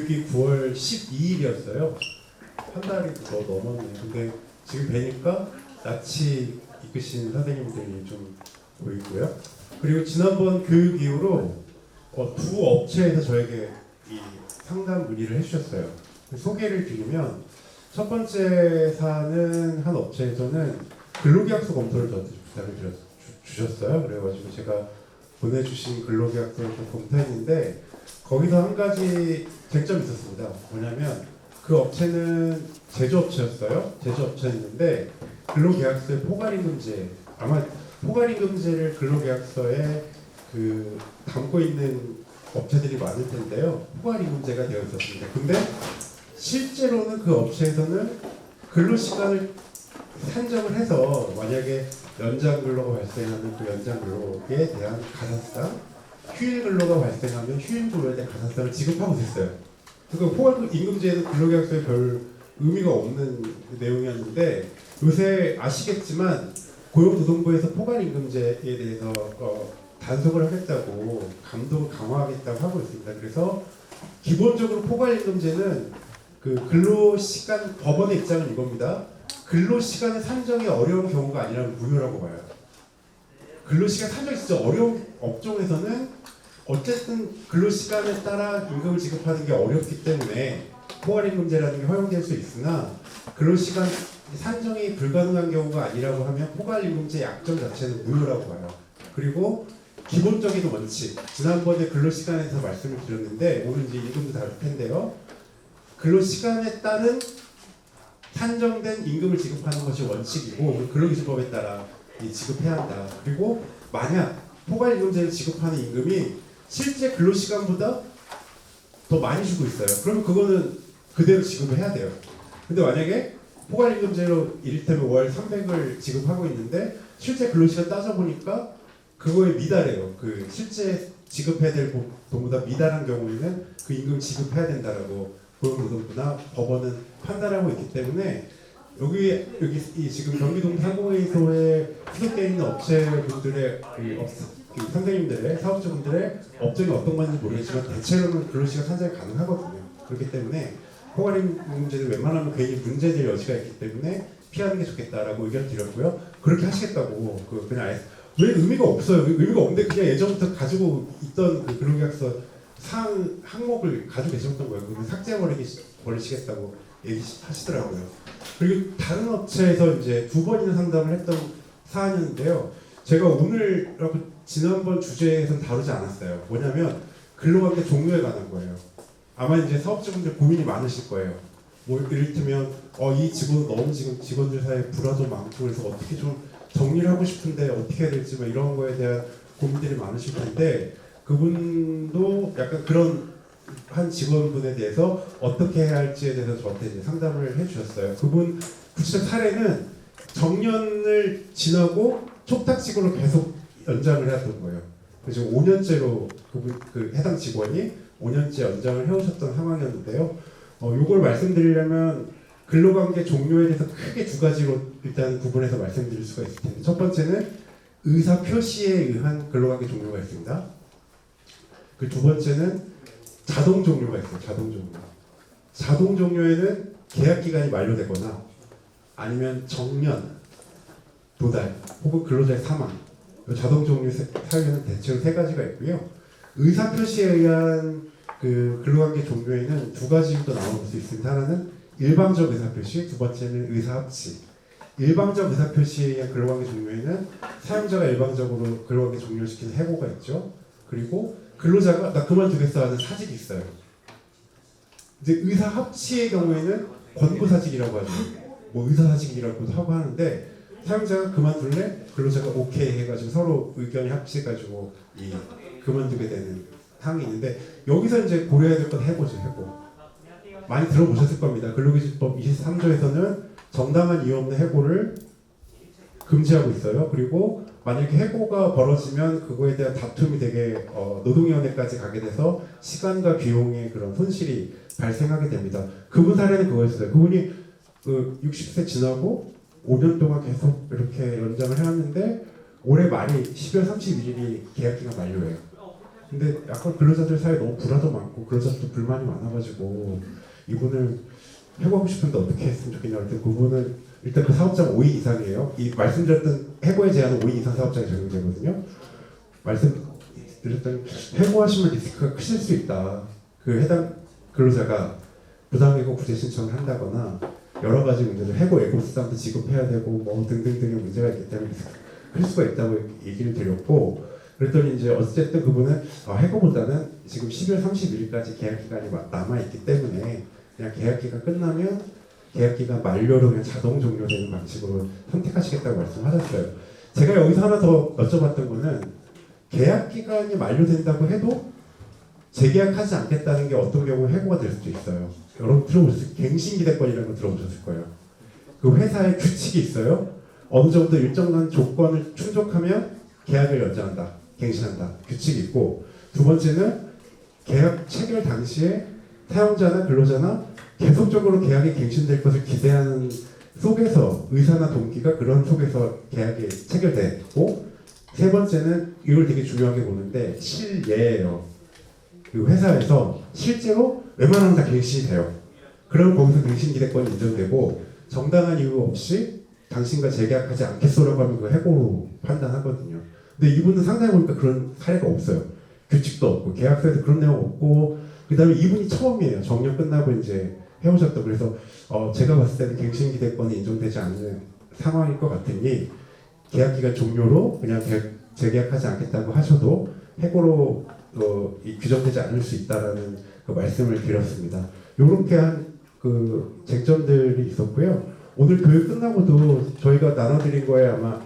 교육이 9월 12일이었어요. 한 달이 더 넘었네. 근데 지금 뵈니까 낯이 익으신 선생님들이 좀 보이고요. 그리고 지난번 교육 이후로 두 업체에서 저에게 이 상담 문의를 해주셨어요. 소개를 드리면 첫 번째 사는 한 업체에서는 근로계약서 검토를 저한테 부탁을 주셨어요. 그래가지고 제가 보내주신 근로계약서를 좀 검토했는데 거기서 한 가지 쟁점이 있었습니다. 뭐냐면 그 업체는 제조업체였어요. 제조업체였는데 근로계약서에 포괄임금제, 아마 포괄임금제를 근로계약서에 담고 있는 업체들이 많을 텐데요. 포괄임금제가 되어 있었습니다. 근데 실제로는 그 업체에서는 근로시간을 산정을 해서 만약에 연장 근로가 발생하면 그 연장 근로에 대한 가산상, 휴일 근로가 발생하면 휴일 근로에 대한 가산상을 지급하고 있었어요. 그러니까 포괄임금제에는 근로계약서에 별 의미가 없는 내용이었는데 요새 아시겠지만 고용노동부에서 포괄임금제에 대해서 단속을 하겠다고 감독을 강화하겠다고 하고 있습니다. 그래서 기본적으로 포괄임금제는 그 근로시간 법원의 입장은 이겁니다. 근로시간의 산정이 어려운 경우가 아니라면 무효라고 봐요. 근로시간 산정이 진짜 어려운 업종에서는 어쨌든 근로시간에 따라 임금을 지급하는 게 어렵기 때문에 포괄임금제라는 게 허용될 수 있으나 근로시간 산정이 불가능한 경우가 아니라고 하면 포괄임금제 약정 자체는 무효라고 봐요. 그리고 기본적인 원칙, 지난번에 근로시간에서 말씀을 드렸는데 오늘 이제 임금도 다룰 텐데요. 근로시간에 따른 산정된 임금을 지급하는 것이 원칙이고 근로기준법에 따라 지급해야 한다. 그리고 만약 포괄임금제를 지급하는 임금이 실제 근로시간보다 더 많이 주고 있어요. 그러면 그거는 그대로 지급을 해야 돼요. 근데 만약에 포괄임금제로 이를테면 월 300을 지급하고 있는데 실제 근로시간 따져보니까 그거에 미달해요. 그 실제 지급해야 될 돈보다 미달한 경우에는 그 임금 지급해야 된다라고 고용노동부나 법원은 판단하고 있기 때문에 여기 이 지금 경기도 상공회의소에 소속되어 있는 업체분들의 선생님들의 사업주분들의 업종이 어떤 건지 모르겠지만 대체로는 근로시간 산정이 가능하거든요. 그렇기 때문에 포괄임금제는 웬만하면 괜히 문제될 여지가 있기 때문에 피하는 게 좋겠다라고 의견 드렸고요. 그렇게 하시겠다고 그냥 아예 왜 의미가 없어요. 의미가 없는데 그냥 예전부터 가지고 있던 그 근로계약서 항목을 가지고 계셨던 거예요. 그걸 삭제해버리시겠다고 얘기하시더라고요. 그리고 다른 업체에서 이제 2번이나 상담을 했던 사안이었는데요. 제가 오늘하고 지난번 주제에서는 다루지 않았어요. 뭐냐면 근로관계 종료에 관한 거예요. 아마 이제 사업주분들 고민이 많으실 거예요. 뭐 이를테면 이 직원은 너무 지금 직원들 사이에 불화도 많고 그래서 어떻게 좀 정리를 하고 싶은데 어떻게 해야 될지 이런 거에 대한 고민들이 많으실 텐데 그분도 약간 그런 한 직원분에 대해서 어떻게 해야 할지에 대해서 저한테 이제 상담을 해주셨어요. 그분 구체적 사례는 정년을 지나고 촉탁직으로 계속 연장을 해왔던 거예요. 그래서 5년째로 그 해당 직원이 5년째 연장을 해오셨던 상황이었는데요. 이걸 말씀드리려면 근로관계 종료에 대해서 크게 두 가지로 일단 구분해서 말씀드릴 수가 있을 텐데 첫 번째는 의사 표시에 의한 근로관계 종료가 있습니다. 그 두 번째는 자동 종료가 있어요. 자동 종료. 자동 종료에는 계약 기간이 만료되거나 아니면 정년, 도달 혹은 근로자의 사망. 자동 종료 사유는 대체로 세 가지가 있고요. 의사 표시에 의한 그 근로관계 종료에는 두 가지부터 나올 수 있습니다. 하나는 일방적 의사표시, 두 번째는 의사합치. 일방적 의사표시에 의한 근로관계 종료에는 사용자가 일방적으로 근로관계 종료를 시키는 해고가 있죠. 그리고 근로자가 나 그만두겠어 하는 사직이 있어요. 이제 의사합치의 경우에는 권고사직이라고 하죠. 뭐 의사사직이라고도 하고 하는데 사용자가 그만둘래? 근로자가 오케이 해가지고 서로 의견이 합치해가지고 그만두게 되는 상황이 있는데 여기서 이제 고려해야 될 건 해고죠. 해고. 많이 들어보셨을 겁니다. 근로기준법 23조에서는 정당한 이유 없는 해고를 금지하고 있어요. 그리고 만약에 해고가 벌어지면 그거에 대한 다툼이 되게 노동위원회까지 가게 돼서 시간과 비용의 그런 손실이 발생하게 됩니다. 그분 사례는 그거였어요. 그분이 60세 지나고 5년 동안 계속 이렇게 연장을 해왔는데 올해 말이 12월 31일이 계약기간 만료예요. 근데 약간 근로자들 사이에 너무 불화도 많고 근로자들도 불만이 많아가지고 이분을 해고하고 싶은데 어떻게 했으면 좋겠냐 그랬더니 그분은 일단 그 사업장 5인 이상이에요. 이 말씀드렸던 해고의 제한은 5인 이상 사업장에 적용되거든요. 말씀드렸던 해고하시면 리스크가 크실 수 있다. 그 해당 근로자가 부당해고 구제 신청을 한다거나 여러 가지 문제들 해고 예고 수당도 지급해야 되고 뭐 등등등의 문제가 있기 때문에 클 수가 있다고 얘기를 드렸고 그랬더니 이제 어쨌든 그분은 해고보다는 지금 12월 31일까지 계약 기간이 남아 있기 때문에 그냥 계약 기간 끝나면 계약 기간 만료로 그냥 자동 종료되는 방식으로 선택하시겠다고 말씀하셨어요. 제가 여기서 하나 더 여쭤봤던 거는 계약 기간이 만료된다고 해도 재계약하지 않겠다는 게 어떤 경우에 해고가 될 수도 있어요. 여러분 들어보셨어요? 갱신기대권이라는 거 들어보셨을 거예요. 그 회사의 규칙이 있어요. 어느 정도 일정한 조건을 충족하면 계약을 연장한다, 갱신한다 규칙이 있고 두 번째는 계약 체결 당시에 사용자나 근로자나 계속적으로 계약이 갱신될 것을 기대하는 속에서 의사나 동기가 그런 속에서 계약이 체결되고 세 번째는 이걸 되게 중요하게 보는데 실예예요. 그 회사에서 실제로 웬만하면 다 갱신이 돼요. 그럼 거기서 갱신 기대권이 인정되고 정당한 이유 없이 당신과 재계약하지 않겠소라고 하면 그 해고로 판단하거든요. 근데 이분은 상당히 보니까 그런 사례가 없어요. 규칙도 없고 계약서에도 그런 내용 없고 그 다음에 이분이 처음이에요. 정년 끝나고 이제 해오셨다. 그래서 제가 봤을 때는 갱신 기대권이 인정되지 않는 상황일 것 같으니 계약기간 종료로 그냥 재계약하지 않겠다고 하셔도 해고로 규정되지 않을 수 있다라는 그 말씀을 드렸습니다. 이렇게 한 그 쟁점들이 있었고요. 오늘 교육 끝나고도 저희가 나눠드린 거에 아마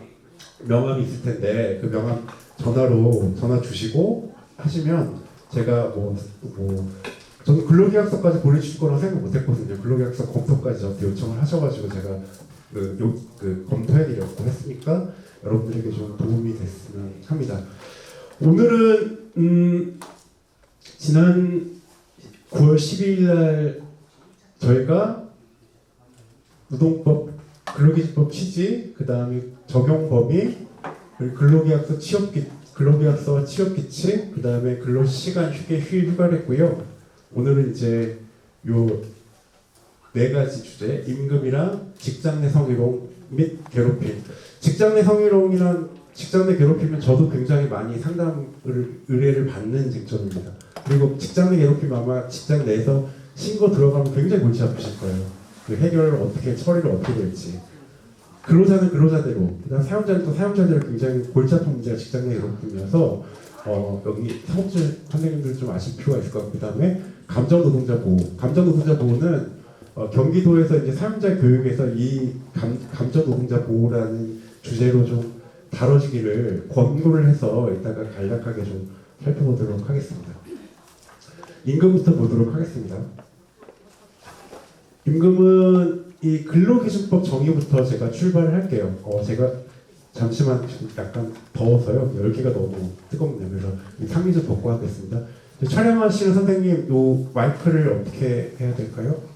명함이 있을 텐데 그 명함 전화 주시고 하시면 제가 저는 근로계약서까지 보내주실 거라고 생각 못했거든요. 근로계약서 검토까지 저한테 요청을 하셔가지고 제가 검토해드렸고 했으니까 여러분들에게 좀 도움이 됐으면 합니다. 오늘은 지난 9월 12일 날 저희가 노동법, 근로기준법 취지, 그 다음에 적용 범위, 근로계약서 근로계약서와 취업규칙, 그 다음에 근로시간, 휴일 휴가를 했고요. 오늘은 이제 요 네 가지 주제, 임금이랑 직장 내 성희롱 및 괴롭힘. 직장 내 성희롱이란 직장 내 괴롭힘은 저도 굉장히 많이 의뢰를 받는 쟁점입니다. 그리고 직장 내 괴롭힘 아마 직장 내에서 신고 들어가면 굉장히 골치 아프실 거예요. 그 해결을 어떻게 처리를 어떻게 될지. 근로자는 근로자대로, 그다음 사용자는 또 사용자대로 굉장히 골치 아픈 문제가 직장 내 괴롭힘이어서 여기 사업주 선생님들 좀 아실 필요가 있을 것 같고, 그다음에 감정 노동자 보호는 경기도에서 이제 사용자 교육에서 이 감정 노동자 보호라는 주제로 좀 다뤄지기를 권고를 해서 이따가 간략하게 좀 살펴보도록 하겠습니다. 임금부터 보도록 하겠습니다. 임금은 이 근로기준법 정의부터 제가 출발을 할게요. 제가 잠시만 약간 더워서요. 열기가 너무 뜨겁네요. 그래서 상의 좀 벗고 하겠습니다. 촬영하시는 선생님, 요 마이크를 어떻게 해야 될까요?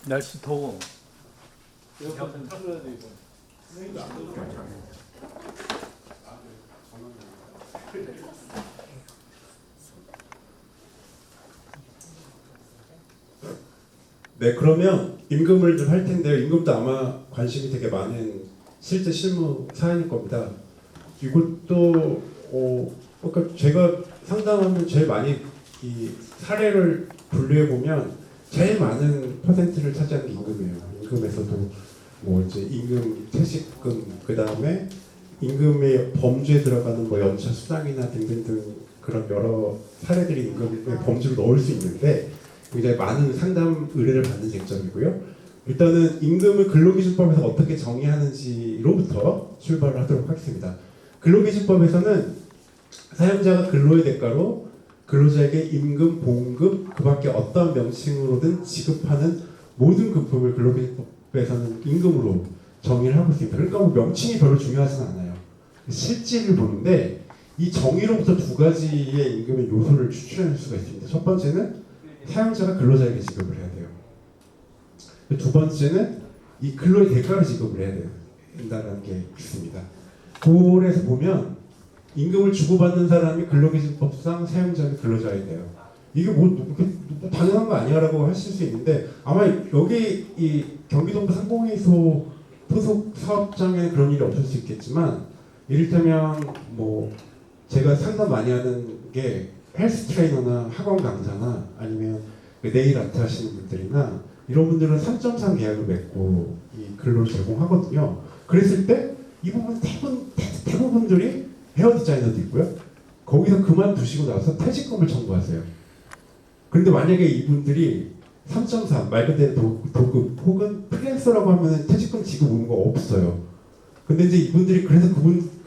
날씨 더워. 에어컨 틀어야 돼 이거. 네, 그러면 임금을 좀 할 텐데요. 임금도 아마 관심이 되게 많은 실제 실무 사안일 겁니다. 이것도 그러니까 제가 상담하면 제일 많이 이 사례를 분류해 보면 제일 많은 퍼센트를 차지하는 게 임금이에요. 임금에서도 뭐 이제 임금 퇴직금, 그 다음에 임금의 범주에 들어가는 뭐 연차 수당이나 등등등 그런 여러 사례들이 임금의 범주로 넣을 수 있는데 굉장히 많은 상담 의뢰를 받는 쟁점이고요. 일단은 임금을 근로기준법에서 어떻게 정의하는지로부터 출발을 하도록 하겠습니다. 근로기준법에서는 사용자가 근로의 대가로 근로자에게 임금, 봉급, 그 밖에 어떠한 명칭으로든 지급하는 모든 금품을 근로기준법에서는 임금으로 정의를 하고 있습니다. 그러니까 뭐 명칭이 별로 중요하진 않아요. 실질을 보는데 이 정의로부터 두 가지의 임금의 요소를 추출해낼 수가 있습니다. 첫 번째는 사용자가 근로자에게 지급을 해야 돼요. 두 번째는 이 근로의 대가를 지급을 해야 된다는 게 있습니다. 그래서 보면 임금을 주고받는 사람이 근로기준법상 사용자는 근로자야 돼요. 이게 뭐 당연한 거 아니야라고 하실 수 있는데 아마 여기 이 경기도부 상공회의소 소속 사업장에 그런 일이 없을 수 있겠지만 이를테면 뭐 제가 상담 많이 하는 게 헬스 트레이너나 학원 강사나 아니면 네일 아트 하시는 분들이나 이런 분들은 3.3 계약을 맺고 이 근로를 제공하거든요. 그랬을 때 이 부분 대부분들이 헤어 디자이너도 있고요. 거기서 그만두시고 나서 퇴직금을 청구하세요. 그런데 만약에 이분들이 3.3 말 그대로 도급 혹은 프리랜서라고 하면 퇴직금 지급 의무가 없어요. 근데 이제 이분들이 그래서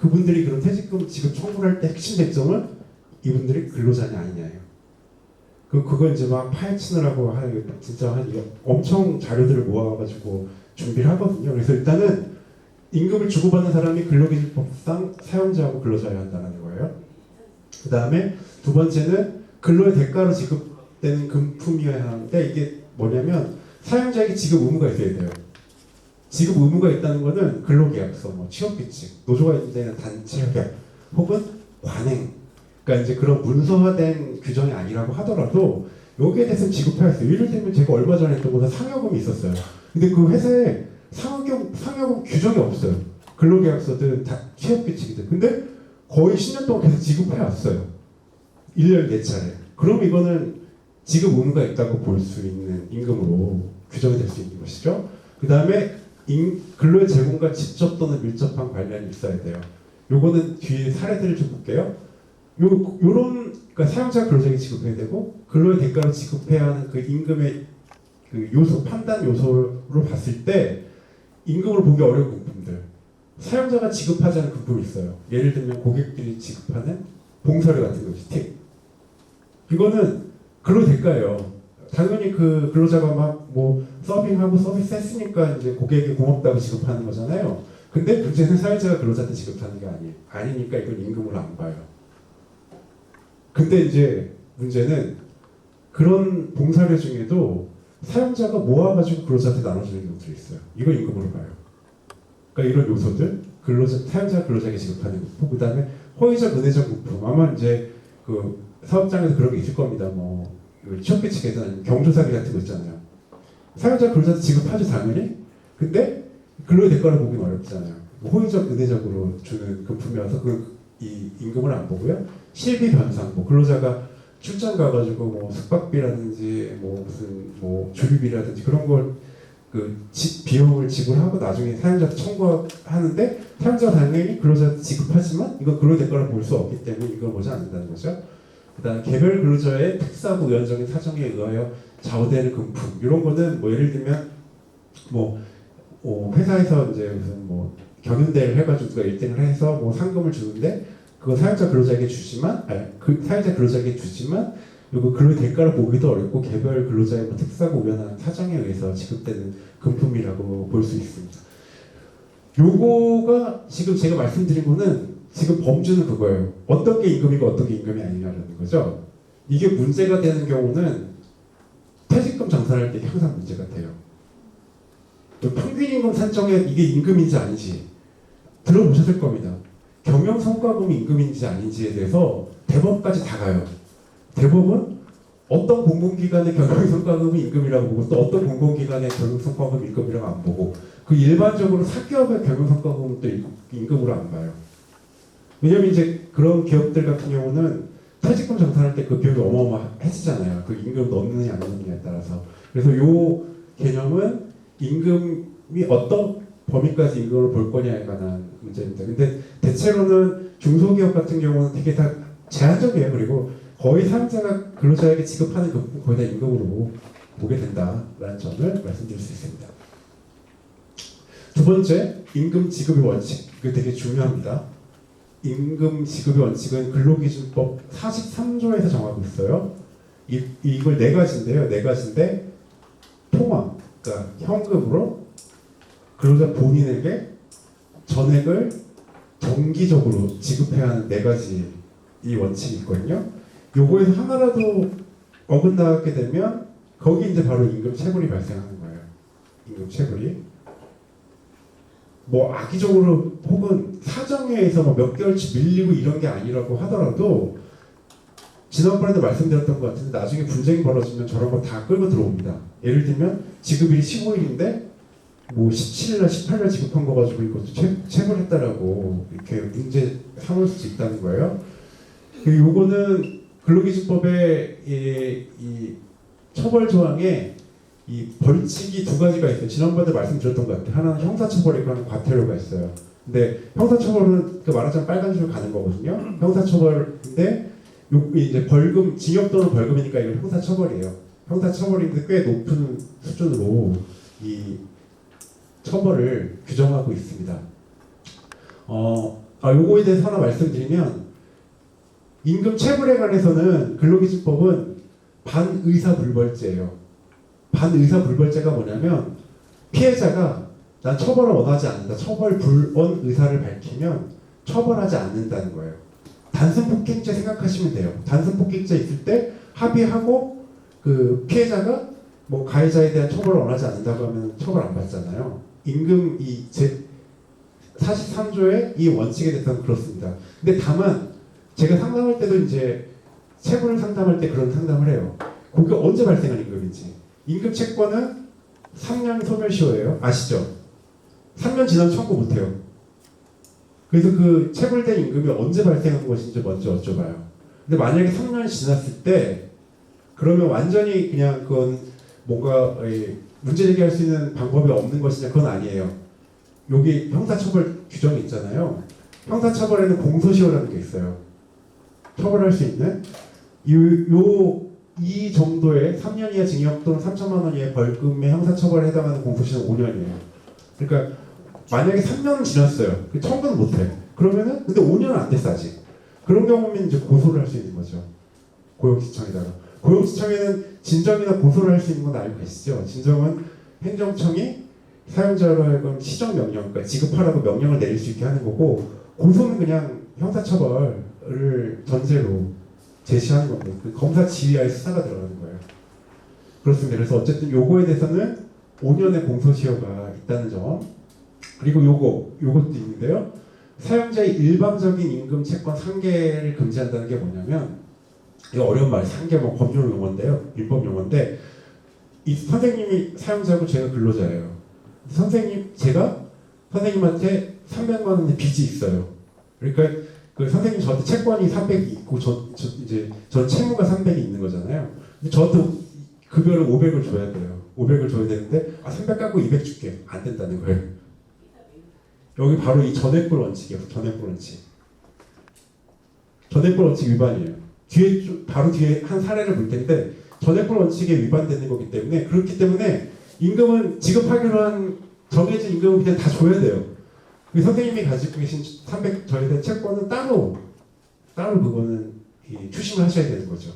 그분들이 그런 퇴직금 지급 청구를 할 때 핵심 쟁점은 이분들이 근로자냐 아니냐예요. 그걸 이제 막 파헤치느라고 진짜 엄청 자료들을 모아가지고 준비를 하거든요. 그래서 일단은 임금을 주고받는 사람이 근로기준법상 사용자하고 근로자여야 한다는 거예요. 그 다음에 두 번째는 근로의 대가로 지급되는 금품이어야 하는데 이게 뭐냐면 사용자에게 지급 의무가 있어야 돼요. 지급 의무가 있다는 거는 근로계약서, 뭐 취업규칙, 노조가 있는 단체 협약 혹은 관행, 그러니까 이제 그런 문서화된 규정이 아니라고 하더라도 여기에 대해서 지급해야 했어요. 예를 들면 제가 얼마 전에 했던 거는 상여금이 있었어요. 근데 그 회사에 상여금 규정이 없어요. 근로계약서든 다 취업규칙이든. 근데 거의 10년 동안 계속 지급해 왔어요. 1년 4차례. 그럼 이거는 지급 의무가 있다고 볼 수 있는 임금으로 규정이 될 수 있는 것이죠. 그 다음에 근로의 제공과 직접 또는 밀접한 관련이 있어야 돼요. 요거는 뒤에 사례들을 좀 볼게요. 요런 그러니까 사용자 근로자에게 지급해야 되고 근로의 대가로 지급해야 하는 그 임금의 그 요소 판단 요소로 봤을 때 임금을 보기 어려운 부분들 사용자가 지급하지 않은 부분이 있어요. 예를 들면 고객들이 지급하는 봉사료 같은 거지 팁. 이거는 근로 대가예요. 당연히 그 근로자가 막 뭐 서빙하고 서비스 했으니까 이제 고객에게 고맙다고 지급하는 거잖아요. 근데 문제는 사용자가 근로자한테 지급하는 게 아니니까 이건 임금으로 안 봐요. 근데 이제 문제는 그런 봉사료 중에도 사용자가 모아가지고 근로자한테 나눠주는 경우들이 있어요. 이걸 임금으로 봐요. 그러니까 이런 요소들, 사용자 근로자에게 지급하는 부분, 그 다음에 허위적 은혜적 부품. 아마 이제 그 사업장에서 그런 게 있을 겁니다. 뭐 취업규칙에든 아니면 경조사비 같은 거 있잖아요. 사용자 근로자한테 지급하죠 당연히. 근데 근로의 대가를 보기는 어렵잖아요. 뭐 호의적 은혜적으로 주는 금품이라서 이 임금을 안 보고요. 실비 변상, 뭐 근로자가 출장 가가지고 뭐 숙박비라든지 뭐 무슨 뭐 조리비라든지 그런 걸 비용을 지불하고 나중에 사용자한테 청구하는데 사용자가 당연히 근로자한테 지급하지만 이건 근로 대가를 볼 수 없기 때문에 이걸 보지 않는다는 거죠. 그다음 개별 근로자의 특수하고 의원적인 사정에 의하여 좌우되는 금품 이런 거는 뭐 예를 들면 뭐 회사에서 이제 무슨 뭐 경연대회를 해가지고 누가 1등을 해서 뭐 상금을 주는데 그거 사용자 근로자에게 주지만 그 사용자 근로자에게 주지만 이거 근로 대가를 보기도 어렵고 개별 근로자의 뭐 특수하고 우연한 사정에 의해서 지급되는 금품이라고 볼 수 있습니다. 요거가 지금 제가 말씀드린 거는 지금 범주는 그거예요. 어떤 게 임금이고 어떤 게 임금이 아니냐라는 거죠. 이게 문제가 되는 경우는 퇴직금 정산할 때 항상 문제가 돼요. 또 평균임금 산정에 이게 임금인지 아닌지 들어보셨을 겁니다. 경영성과금이 임금인지 아닌지에 대해서 대법까지 다 가요. 대법은 어떤 공공기관의 경영성과금이 임금이라고 보고 또 어떤 공공기관의 경영성과금이 임금이라고 안 보고 그 일반적으로 사기업의 경영성과금은 또 임금으로 안 봐요. 왜냐면 이제 그런 기업들 같은 경우는 퇴직금 정산할 때 그 비용이 어마어마해지잖아요. 그 임금 넣느냐 안 넣느냐에 따라서. 그래서 요 개념은 임금이 어떤 범위까지 임금을 볼 거냐에 관한 문제입니다. 근데 대체로는 중소기업 같은 경우는 되게 다 제한적이에요. 그리고 거의 사용자가 근로자에게 지급하는 그 부분 거의 다 임금으로 보게 된다라는 점을 말씀드릴 수 있습니다. 두 번째, 임금 지급의 원칙. 이거 되게 중요합니다. 임금 지급의 원칙은 근로기준법 43조에서 정하고 있어요. 이걸 네 가지인데요. 네 가지인데 통화, 그러니까 현금으로 근로자 본인에게 전액을 정기적으로 지급해야 하는 네 가지 이 원칙이 있거든요. 요거에서 하나라도 어긋나게 되면 거기 이제 바로 임금 체불이 발생하는 거예요. 임금 체불이. 뭐 악의적으로 혹은 사정에 의해서 몇 개월치 밀리고 이런 게 아니라고 하더라도 지난번에도 말씀드렸던 것 같은데 나중에 분쟁이 벌어지면 저런 거 다 끌고 들어옵니다. 예를 들면 지급일이 15일인데 뭐 17일날 18일 지급한 거 가지고 이것도 체불했다라고 이렇게 문제 삼을 수 있다는 거예요. 그리고 요거는 근로기준법의 이 처벌 조항에 이 벌칙이 두 가지가 있어요. 지난번에 말씀드렸던 것 같아요. 하나는 형사처벌이 있고 하나는 과태료가 있어요. 근데 형사처벌은 그 말하자면 빨간 줄 가는 거거든요. 형사처벌인데 요 이제 벌금, 징역 또는 벌금이니까 이건 형사처벌이에요. 형사처벌인데 꽤 높은 수준으로 이 처벌을 규정하고 있습니다. 요거에 대해서 하나 말씀드리면 임금 체불에 관해서는 근로기준법은 반의사불벌죄예요. 반의사불벌죄가 뭐냐면 피해자가 난 처벌을 원하지 않는다. 처벌 불원 의사를 밝히면 처벌하지 않는다는 거예요. 단순 폭행죄 생각하시면 돼요. 단순 폭행죄 있을 때 합의하고 그 피해자가 뭐 가해자에 대한 처벌을 원하지 않는다고 하면 처벌 안 받잖아요. 임금 이 제 43조의 이 원칙에 대해서는 그렇습니다. 근데 다만 제가 상담할 때도 이제 체불 상담할 때 그런 상담을 해요. 그게 언제 발생한 임금인지. 임금 채권은 3년 소멸시효예요. 아시죠? 3년 지나면 청구 못해요. 그래서 그 체불된 임금이 언제 발생한 것인지 먼저 여쭤봐요. 근데 만약에 3년이 지났을 때 그러면 완전히 그냥 그건 뭔가 문제 제기할 수 있는 방법이 없는 것이냐, 그건 아니에요. 여기 형사처벌 규정이 있잖아요. 형사처벌에는 공소시효라는 게 있어요. 처벌할 수 있는 이 정도의 3년 이하 징역 또는 3천만 원 이하의 벌금의 형사처벌에 해당하는 공소시효는 5년이에요. 그러니까 만약에 3년은 지났어요. 청구는 못해. 그러면은 근데 5년은 안 됐어 아직. 그런 경우면 이제 고소를 할 수 있는 거죠. 고용시청에다가. 고용시청에는 진정이나 고소를 할 수 있는 건 알고 계시죠? 진정은 행정청이 사용자로 하여금 시정명령, 그러니까 지급하라고 명령을 내릴 수 있게 하는 거고, 고소는 그냥 형사처벌을 전제로 제시하는 겁니다. 그 검사 지휘하에 수사가 들어가는 거예요. 그렇습니다. 그래서 어쨌든 요거에 대해서는 5년의 공소시효가 있다는 점. 그리고 요것도 있는데요. 사용자의 일방적인 임금 채권 상계를 금지한다는 게 뭐냐면, 이거 어려운 말, 상계 뭐 법률 용어인데요. 민법 용어인데, 이 선생님이 사용자고 제가 근로자예요. 제가 선생님한테 300만 원의 빚이 있어요. 그러니까 그 선생님 저한테 채권이 300이 있고 전 채무가 300이 있는 거잖아요. 근데 저한테 급여를 500을 줘야 돼요. 500을 줘야 되는데 300 깎고 200 줄게. 안 된다는 거예요. 여기 바로 이 전액불 원칙이에요. 전액불 원칙. 전액불 원칙 위반이에요. 바로 뒤에 한 사례를 볼 텐데 전액불 원칙에 위반되는 거기 때문에, 그렇기 때문에 임금은 지급하기로 한 정해진 임금은 그냥 다 줘야 돼요. 선생님이 가지고 계신 300 저에 대한 채권은 따로 그거는 추심을 하셔야 되는 거죠.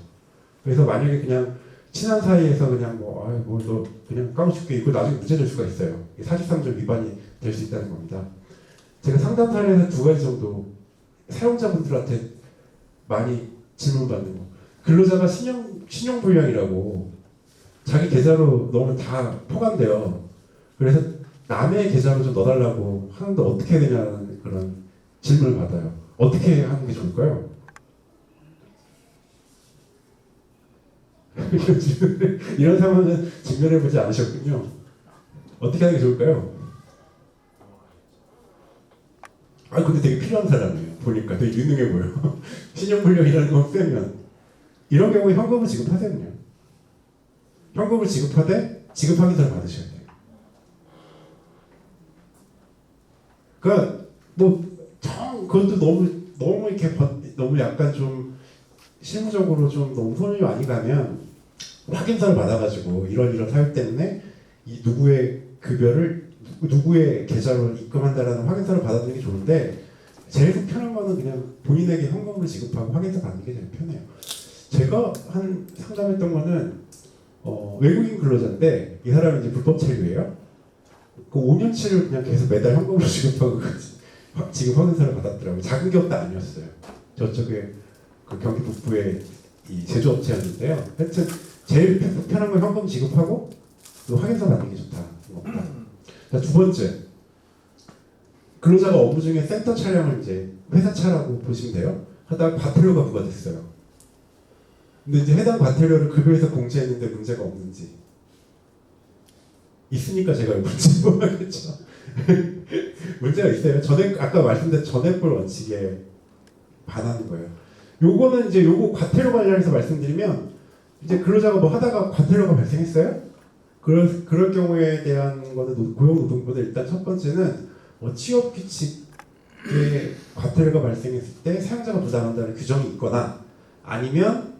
그래서 만약에 그냥 친한 사이에서 그냥 너 그냥 까고줄게 이거 나중에 문제 될 수가 있어요. 43조 위반이 될 수 있다는 겁니다. 제가 상담 사례에서 두 가지 정도 사용자분들한테 많이 질문받는 거. 근로자가 신용불량이라고 자기 계좌로 넣으면 다 포함돼요. 그래서 남의 계좌로 좀 넣어달라고 하는데 어떻게 해야 되냐는 그런 질문을 받아요. 어떻게 하는 게 좋을까요? 이런 상황은 직면해보지 않으셨군요. 어떻게 하는 게 좋을까요? 근데 되게 필요한 사람이에요. 보니까 되게 유능해 보여. 신용불량이라는 건 빼면 이런 경우에 현금을 지급하세요. 그냥 현금을 지급하되 지급 확인서를 받으셔야 돼요. 그러니까 그것도 너무 이렇게 너무 약간 좀 실무적으로 좀 너무 손이 많이 가면 확인서를 받아가지고 이런 사유 때문에 이 누구의 급여를 누구의 계좌로 입금한다라는 확인서를 받아두는 게 좋은데, 제일 속 편한 거는 그냥 본인에게 현금으로 지급하고 확인서 받는 게 제일 편해요. 제가 한 상담했던 거는 외국인 근로자인데 이 사람은 이제 불법 체류예요. 그 5년치를 그냥 계속 매달 현금으로 지급하고 지급 확인서를 받았더라고요. 작은 기업도 아니었어요. 저쪽에 그 경기 북부의 이 제조업체였는데요. 하여튼 제일 편한 건 현금 지급하고 그 확인서 받는 게 좋다. 자, 두 번째, 근로자가 업무 중에 센터 차량을 이제 회사 차라고 보시면 돼요. 하다가 과태료가 부과됐어요. 근데 이제 해당 과태료를 급여에서 공제했는데 문제가 없는지 있으니까 제가 문제를 하겠죠. 문제가 있어요. 아까 말씀드린 전액불 원칙에 반하는 거예요. 요거는 이제 요거 과태료 관련해서 말씀드리면 이제 근로자가 뭐 하다가 과태료가 발생했어요? 그럴 경우에 대한 거는 고용노동부는 일단 첫 번째는 취업 규칙에 과태료가 발생했을 때 사용자가 부담한다는 규정이 있거나 아니면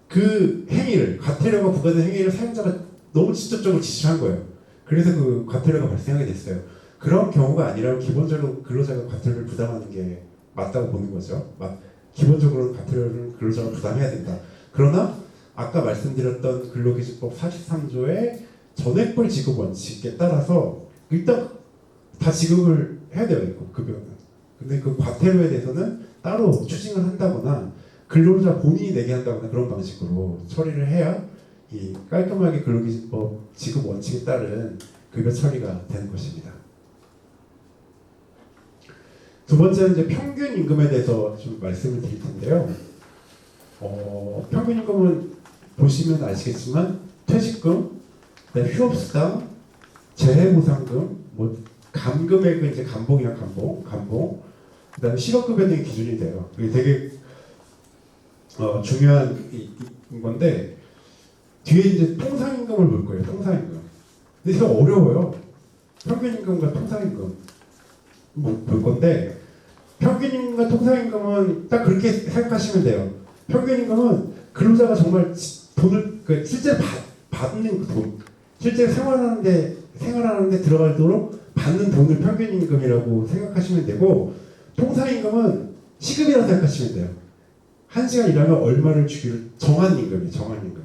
그 행위를 과태료가 부과된 행위를 사용자가 너무 직접적으로 지시한 거예요. 그래서 그 과태료가 발생하게 됐어요. 그런 경우가 아니라면 기본적으로 근로자가 과태료를 부담하는 게 맞다고 보는 거죠. 기본적으로 과태료를 근로자가 부담해야 된다. 그러나 아까 말씀드렸던 근로기준법 43조의 전액불 지급 원칙에 따라서 일단 다 지급을 해야 돼요. 이거 급여는. 근데 그 과태료에 대해서는 따로 추징을 한다거나 근로자 본인이 내게 한다거나 그런 방식으로 처리를 해야 이 깔끔하게 근로기준법 지급 원칙에 따른 급여 처리가 되는 것입니다. 두 번째는 이제 평균 임금에 대해서 좀 말씀을 드릴 텐데요. 평균 임금은 보시면 아시겠지만 퇴직금, 휴업수당, 재해보상금, 뭐 감금액은 이제 감봉이야 감봉. 그다음에 실업급여 등이 기준이 돼요. 이게 되게 중요한 건데 뒤에 이제 통상임금을 볼 거예요. 통상임금. 근데 이거 어려워요. 평균임금과 통상임금 볼 건데 평균임금과 통상임금은 딱 그렇게 생각하시면 돼요. 평균임금은 근로자가 정말 돈을 실제로 받는 그 돈, 실제로 생활하는데 들어가도록 받는 돈을 평균임금이라고 생각하시면 되고 통상임금은 시급이라고 생각하시면 돼요. 1시간 일하면 얼마를 주기로 정한 임금이에요. 정한 임금.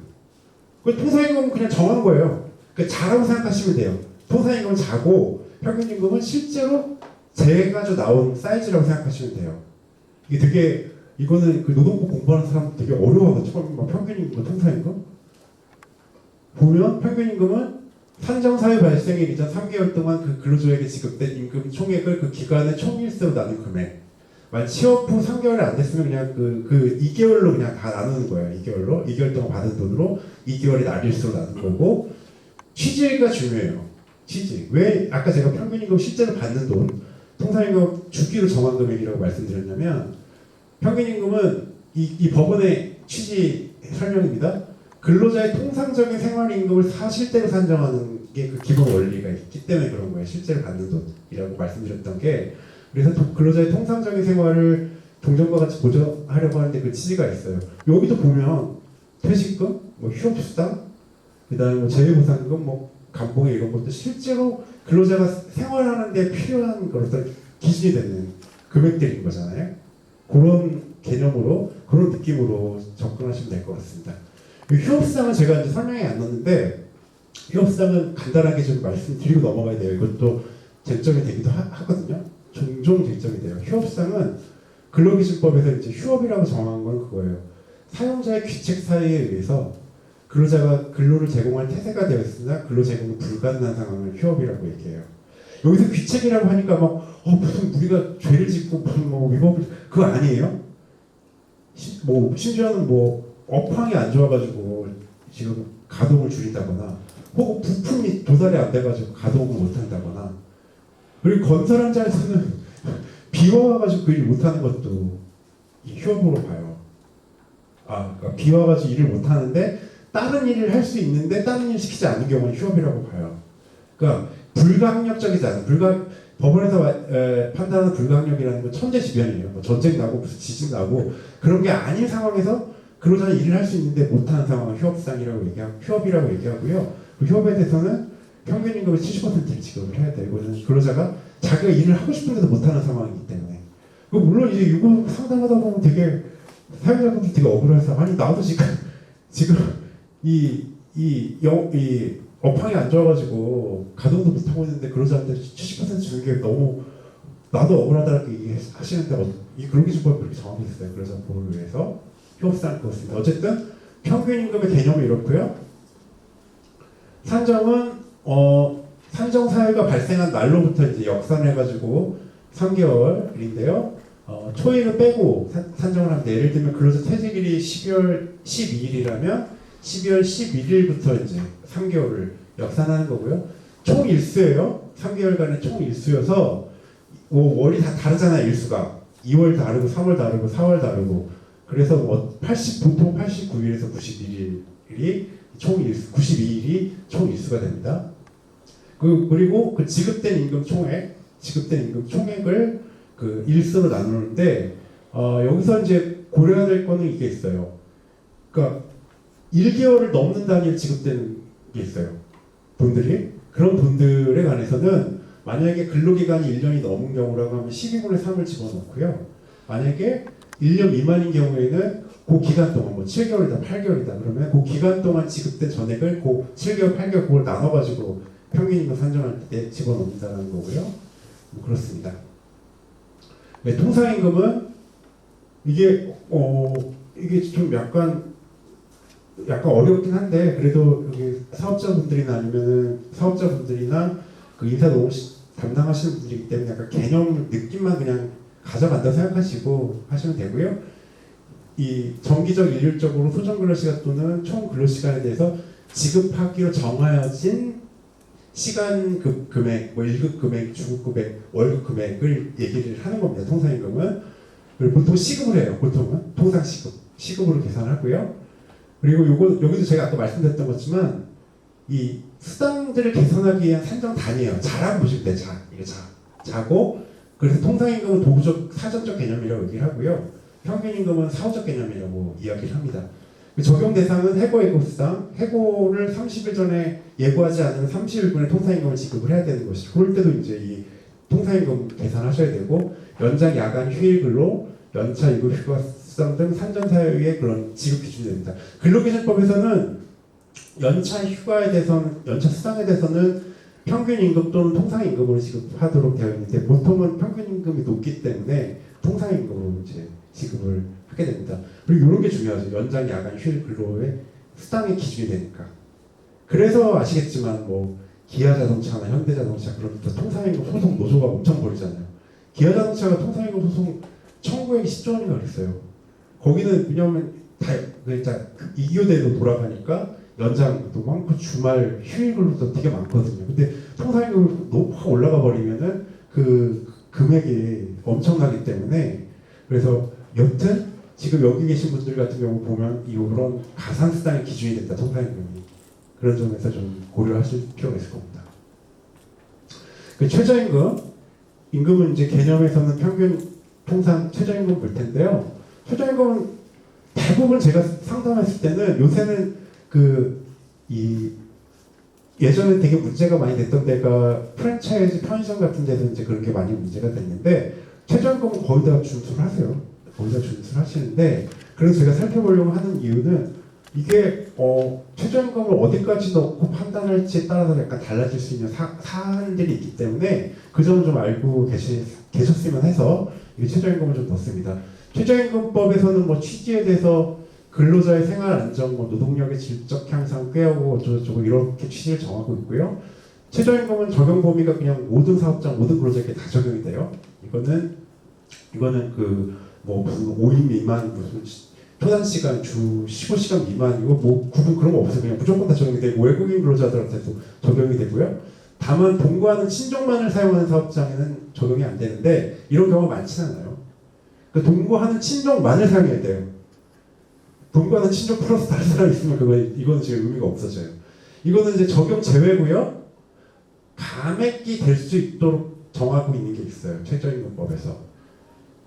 통상임금은 그냥 정한 거예요. 자라고 생각하시면 돼요. 통상임금은 자고 평균임금은 실제로 재가지고 나온 사이즈라고 생각하시면 돼요. 이거는 그 노동부 공부하는 사람 되게 어려워하거든요. 처음 평균임금, 통상임금 보면 평균임금은 산정사유 발생일 이전 3개월 동안 그 근로자에게 지급된 임금 총액을 그 기간의 총일수로 나눈 금액. 만약 취업 후 3개월이 안 됐으면 그냥 그 2개월로 그냥 다 나누는 거예요. 2개월 동안 받은 돈으로 2개월이 날일수로 나눈 거고 취지가 중요해요. 취지. 왜 아까 제가 평균임금 실제로 받는 돈, 통상임금 주기로 정한 금액이라고 말씀드렸냐면 평균임금은 이 법원의 취지 설명입니다. 근로자의 통상적인 생활임금을 사실대로 산정하는 게 그 기본 원리가 있기 때문에 그런 거예요. 실제로 받는 돈이라고 말씀드렸던 게 그래서 근로자의 통상적인 생활을 동전과 같이 보장하려고 하는데 그 취지가 있어요. 여기도 보면 퇴직금, 뭐 휴업수당, 그다음에 뭐 재해보상금, 뭐 감봉 이런 것도 실제로 근로자가 생활하는데 필요한 것으로 기준이 되는 금액들인 거잖아요. 그런 개념으로 그런 느낌으로 접근하시면 될 것 같습니다. 휴업수당은 제가 이제 설명에 안 넣었는데 휴업수당은 간단하게 좀 말씀드리고 넘어가야 돼요. 이것도 쟁점이 되기도 하거든요. 종종 쟁점이 돼요. 휴업수당은 근로기준법에서 이제 휴업이라고 정한 건 그거예요. 사용자의 귀책 사유에 의해서 근로자가 근로를 제공할 태세가 되어 있으나 근로 제공이 불가능한 상황을 휴업이라고 얘기해요. 여기서 귀책이라고 하니까 무슨 우리가 죄를 짓고 무슨 위법을 그거 아니에요. 심지어는 업황이 안 좋아가지고 지금 가동을 줄인다거나 혹은 부품이 도달이 안 돼가지고 가동을 못한다거나 그리고 건설 현장에서는 비가 와가지고 그 일 못하는 것도 이 휴업으로 봐요. 그러니까 비 와가지고 일을 못하는데 다른 일을 할 수 있는데 다른 일을 시키지 않는 경우는 휴업이라고 봐요. 그러니까 불가항력적이지 않은 법원에서 판단하는 불가항력이라는 건 천재지변이에요. 전쟁 나고 무슨 지진 나고 그런 게 아닌 상황에서 근로자는 일을 할 수 있는데 못하는 상황을 휴업이라고 얘기하고요. 그 휴업에 대해서는 평균임금의 70%를 지급을 해야 돼요. 이거는 근로자가 자기가 일을 하고 싶은데도 못하는 상황이기 때문에 물론 이제 이거 상담하다 보면 되게 사용자분들 되게 억울해서 아니 나도 지금 이 업황이 안 좋아가지고 가동도 못하고 있는데 그러자는데 70% 주는 게 너무 나도 억울하다고 얘기하시는데 이 근로기준법이 그렇게 정하고 있어요. 그래서 그걸 위해서 협상을 그었습니다. 어쨌든 평균 임금의 개념이 이렇고요. 산정은 산정 사유가 발생한 날로부터 이제 역산해가지고 3개월인데요. 초일을 빼고 산정을 하면 예를 들면 근로자 퇴직일이 12월 12일이라면 12월 11일부터 이제 3개월을 역산하는 거고요. 총 일수예요. 3개월간의 총 일수여서 월이 다 다르잖아요. 일수가 2월 다르고 3월 다르고 4월 다르고 그래서 보통 89일에서 91일이 총 일수, 92일이 총 일수가 됩니다. 그리고 그 지급된 임금 총액을 그 일수로 나누는데 여기서 이제 고려해야 될 거는 이게 있어요. 그러니까 1개월을 넘는 단위로 지급되는 게 있어요. 돈들이. 그런 돈들에 관해서는 만약에 근로기간이 1년이 넘은 경우라고 하면 12분의 3을 집어넣고요. 만약에 1년 미만인 경우에는 그 기간 동안 7개월이다 8개월이다 그러면 그 기간 동안 지급된 전액을 그 7개월 8개월 그걸 나눠가지고 평균임금 산정할 때 집어넣는다는 거고요. 그렇습니다. 네, 통상임금은 이게 좀 약간 어렵긴 한데 그래도 여기 사업자분들이나 그 인사노무 담당하시는 분들이기 때문에 약간 개념 느낌만 그냥 가져간다 생각하시고 하시면 되고요. 이 정기적 일률적으로 소정 근로시간 또는 총 근로시간에 대해서 지급하기로 정하여진 시간 금액, 1급 금액, 중급 금액, 월급 금액을 얘기를 하는 겁니다. 통상임금은. 그리고 보통 시급을 해요. 보통은 통상 시급으로 계산하고요. 그리고 여기도 제가 아까 말씀드렸던 것지만 이 수당들을 계산하기 위한 산정 단위예요. 자라고 보시면 돼요. 이게 자고 그래서 통상임금은 도구적 사전적 개념이라고 얘기를 하고요. 평균임금은 사후적 개념이라고 이야기를 합니다. 적용 대상은 해고 수당, 해고를 30일 전에 예고하지 않으면 30일분의 통상임금을 지급을 해야 되는 것이죠. 그럴 때도 이제 이 통상임금 계산하셔야 되고 연장 야간 휴일 근로, 연차 유급 휴가 수당 등 산정 사유의 그런 지급 기준이 됩니다. 근로기준법에서는 연차 휴가에 대해서는 연차 수당에 대해서는 평균임금 또는 통상임금으로 지급하도록 되어 있는데 보통은 평균임금이 높기 때문에 통상임금으로 이제 지급을 하게 됩니다. 그리고 이런 게 중요하죠. 연장 야간 휴일 근로의 수당의 기준이 되니까. 그래서 아시겠지만 기아자동차나 현대자동차 그런 데 통상임금 소송 노조가 엄청 벌이잖아요. 기아자동차가 통상임금 소송 청구액이 10조 원인가 그랬어요. 거기는 왜냐하면 다 이교대로 돌아가니까 연장도 많고 주말 휴일 근로도 되게 많거든요. 근데 통상임금이 너무 확 올라가 버리면은 그 금액이 엄청나기 때문에 그래서 여튼 지금 여기 계신 분들 같은 경우 보면 이런 가산수당의 기준이 된다. 통상임금이. 그런 점에서 좀 고려하실 필요가 있을 겁니다. 그 임금은 이제 개념에서는 평균 통상 최저임금 볼 텐데요. 최저임금은 대부분 제가 상담했을 때는 요새는 예전에 되게 문제가 많이 됐던 데가 프랜차이즈 편의점 같은 데서 이제 그런 게 많이 문제가 됐는데 최저임금은 거의 다 준수를 하시는데 그래서 제가 살펴보려고 하는 이유는 이게 최저임금을 어디까지 넣고 판단할지에 따라서 약간 달라질 수 있는 사안들이 있기 때문에 그 점을 좀 알고 계셨으면 해서 이 최저임금을 좀 넣습니다. 최저임금법에서는 취지에 대해서 근로자의 생활 안정, 노동력의 질적 향상, 꾀하고 어쩌고저쩌고 이렇게 취지를 정하고 있고요. 최저임금은 적용 범위가 그냥 모든 사업장, 모든 근로자에게 다 적용이 돼요. 이거는 무슨 5인 미만, 무슨 초단 시간 주 15시간 미만이고 구분 그런 거 없어요. 그냥 무조건 다 적용이 되고 외국인 근로자들한테도 적용이 되고요. 다만 동거하는 친족만을 사용하는 사업장에는 적용이 안 되는데 이런 경우가 많지는 않아요. 그러니까 동거하는 친족만을 사용해야 돼요. 동거하는 친족 플러스 다른 사람이 있으면 이거는 지금 의미가 없어져요. 이거는 이제 적용 제외고요. 감액이 될 수 있도록 정하고 있는 게 있어요. 최저임금법에서.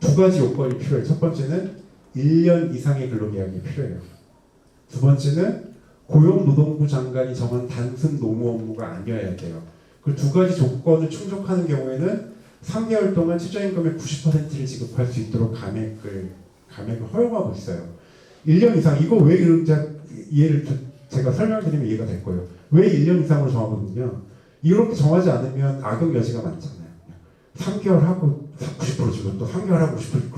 두 가지 요건이 필요해요. 첫 번째는 1년 이상의 근로계약이 필요해요. 두 번째는 고용노동부 장관이 정한 단순 노무 업무가 아니어야 돼요. 그 두 가지 조건을 충족하는 경우에는 3개월 동안 최저임금의 90%를 지급할 수 있도록 감액을 허용하고 있어요. 1년 이상 이거 왜 그런지 이해를 제가 설명드리면 이해가 될 거예요. 왜 1년 이상으로 정하거든요. 이렇게 정하지 않으면 악용 여지가 많잖아요. 3개월 하고 90% 주고 또 3개월 하고 90%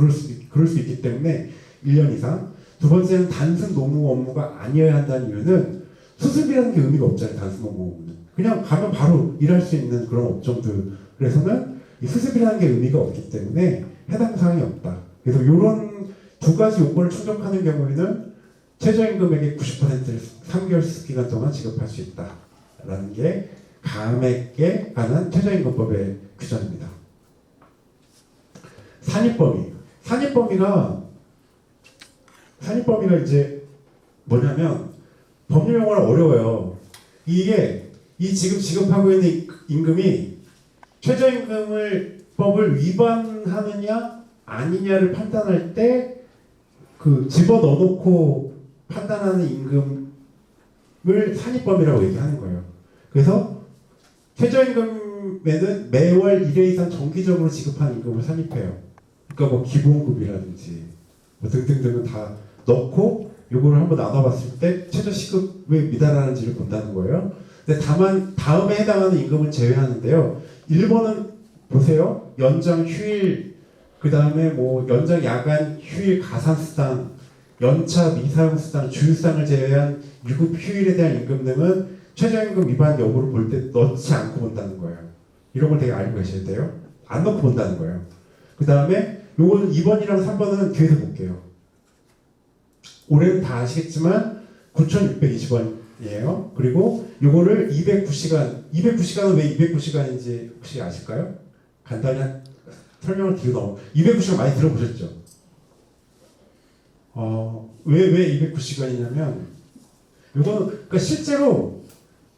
그럴 수 있기 때문에 1년 이상. 두 번째는 단순 노무 업무가 아니어야 한다는 이유는 수습이라는 게 의미가 없잖아요. 단순 노무 업무는. 그냥 가면 바로 일할 수 있는 그런 업종들에서는 이 수습이라는 게 의미가 없기 때문에 해당 사항이 없다. 그래서 이런 두 가지 요건을 충족하는 경우에는 최저임금액의 90%를 3개월 수습 기간 동안 지급할 수 있다라는 게 감액에 관한 최저임금법의 규정입니다. 산입범위가 이제 뭐냐면 법률 용어가 어려워요. 이게 이 지금 지급하고 있는 임금이 최저임금을 법을 위반하느냐 아니냐를 판단할 때 그 집어 넣어놓고 판단하는 임금을 산입범위라고 얘기하는 거예요. 그래서 최저임금에는 매월 1회 이상 정기적으로 지급하는 임금을 산입해요. 그러니까 뭐 기본급이라든지 뭐 등등등을 다 넣고 요거를 한번 나눠봤을 때 최저시급 왜 미달하는지를 본다는 거예요. 근데 다만 다음에 해당하는 임금은 제외하는데요. 1번은 보세요. 연장 휴일, 그 다음에 뭐 연장 야간 휴일 가산수당, 연차 미사용수당, 주휴수당을 제외한 유급 휴일에 대한 임금 등은 최저임금 위반 여부를 볼 때 넣지 않고 본다는 거예요. 이런 걸 되게 알고 계셔야 돼요. 안 넣고 본다는 거예요. 그 다음에 요거는 2번이랑 3번은 뒤에서 볼게요. 올해는 다 아시겠지만 9,620원이에요. 그리고 요거를 209시간은 왜 209시간인지 혹시 아실까요? 간단히 설명을 드리고 209시간 많이 들어보셨죠? 왜 209시간이냐면 요거는 그러니까 실제로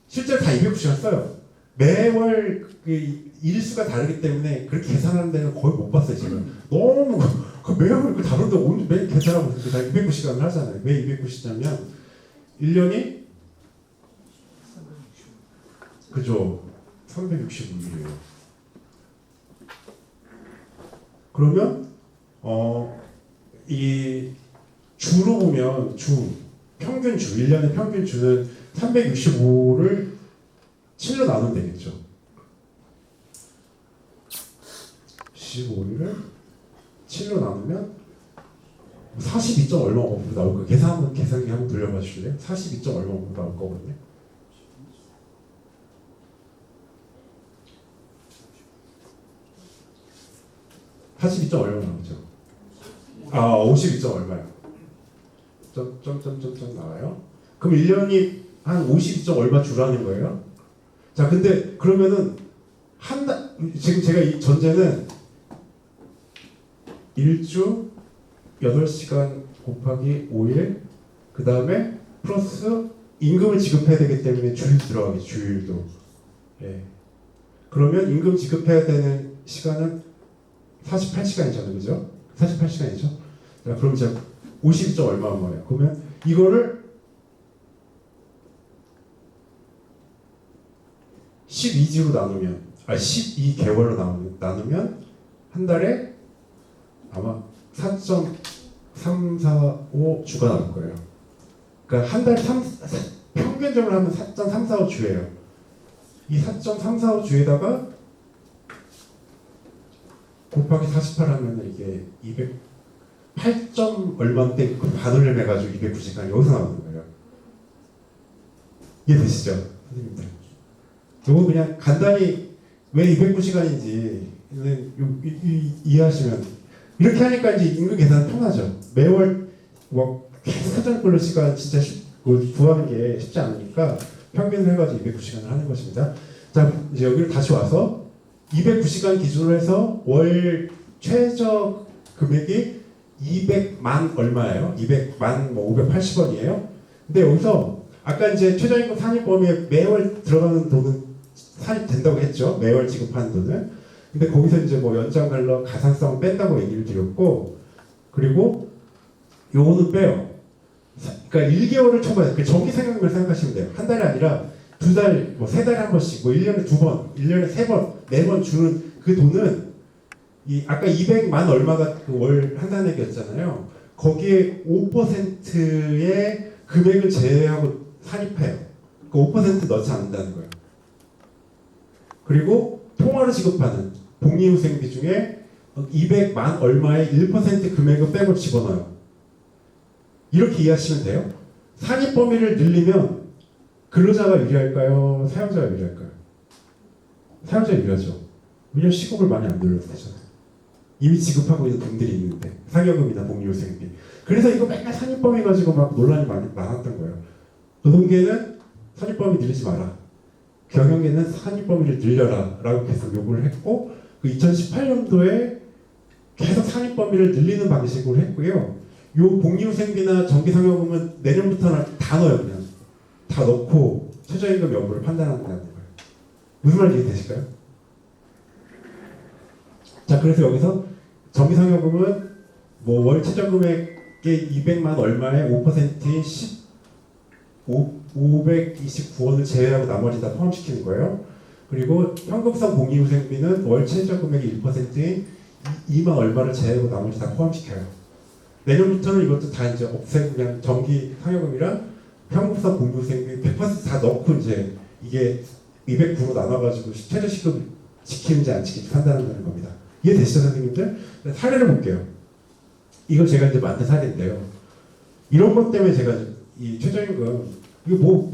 다 209시간 써요. 매월 그 일수가 다르기 때문에 그렇게 계산하는 데는 거의 못 봤어요. 지금 너무 매월 다른데 오늘 매일 계산하고 있는데 다 209시간을 하잖아요. 왜 209시간이냐면 1년이 그죠? 365일이에요. 그러면 이 주로 보면 평균 주 1년의 평균 주는 365를 7로 나누면 되겠죠. 15일을 7로 나누면 42. 얼마 나올 거예요. 계산기 한번 돌려봐 주실래요? 42. 얼마 나올 거거든요. 얼마 나오죠? 52. 얼마요? 점점점점 나와요. 그럼 1년이 한 52. 얼마 주라는 거예요. 자, 근데 그러면은 지금 제가 이 전제는 1주 8시간 곱하기 5일 그 다음에 플러스 임금을 지급해야 되기 때문에 주일 들어가겠죠. 주일도. 예. 그러면 임금 지급해야 되는 시간은 48시간이잖아요. 그죠? 48시간이죠. 자, 그럼 이제 50. 얼마인 거예요. 그러면 이거를 12주로 나누면 12개월로 나누면 한 달에 아마 4.345주가 나올 거예요. 그러니까 한 달 평균적으로 하면 4.345주예요. 이 4.345주에다가 곱하기 48 하면 이게 208. 얼마인데 그 반을 해가지고 209시간 여기서 나오는 거예요. 이해되시죠? 선생님들. 이거 그냥 간단히 왜 209시간인지 이해하시면 이렇게 하니까 이제 임금 계산은 편하죠. 매월 뭐 사전꼴로 시간 진짜 구하는 게 쉽지 않으니까 평균을 해가지고 209시간을 하는 것입니다. 자, 이제 여기를 다시 와서 209시간 기준으로 해서 월 최저 금액이 200만 얼마예요? 200만 뭐 580원이에요. 근데 여기서 아까 이제 최저임금 산입범위에 매월 들어가는 돈은 산입된다고 했죠. 매월 지급하는 돈은. 근데 거기서 이제 뭐 연장 관련 가산성 뺀다고 얘기를 드렸고, 그리고 요거는 빼요. 그러니까 1개월을 초과해요. 그 정기 상여금을 생각하시면 돼요. 한 달이 아니라 2달, 뭐 3달에 한 번씩, 뭐 1년에 2번, 1년에 3번, 매번 주는 그 돈은 이 아까 200만 얼마가 그 월 한단액이었잖아요. 거기에 5%의 금액을 제외하고 산입해요. 그 5% 넣지 않는다는 거예요. 그리고 통화로 지급하는 복리후생비 중에 200만 얼마의 1% 금액을 빼고 집어넣어요. 이렇게 이해하시면 돼요. 산입 범위를 늘리면 근로자가 유리할까요? 사용자가 유리할까요? 사용자가 유리하죠. 왜냐면 시급을 많이 안 늘려도 되잖아요. 이미 지급하고 있는 돈들이 있는데 상여금이나 복리후생비. 그래서 이거 맨날 산입 범위 가지고 막 논란이 많았던 거예요. 노동계는 산입 범위 늘리지 마라. 경영계는 산입 범위를 늘려라 라고 계속 요구를 했고 그 2018년도에 계속 산입 범위를 늘리는 방식으로 했고요. 요 복리후생비나 정기상여금은 내년부터는 다 넣어요. 그냥 다 넣고 최저임금 여부를 판단한다는 거예요. 무슨 말인지 이해되실까요? 자, 그래서 여기서 정기상여금은 뭐 월 최저금액의 200만 얼마의 5%인 529원을 제외하고 나머지 다 포함시키는 거예요. 그리고 현금성 복리후생비는 월 최저금액의 1%인 2만 얼마를 제외하고 나머지 다 포함시켜요. 내년부터는 이것도 다 이제 없애고 그냥 정기상여금이랑 현금성 복리후생비 100%다 넣고 이제 이게 209로 나눠가지고 최저시급 지키는지 안 지키는지 판단한다는 겁니다. 이해되시죠, 선생님들? 사례를 볼게요. 이건 제가 이제 만든 사례인데요. 이런 것 때문에 제가 이 최저임금 이거 뭐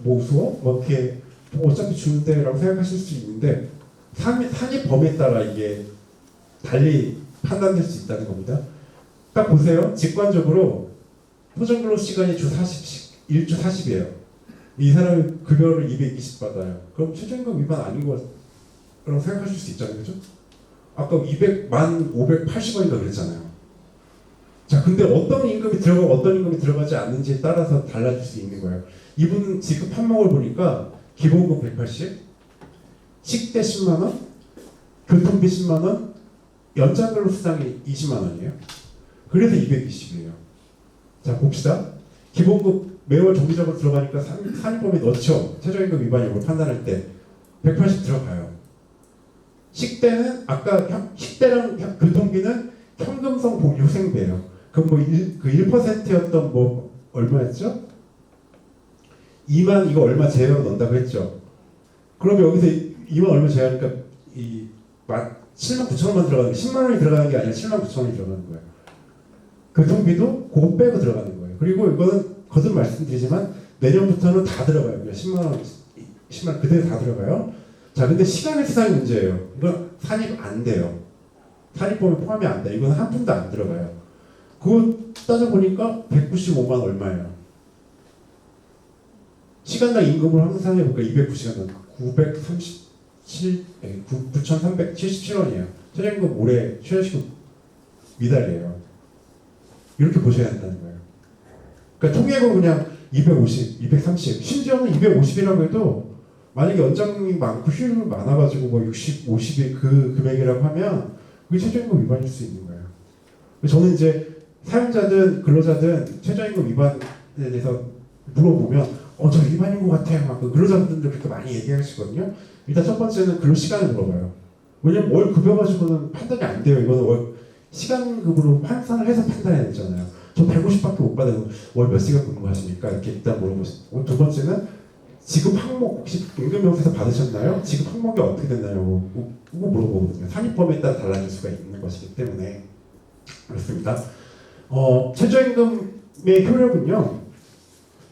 우스워? 뭐 이렇게 뭐 어차피 주는데라고 생각하실 수 있는데 산입 범위에 따라 이게 달리 판단될 수 있다는 겁니다. 딱 보세요. 직관적으로 토종근로 시간이 주 40씩 1주 40이에요. 이 사람이 급여를 220 받아요. 그럼 최저임금 위반 아닌 거라고 생각하실 수 있잖아요, 그죠? 아까 200만 580원인가 그랬잖아요. 자, 근데 어떤 임금이 들어가고 어떤 임금이 들어가지 않는지에 따라서 달라질 수 있는 거예요. 이분 지급 항목을 보니까 기본급 180, 식대 10만 원, 교통비 10만 원, 연장근로 수당이 20만 원이에요. 그래서 220이에요. 자, 봅시다. 기본급 매월 정기적으로 들어가니까 산입범위 넣죠. 최저임금 위반 여부를 판단할 때 180 들어가요. 식대는 아까 식대랑 교통비는 현금성 복리후생비예요. 그럼 뭐 그 1%였던 뭐 얼마였죠? 2만 이거 얼마 제외하고 넣는다고 했죠. 그럼 여기서 2만 얼마 제외하니까 이 7만 9천 원만 들어가는 게 10만 원이 들어가는 게 아니라 7만 9천 원이 들어가는 거예요. 교통비도 그거 빼고 들어가는 거예요. 그리고 이거는 거듭 말씀드리지만 내년부터는 다 들어가요. 그냥 10만 원 그대로 다 들어가요. 자, 근데 시간의 수상이 문제예요. 이건 산입 안 돼요. 산입범위 포함이 안 돼. 이건 한 푼도 안 들어가요. 그거 따져보니까 195만 얼마예요. 시간당 임금을 항상 해볼까? 209시간 9,377원이에요. 최저임금 올해 최저시급 미달이에요. 이렇게 보셔야 한다는 거예요. 그러니까 통계고 그냥 250, 230, 심지어는 250이라고 해도 만약에 연장이 많고 휴일이 많아가지고 뭐 60, 50이 그 금액이라고 하면 그게 최저임금 위반일 수 있는 거예요. 저는 이제 사용자든 근로자든 최저임금 위반에 대해서 물어보면 저 위반인 것 같아요. 막 근로자분들 그렇게 많이 얘기하시거든요. 일단 첫 번째는 근로 시간을 물어봐요. 왜냐면 월 급여 가지고는 판단이 안 돼요. 이거는 월 시간급으로 환산을 해서 판단해야 되잖아요. 저 150밖에 못 받아요. 월 몇 시간 근무하십니까? 이렇게 일단 물어보시고 두 번째는 지급 항목 혹시 임금명세서 받으셨나요? 지급 항목이 어떻게 됐나요? 이거 물어보거든요. 산입범위에 따라 달라질 수가 있는 것이기 때문에 그렇습니다. 최저임금의 효력은요.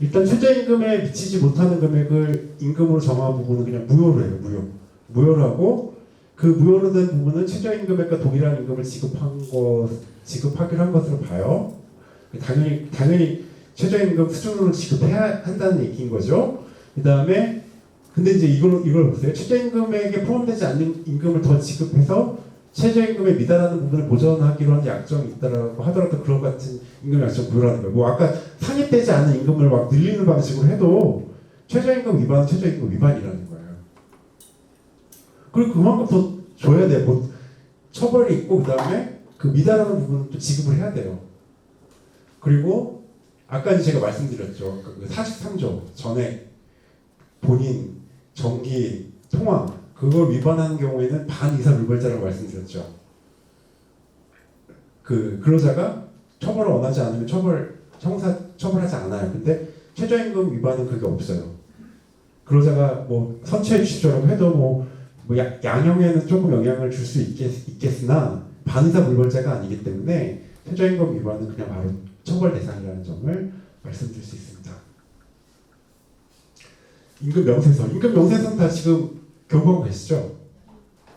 일단 최저임금에 미치지 못하는 금액을 임금으로 정한 부분은 그냥 무효로 해요. 무효로 하고 그 무효로 된 부분은 최저임금액과 동일한 임금을 지급하기로 한 것으로 봐요. 당연히 최저임금 수준으로 지급해야 한다는 얘기인 거죠. 그 다음에 근데 이제 이걸 보세요. 최저임금액에 포함되지 않는 임금을 더 지급해서 최저임금에 미달하는 부분을 보전하기로 한 약정이 있다라고 하더라도 그런 같은 임금 약정 구별하는 거예요. 뭐 아까 산입되지 않은 임금을 막 늘리는 방식으로 해도 최저임금 위반은 최저임금 위반이라는 거예요. 그리고 그만큼 더 줘야 돼요. 뭐 처벌이 있고 그 다음에 그 미달하는 부분은 또 지급을 해야 돼요. 그리고 아까 제가 말씀드렸죠. 그 43조 전에 본인 정기 통화 그걸 위반하는 경우에는 반이사 불벌자라고 말씀드렸죠. 그 근로자가 처벌을 원하지 않으면 형사 처벌하지 않아요. 근데 최저임금 위반은 그게 없어요. 근로자가 뭐 선처해 주십시오라고 해도 뭐 양형에는 조금 영향을 줄 수 있겠으나 반의사 불벌죄가 아니기 때문에 최저임금 위반은 그냥 바로 처벌 대상이라는 점을 말씀드릴 수 있습니다. 임금 명세서 다 지금 교부하고 계시죠?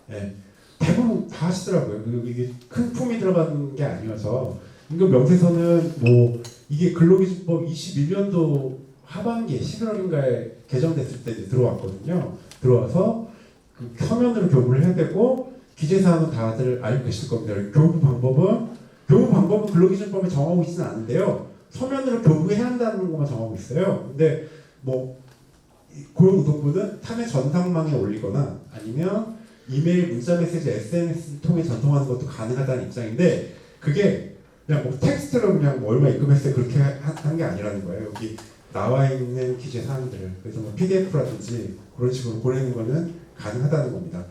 네. 대부분 다 하시더라고요. 그리고 이게 큰 품이 들어가는 게 아니어서 임금 명세서는 뭐 이게 근로기준법 21년도 하반기에 11월인가에 개정됐을 때 이제 들어왔거든요. 들어와서 그 서면으로 교부를 해야 되고 기재사항은 다들 알고 계실 겁니다. 교부 방법은 근로기준법에 정하고 있지는 않은데요. 서면으로 교부해야 한다는 것만 정하고 있어요. 근데 뭐 고용노동부는 사내 전산망에 올리거나 아니면 이메일, 문자메시지, SNS를 통해 전송하는 것도 가능하다는 입장인데 그게 그냥 뭐 텍스트로 그냥 뭐 얼마 입금했어요 그렇게 한 게 아니라는 거예요. 여기 나와 있는 기재 사항들 그래서 뭐 PDF라든지 그런 식으로 보내는 거는 가능하다는 겁니다.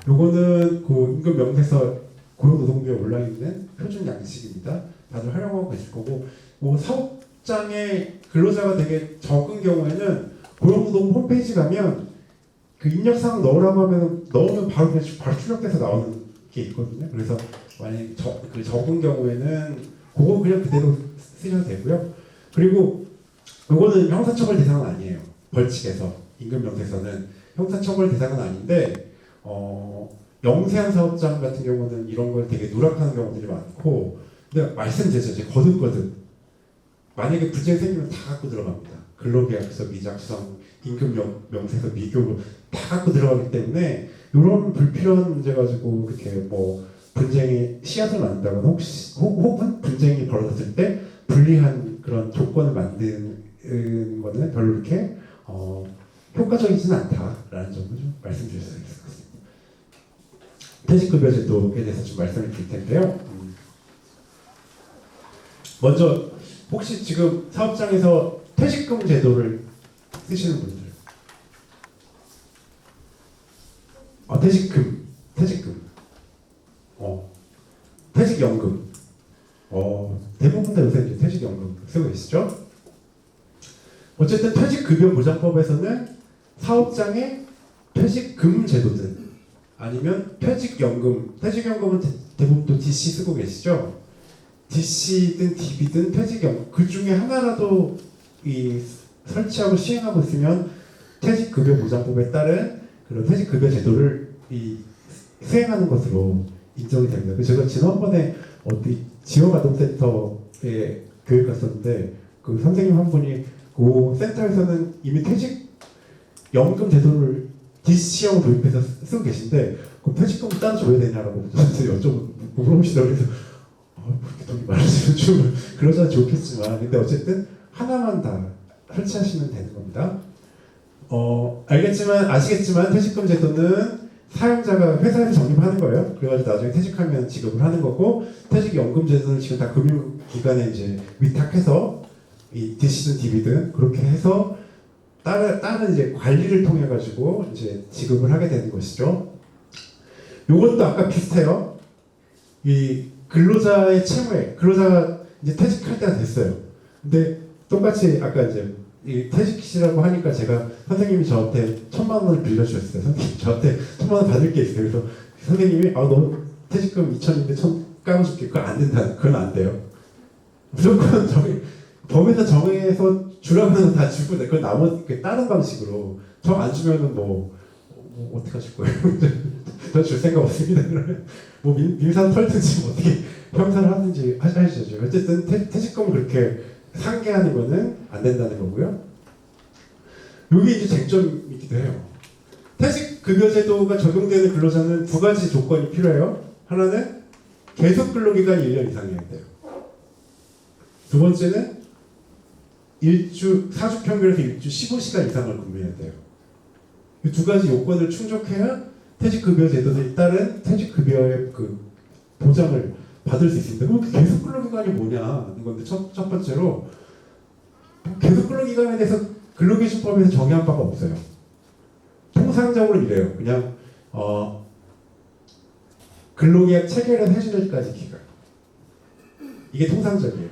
요거는 그 임금 명세서 고용노동부에 올라 있는 표준 양식입니다. 다들 활용하고 계실 거고 뭐 사업장에 근로자가 되게 적은 경우에는 고용노동부 홈페이지 가면 그 입력사항 넣으라고 하면 넣으면 바로 출력돼서 나오는 게 있거든요. 그래서 만약에 그 적은 경우에는 그거 그냥 그대로 쓰셔도 되고요. 그리고 이거는 형사처벌 대상은 아니에요. 벌칙에서 임금명세서는 형사처벌 대상은 아닌데 영세한 사업장 같은 경우는 이런 걸 되게 누락하는 경우들이 많고 근데 말씀드렸죠. 이제 거듭거듭 만약에 불이행 생기면 다 갖고 들어갑니다. 근로계약서 미작성, 임금명세서 미교로 다 갖고 들어가기 때문에 이런 불필요한 문제 가지고 그렇게 뭐 분쟁의 씨앗을 만든다거나 혹은 분쟁이 벌어졌을 때 불리한 그런 조건을 만드는 거는 별로 이렇게 효과적이지는 않다라는 점을 좀 말씀드릴 수 있을 것 같습니다. 퇴직급여제도에 대해서 좀 말씀을 드릴 텐데요. 먼저 혹시 지금 사업장에서 퇴직금 제도를 쓰시는 분들 퇴직연금 대부분 다 요새 이제 퇴직연금 쓰고 계시죠? 어쨌든 퇴직급여보장법에서는 사업장의 퇴직금 제도든 아니면 퇴직연금은 대부분 또 DC 쓰고 계시죠? DC든 DB든 퇴직연금 그 중에 하나라도 설치하고 시행하고 있으면 퇴직급여보장법에 따른 그런 퇴직급여 제도를 수행하는 것으로 인정이 됩니다. 그래서 제가 지난번에 어디 지원아동센터에 교육 갔었는데 그 선생님 한 분이 그 센터에서는 이미 퇴직연금 제도를 DC하고 도입해서 쓰고 계신데 그럼 퇴직금을 따로 줘야 되냐라고 저한테 물어보시더라고요. 그래서 그렇게 돈이 많으시면 좀 그러자 좋겠지만 근데 어쨌든 하나만 다 설치하시면 되는 겁니다. 아시겠지만 퇴직금 제도는 사용자가 회사에서 적립하는 거예요. 그래가지고 나중에 퇴직하면 지급을 하는 거고 퇴직연금 제도는 지금 다 금융기관에 이제 위탁해서 이 DC든 DB든 그렇게 해서 다른 이제 관리를 통해 가지고 이제 지급을 하게 되는 것이죠. 요것도 아까 비슷해요. 이 근로자의 채무에 근로자가 이제 퇴직할 때가 됐어요. 근데 똑같이 아까 이제 이 퇴직시라고 하니까 제가 선생님이 저한테 1,000만 원을 빌려주셨어요. 선생님 저한테 1,000만 원 받을 게 있어요. 그래서 선생님이 너 퇴직금 2,000인데 1,000 까줘줄게. 그건 안 된다. 그건 안 돼요. 무조건 법에서 정해서 주라면 다 주고 그건 나머지 다른 방식으로 정 안 주면은 뭐 어떻게 하실 거예요? 저 줄 생각 없습니다. 그러면 뭐 민사 털든지 뭐 어떻게 형사를 하든지 하시죠. 어쨌든 퇴직금을 그렇게 상계하는 거는 안 된다는 거고요. 여기 이제 쟁점이기도 해요. 퇴직급여제도가 적용되는 근로자는 두 가지 조건이 필요해요. 하나는 계속 근로기간이 1년 이상이어야 돼요. 두 번째는 사주 평균에서 일주 15시간 이상을 근무해야 돼요. 이 두 가지 요건을 충족해야 퇴직급여제도에 따른 퇴직급여의 그 보장을 받을 수 있습니다. 그럼 계속 근로기간이 뭐냐는 건데 첫 번째로 계속 근로기간에 대해서 근로기준법에서 정의한 바가 없어요. 통상적으로 이래요. 그냥 근로계약 체결을 해줄 때까지 기간. 이게 통상적이에요.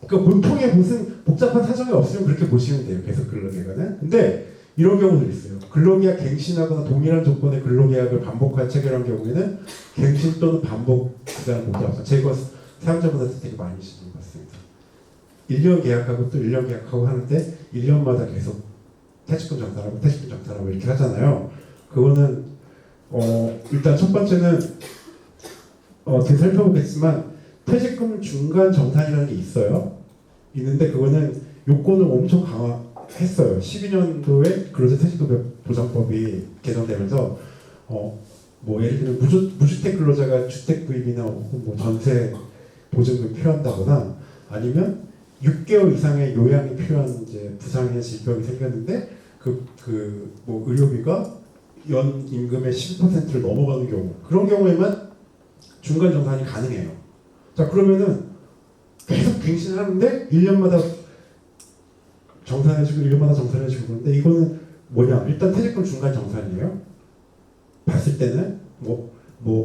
그러니까 보통의 무슨 복잡한 사정이 없으면 그렇게 보시면 돼요. 계속 근로계약은. 근데 이런 경우도 있어요. 근로계약 갱신하거나 동일한 조건의 근로계약을 반복하여 체결한 경우에는 갱신 또는 반복 기간을 못 잡아서 제거 사용자분한테 되게 많이 시도해 봤습니다. 1년 계약하고 또 1년 계약하고 하는데 1년마다 계속 퇴직금 정산하고 퇴직금 정산하고 이렇게 하잖아요. 그거는 일단 첫 번째는 어떻게 살펴보겠지만 퇴직금 중간 정산이라는 게 있어요. 있는데 그거는 요건을 엄청 강화했어요. 12년도에 근로자 퇴직금 보장법이 개정되면서 뭐 예를 들면 무주택 근로자가 주택 구입이나 혹은 뭐 전세 보증금이 필요한다거나 아니면 6개월 이상의 요양이 필요한 이제 부상이나 질병이 생겼는데 뭐 의료비가 연 임금의 10%를 넘어가는 경우 그런 경우에만 중간 정산이 가능해요. 자 그러면은 계속 갱신을 하는데 1년마다 정산해주고 1년마다 정산해주고 그런데 이거는 뭐냐 일단 퇴직금 중간 정산이에요. 봤을 때는 뭐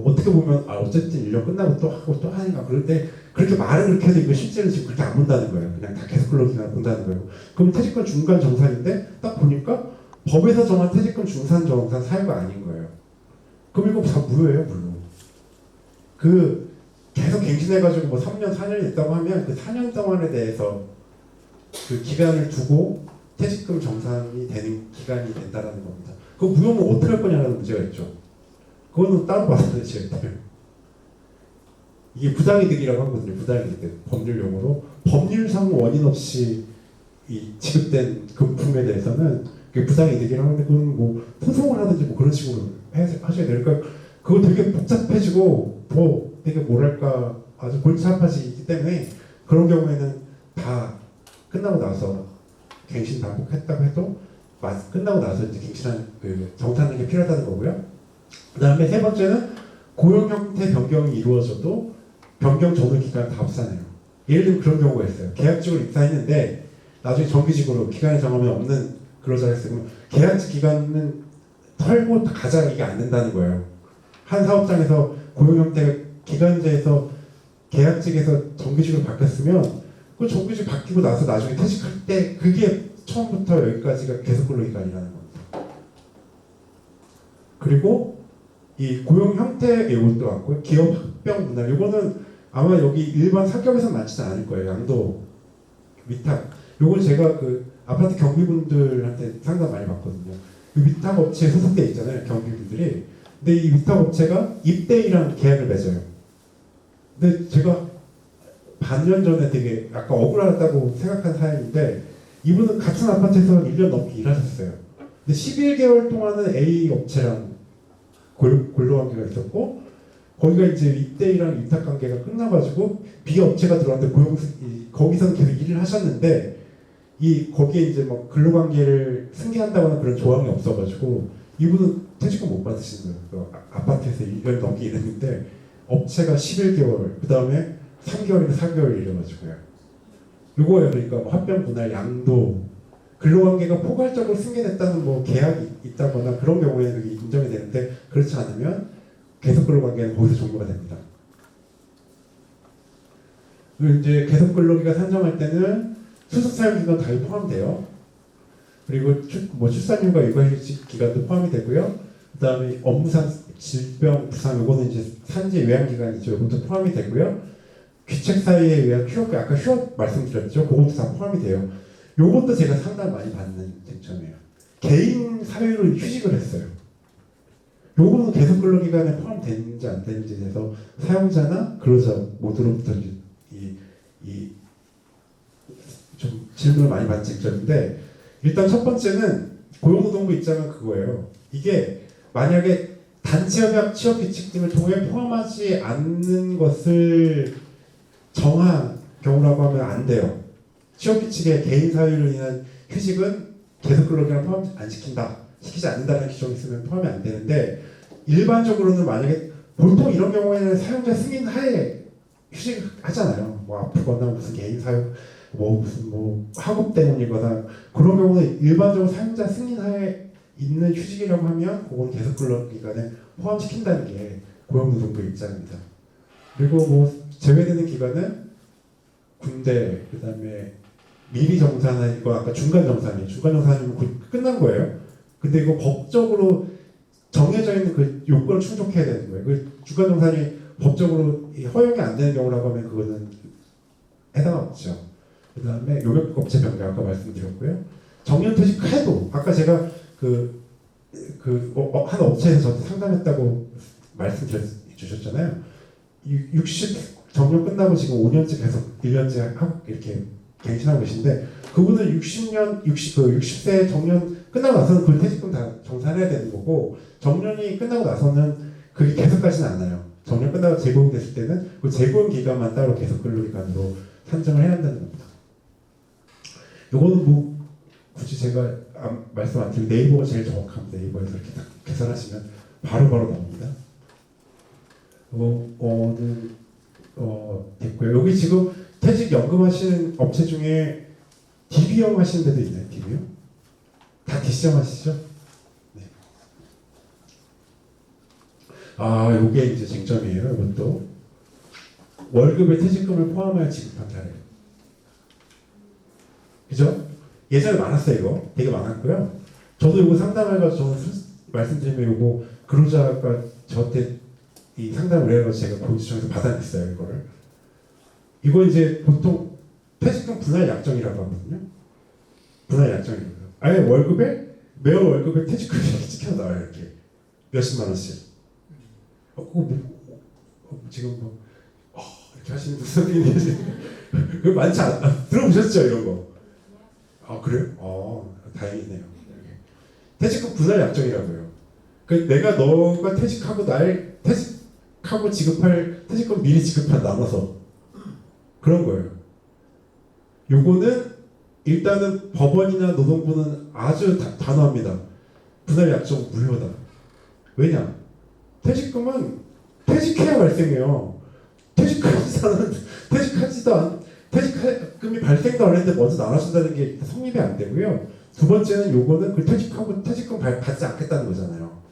어떻게 보면 어쨌든 1년 끝나고 또 하고 또 하니까 그럴 때 그렇게 말은 그렇게 해도 이거 실제로 지금 그렇게 안 본다는 거예요. 그냥 다 계속 근로기간 본다는 거예요. 그럼 퇴직금 중간 정산인데 딱 보니까 법에서 정한 퇴직금 중간 정산 사유가 아닌 거예요. 그럼 이거 다 무효예요, 물론. 계속 갱신해가지고 뭐 3년, 4년이 있다고 하면 그 4년 동안에 대해서 그 기간을 두고 퇴직금 정산이 되는 기간이 된다라는 겁니다. 그 무효면 어떻게 할 거냐라는 문제가 있죠. 그거는 따로 받아들여야 돼요. 이게 부당이득이라고 하거든요. 부당이득. 법률 용어로. 법률상 원인 없이 이 지급된 금품에 대해서는 그게 부당이득이라고 하는데 그건 뭐 소송을 하든지 뭐 그런 식으로 하셔야 돼요. 그러니까 그거 되게 복잡해지고 뭐 되게 뭐랄까 아주 골치 아파지기 때문에 그런 경우에는 다 끝나고 나서 갱신 반복했다고 해도 끝나고 나서 이제 갱신한 정산하는 게 필요하다는 거고요. 그 다음에 세 번째는 고용 형태 변경이 이루어져도 변경 전후 기간 다 없잖아요. 예를 들면 그런 경우가 있어요. 계약직으로 입사했는데 나중에 정규직으로 기간이 정하면 없는 근로자가 있으면 계약직 기간은 털고 가자 이게 안 된다는 거예요. 한 사업장에서 고용 형태가 기간제에서 계약직에서 정규직으로 바뀌었으면 그 정규직 바뀌고 나서 나중에 퇴직할 때 그게 처음부터 여기까지가 계속 근로기간이라는 겁니다. 그리고 이 고용 형태 이것도 같고요. 기업 합병 문화 이거는 아마 여기 일반 사격에서 많지는 않을 거예요. 양도 위탁 요걸 제가 그 아파트 경비분들한테 상담 많이 받거든요. 그 위탁 업체에 소속돼 있잖아요. 경비분들이. 근데 이 위탁 업체가 입대이랑 계약을 맺어요. 근데 제가 반년 전에 되게 약간 억울하다고 생각한 사연인데 이분은 같은 아파트에서 1년 넘게 일하셨어요. 근데 11개월 동안은 A 업체랑 근로관계가 있었고 거기가 이제 입대이랑 위탁 관계가 끝나가지고 B 업체가 들어왔는데 거기서는 계속 일을 하셨는데 거기에 이제 뭐 근로관계를 승계한다거나 그런 조항이 없어가지고 이분은 퇴직금 못 받으시는 거예요. 아파트에서 1년 넘게 일했는데 업체가 11개월 그 다음에 3개월이나 4개월 이래가지고요. 요거예요. 그러니까 뭐 합병 분할 양도 근로관계가 포괄적으로 승계됐다는 뭐 계약이 있다거나 그런 경우에는 그게 인정이 되는데 그렇지 않으면 계속 근로관계는 거기서 종료가 됩니다. 그리고 이제 계속 근로기간 산정할 때는 수습사용기간 다 포함돼요. 그리고 출산휴가 육아휴직 기간도 포함이 되고요. 그다음에 업무상 질병 부상 요거는 이제 산재 요양 기간이죠. 이것도 포함이 되고요. 귀책 사유에 의한 휴업 아까 휴업 말씀드렸죠. 그것도 다 포함이 돼요. 요것도 제가 상당히 많이 받는 쟁점이에요. 개인 사유로 휴직을 했어요. 요거는 계속 근로기간에 포함되는지 안 되는지에 대해서 사용자나 근로자 모두로부터 좀 질문을 많이 받는 쟁점인데 일단 첫 번째는 고용노동부 입장은 그거예요. 이게 만약에 단체협약 취업규칙 등을 통해 포함하지 않는 것을 정한 경우라고 하면 안 돼요. 취업규칙에 개인 사유로 인한 휴직은 계속 근로기간 포함 안 시킨다. 시키지 않는다는 규정이 있으면 포함이 안 되는데 일반적으로는 만약에 보통 이런 경우에는 사용자 승인 하에 휴직을 하잖아요. 뭐 아프거나 무슨 개인 사유 무슨 학업 때문이거나 그런 경우는 일반적으로 사용자 승인 하에 있는 휴직이라고 하면 그건 계속 근로기간에 포함시킨다는 게 고용노동부 입장입니다. 그리고 제외되는 기간은 군대, 그다음에 미리 정산이고 아까 중간 정산이면 끝난 거예요. 근데 이거 법적으로 정해져 있는 그 요건을 충족해야 되는 거예요. 그 중간 정산이 법적으로 허용이 안 되는 경우라고 하면 그거는 해당 없죠. 그다음에 용역업체 변경 아까 말씀드렸고요. 정년퇴직해도 아까 제가 한 업체에서 저한테 상담했다고 말씀주셨잖아요. 60 정년 끝나고 지금 5년째 계속 1년째 하고 이렇게 갱신하고 계신데 그분은 60세 정년 끝나고 나서는 그 퇴직금 다 정산해야 되는 거고 정년이 끝나고 나서는 그게 계속 가지는 않아요. 정년 끝나고 재고용 됐을 때는 그 재고용 기간만 따로 계속 근로기간으로 산정을 해야 한다는 겁니다. 요거는 뭐 굳이 제가 말씀 안 드리고 네이버가 제일 정확합니다. 네이버에서 이렇게 딱 계산하시면 바로바로 나옵니다. 됐고요. 여기 지금 퇴직연금 하시는 업체 중에 DB형 하시는 데도 있나요? DB형? 다 DC형 하시죠? 네. 요게 이제 쟁점이에요. 이것도 월급에 퇴직금을 포함하여 지급한다래요. 그죠? 예전에 많았어요. 이거 되게 많았고요. 저도 이거 상담해가지고 저는 말씀드리면 이거 근로자가 저한테 이 상담을 해가지고 제가 고지청에서 받아냈어요. 이거 이제 보통 퇴직금 분할 약정이라고 하거든요. 분할 약정이라고요. 아예 매월 월급에 퇴직금이 찍혀 나와요. 이렇게 몇십만 원씩. 지금 이렇게 하시는 분들이 그거 많지 않아. 들어보셨죠 이런 거? 그래요? 다행이네요. 퇴직금 분할 약정이라고요. 내가 너가 퇴직하고 퇴직하고 지급할 퇴직금 미리 지급한 나눠서 그런 거예요. 요거는 일단은 법원이나 노동부는 아주 단호합니다. 분할 약정 무효다. 왜냐? 퇴직금은 퇴직해야 발생해요. 퇴직금이 발생도 안 했는데 먼저 나눠준다는 게 성립이 안 되고요. 두 번째는 요거는 그 퇴직하고 퇴직금 받지 않겠다는 거잖아요.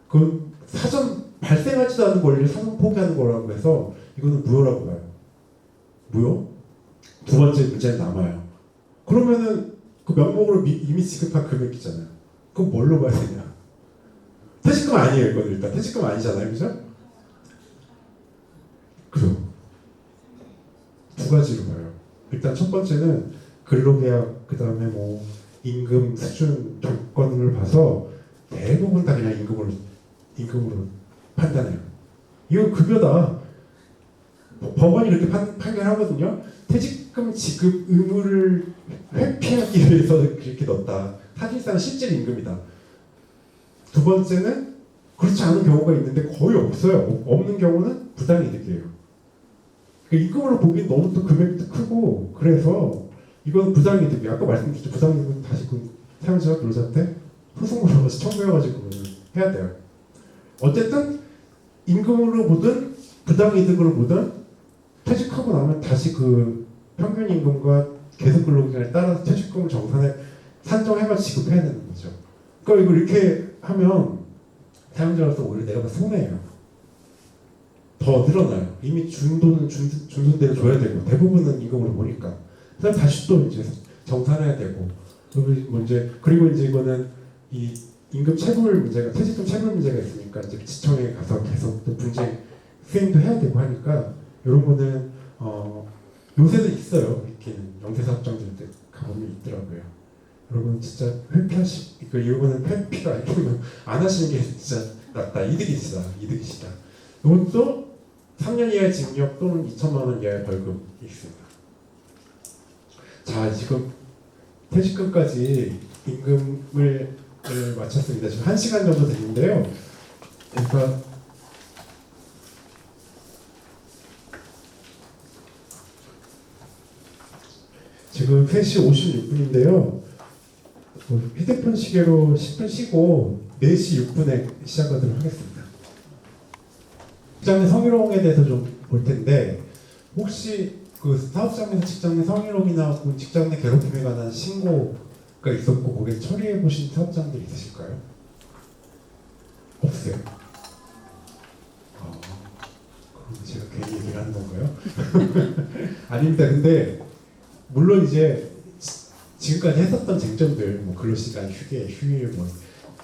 그 사전 발생하지도 않은 권리를 사전 포기하는 거라고 해서 이거는 무효라고 봐요. 무효? 두 번째 문제는 남아요. 그러면은 그 명목으로 이미 지급한 금액이잖아요. 그럼 뭘로 봐야 되냐? 퇴직금 아니에요, 이건 일단. 퇴직금 아니잖아요, 그죠? 두 가지로 봐요. 일단 첫 번째는 근로계약, 그 다음에 뭐 임금 수준 조건을 봐서 대부분 다 그냥 임금으로 판단해요. 이거 급여다. 법원이 이렇게 판결하거든요. 퇴직금 지급 의무를 회피하기 위해서 그렇게 넣었다. 사실상 실질 임금이다. 두 번째는 그렇지 않은 경우가 있는데 거의 없어요. 없는 경우는 부당이득이에요. 임금으로 보기엔 너무 또 금액도 크고 그래서 이건 부당이득이에요. 아까 말씀드렸죠. 부당이득은 다시 사용자가 근로자한테 소송을 걸어서 청구해가지고 해야 돼요. 어쨌든 임금으로 보든 부당이득으로 보든 퇴직하고 나면 다시 그 평균 임금과 계속 근로기간에 따라서 퇴직금을 산정해가지고 지급해야 되는 거죠. 그러니까 이거 이렇게 하면 사용자로서 오히려 내가 손해예요. 더 늘어나요. 이미 준 돈은 준 돈대로 줘야 되고 대부분은 임금으로 보니까 그다음 다시 또 이제 정산해야 되고 그리고 이제 이거는 이 임금 체불 문제가 퇴직금 체불 문제가 있으니까 이제 지청에 가서 계속 또 분쟁 수행도 해야 되고 하니까 이런 거는 요새도 있어요. 이렇게 영세사업장들 가보면 있더라고요. 여러분 진짜 이런 거는 회피가 아니고 안 하시는 게 진짜 낫다. 이득이시다. 이것도 3년 이하의 징역 또는 2천만 원 이하의 벌금이 있습니다. 자, 지금 퇴직금까지 임금을 마쳤습니다. 지금 1시간 정도 됐는데요. 그러니까 지금 3시 56분인데요. 휴대폰 시계로 10분 쉬고 4시 6분에 시작하도록 하겠습니다. 직장내 성희롱에 대해서 좀 볼 텐데 혹시 그 사업장에서 직장 내 성희롱이나 직장 내 괴롭힘에 관한 신고가 있었고 거기에 처리해 보신 사업장들이 있으실까요? 없어요. 그럼 제가 괜히 얘기를 일하는 건가요? 아닙니다. 근데 물론 이제 지금까지 했었던 쟁점들, 뭐 근로시간, 휴일, 뭐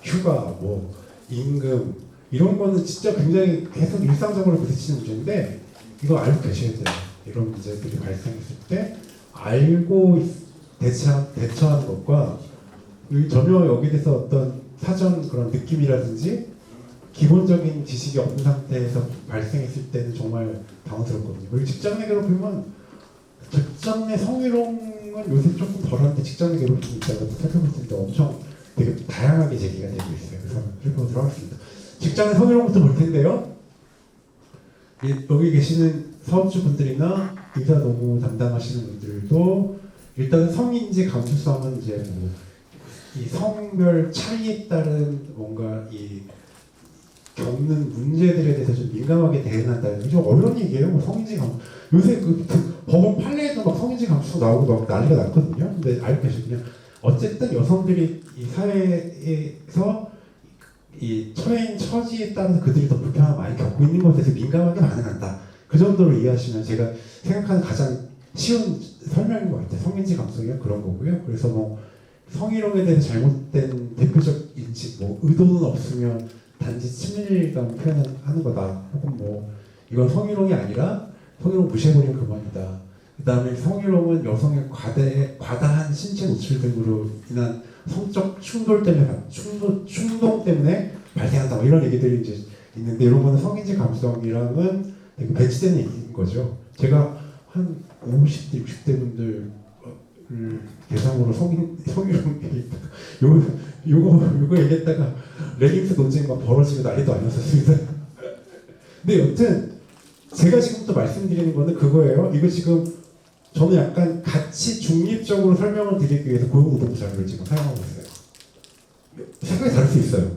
휴가, 뭐 임금 이런 거는 진짜 굉장히 계속 일상적으로 부딪히는 문제인데 이거 알고 계셔야 돼요. 이런 문제들이 발생했을 때 알고 대처하는 것과 전혀 여기에 대해서 어떤 사전 그런 느낌이라든지 기본적인 지식이 없는 상태에서 발생했을 때는 정말 당황스럽거든요. 그리고 직장 내 괴롭힘은 직장 내 성희롱은 요새 조금 덜한데 직장 내 괴롭힘이 있다고 살펴볼 때 엄청 되게 다양하게 제기가 되고 있어요. 그래서 살펴보도록 하겠습니다. 직장 내 성희롱부터 볼 텐데요. 여기 계시는 사업주분들이나 의사 노무 담당하시는 분들도 일단 성인지 감수성은 이제 뭐 이 성별 차이에 따른 뭔가 이 겪는 문제들에 대해서 좀 민감하게 대응한다는 게 좀 어려운 얘기예요. 뭐 성인지 감수 요새 그 법원 판례에도 막 성인지 감수성 나오고 막 난리가 났거든요. 근데 알고 계시군요. 어쨌든 여성들이 이 사회에서 이 처지에 따라서 그들이 더 불편함을 많이 겪고 있는 것에 대해서 민감하게 반응한다. 그 정도로 이해하시면 제가 생각하는 가장 쉬운 설명인 것 같아요. 성인지 감수성이 그런 거고요. 그래서 뭐 성희롱에 대해서 잘못된 대표적 인식, 뭐 의도는 없으면 단지 친밀감 표현하는 거다. 혹은 뭐 이건 성희롱이 아니라 성희롱 무시해버리면 그만이다. 그 다음에 성희롱은 여성의 과다한 신체 노출 등으로 인한 성적 충동 때문에 발생한다. 뭐 이런 얘기들이 이제 있는데 이런 거는 성인지 감수성이랑은 되게 배치되는 얘기인 거죠. 제가 한 50대, 60대 분들 대상으로 성희롱 요거 얘기했다가 레깅스 논쟁 막 벌어지고 난리도 아니었습니다. 근데 여튼 제가 지금부터 말씀드리는 거는 그거예요. 이거 지금 저는 약간 같이 중립적으로 설명을 드리기 위해서 고용노동부 자료를 지금 사용하고 있어요. 생각이 다를 수 있어요.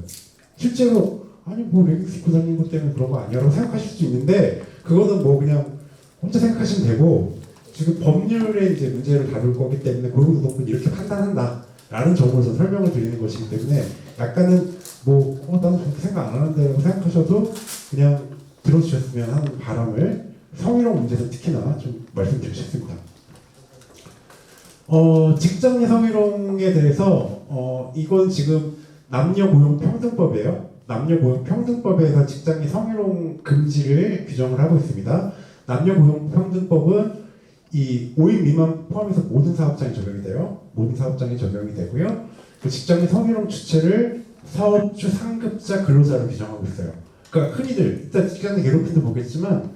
실제로 아니 뭐 레깅스 입고 다니는 것 때문에 그런 거 아니야라고 생각하실 수 있는데 그거는 뭐 그냥 혼자 생각하시면 되고 지금 법률의 이제 문제를 다룰 거기 때문에 고용노동부는 이렇게 판단한다라는 정도에서 설명을 드리는 것이기 때문에 약간은 뭐 나는 그렇게 생각 안 하는데라고 생각하셔도 그냥 들어주셨으면 하는 바람을 성희롱 문제는 특히나 좀 말씀드리고 싶습니다. 직장 내 성희롱에 대해서 이건 지금 남녀고용평등법이에요. 남녀고용평등법에서 직장 내 성희롱 금지를 규정을 하고 있습니다. 남녀고용평등법은 이 5인 미만 포함해서 모든 사업장에 적용이 돼요. 모든 사업장에 적용이 되고요. 그 직장 내 성희롱 주체를 사업주 상급자 근로자로 규정하고 있어요. 그러니까 흔히들 일단 직장 내 괴롭힘도 보겠지만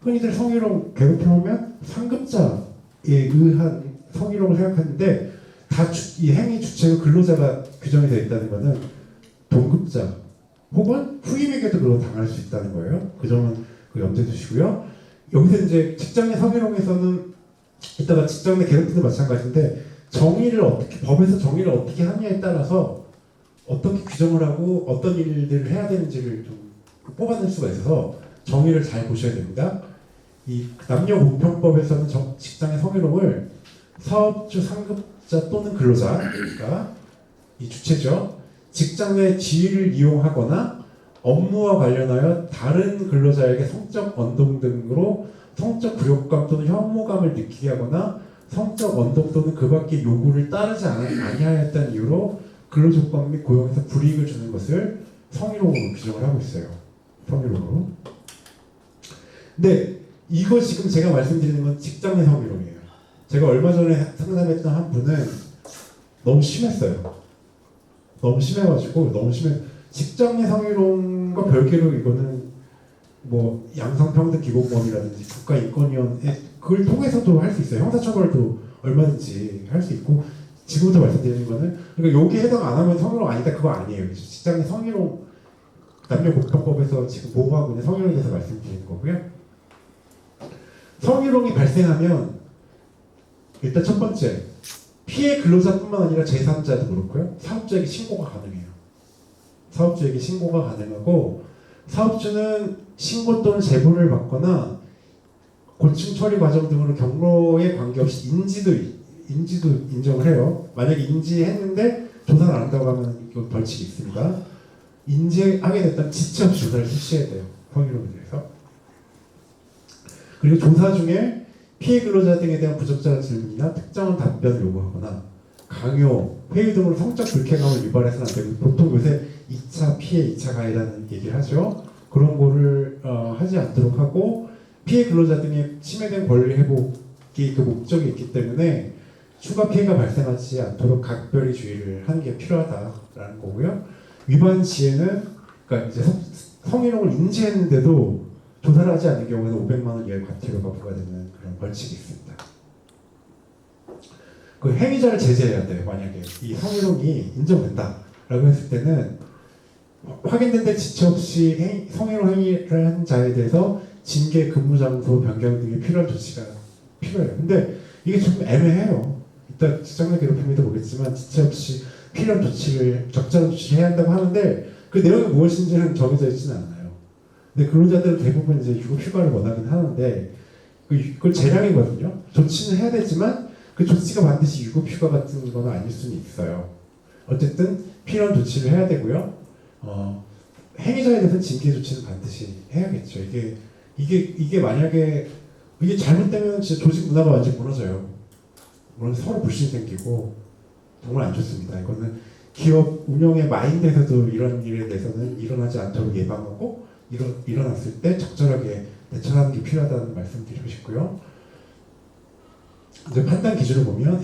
흔히들 성희롱 괴롭힘하면 상급자에 의한 성희롱을 생각하는데 다 이 행위 주체가 근로자가 규정이 되어 있다는 것은 동급자 혹은 후임에게도 그걸 당할 수 있다는 거예요. 그 점은 염두에 두시고요. 여기서 이제 직장 내 성희롱에서는 이따가 직장 내 괴롭힘도 마찬가지인데 정의를 어떻게 법에서 정의를 어떻게 하느냐에 따라서 어떻게 규정을 하고 어떤 일들을 해야 되는지를 좀 뽑아낼 수가 있어서 정의를 잘 보셔야 됩니다. 이 남녀공평법에서는 직장의 성희롱을 사업주 상급자 또는 근로자가 이 주체죠. 직장 내 지위를 이용하거나 업무와 관련하여 다른 근로자에게 성적 언동 등으로 성적 굴욕감 또는 혐오감을 느끼게 하거나 성적 언동 또는 그 밖의 요구를 따르지 아니하였다는 이유로 근로조건 및 고용에서 불이익을 주는 것을 성희롱으로 규정을 하고 있어요. 성희롱으로. 근데 이거 지금 제가 말씀드리는 건 직장 내 성희롱이에요. 제가 얼마 전에 상담했던 한 분은 너무 심했어요. 너무 심해가지고 직장 내 성희롱과 별개로 이거는 뭐 양성평등기본법이라든지 국가인권위원회 그걸 통해서도 할 수 있어요. 형사처벌도 얼마든지 할 수 있고 지금부터 말씀드리는 거는 그러니까 여기 해당 안 하면 성희롱 아니다 그거 아니에요. 직장 내 성희롱 남녀공평법에서 지금 보호하고 있는 성희롱에 대해서 말씀드리는 거고요. 성희롱이 발생하면 일단 첫 번째 피해 근로자뿐만 아니라 제3자도 그렇고요. 사업주에게 신고가 가능해요. 사업주에게 신고가 가능하고 사업주는 신고 또는 제보를 받거나 고충 처리 과정 등으로 경로에 관계없이 인지도 인정을 해요. 만약에 인지했는데 조사를 안 한다고 하면 이거 벌칙이 있습니다. 인지하게 됐다면 지체 없이 조사를 실시해야 돼요. 성희롱에 대해서. 그리고 조사 중에 피해 근로자 등에 대한 부적절한 질문이나 특정한 답변을 요구하거나 강요, 회유 등으로 성적 불쾌감을 유발해서는 안 되고 보통 요새 2차 피해, 2차 가해라는 얘기를 하죠. 그런 거를 하지 않도록 하고 피해 근로자 등의 침해된 권리 회복이 그 목적이 있기 때문에 추가 피해가 발생하지 않도록 각별히 주의를 하는 게 필요하다라는 거고요. 위반 시에는 그러니까 이제 성희롱을 인지했는데도 조사를 하지 않는 경우에는 500만 원 이하의 과태료가 부과되는 그런 벌칙이 있습니다. 그 행위자를 제재해야 돼요. 만약에 이 성희롱이 인정된다라고 했을 때는 확인된 데 지체 없이 성희롱 행위를 한 자에 대해서 징계, 근무 장소 변경 등의 필요한 조치가 필요해요. 근데 이게 좀 애매해요. 이따 직장 내 괴롭힘에도 보겠지만 지체 없이 필요한 조치를 적절한 조치를 해야 한다고 하는데 그 내용이 무엇인지는 정해져 있지는 않아요. 근데 근로자들은 대부분 이제 유급 휴가를 원하긴 하는데 그걸 재량이거든요. 조치는 해야 되지만 그 조치가 반드시 유급 휴가 같은 건 아닐 수는 있어요. 어쨌든 필요한 조치를 해야 되고요. 행위자에 대해서 징계 조치는 반드시 해야겠죠. 이게 만약에 이게 잘못되면 진짜 조직 문화가 완전 무너져요. 물론 서로 불신 생기고 정말 안 좋습니다. 이거는 기업 운영의 마인드에서도 이런 일에 대해서는 일어나지 않도록 예방하고 일어났을 때 적절하게 대처하는 게 필요하다는 말씀 드리고 싶고요. 이제 판단 기준을 보면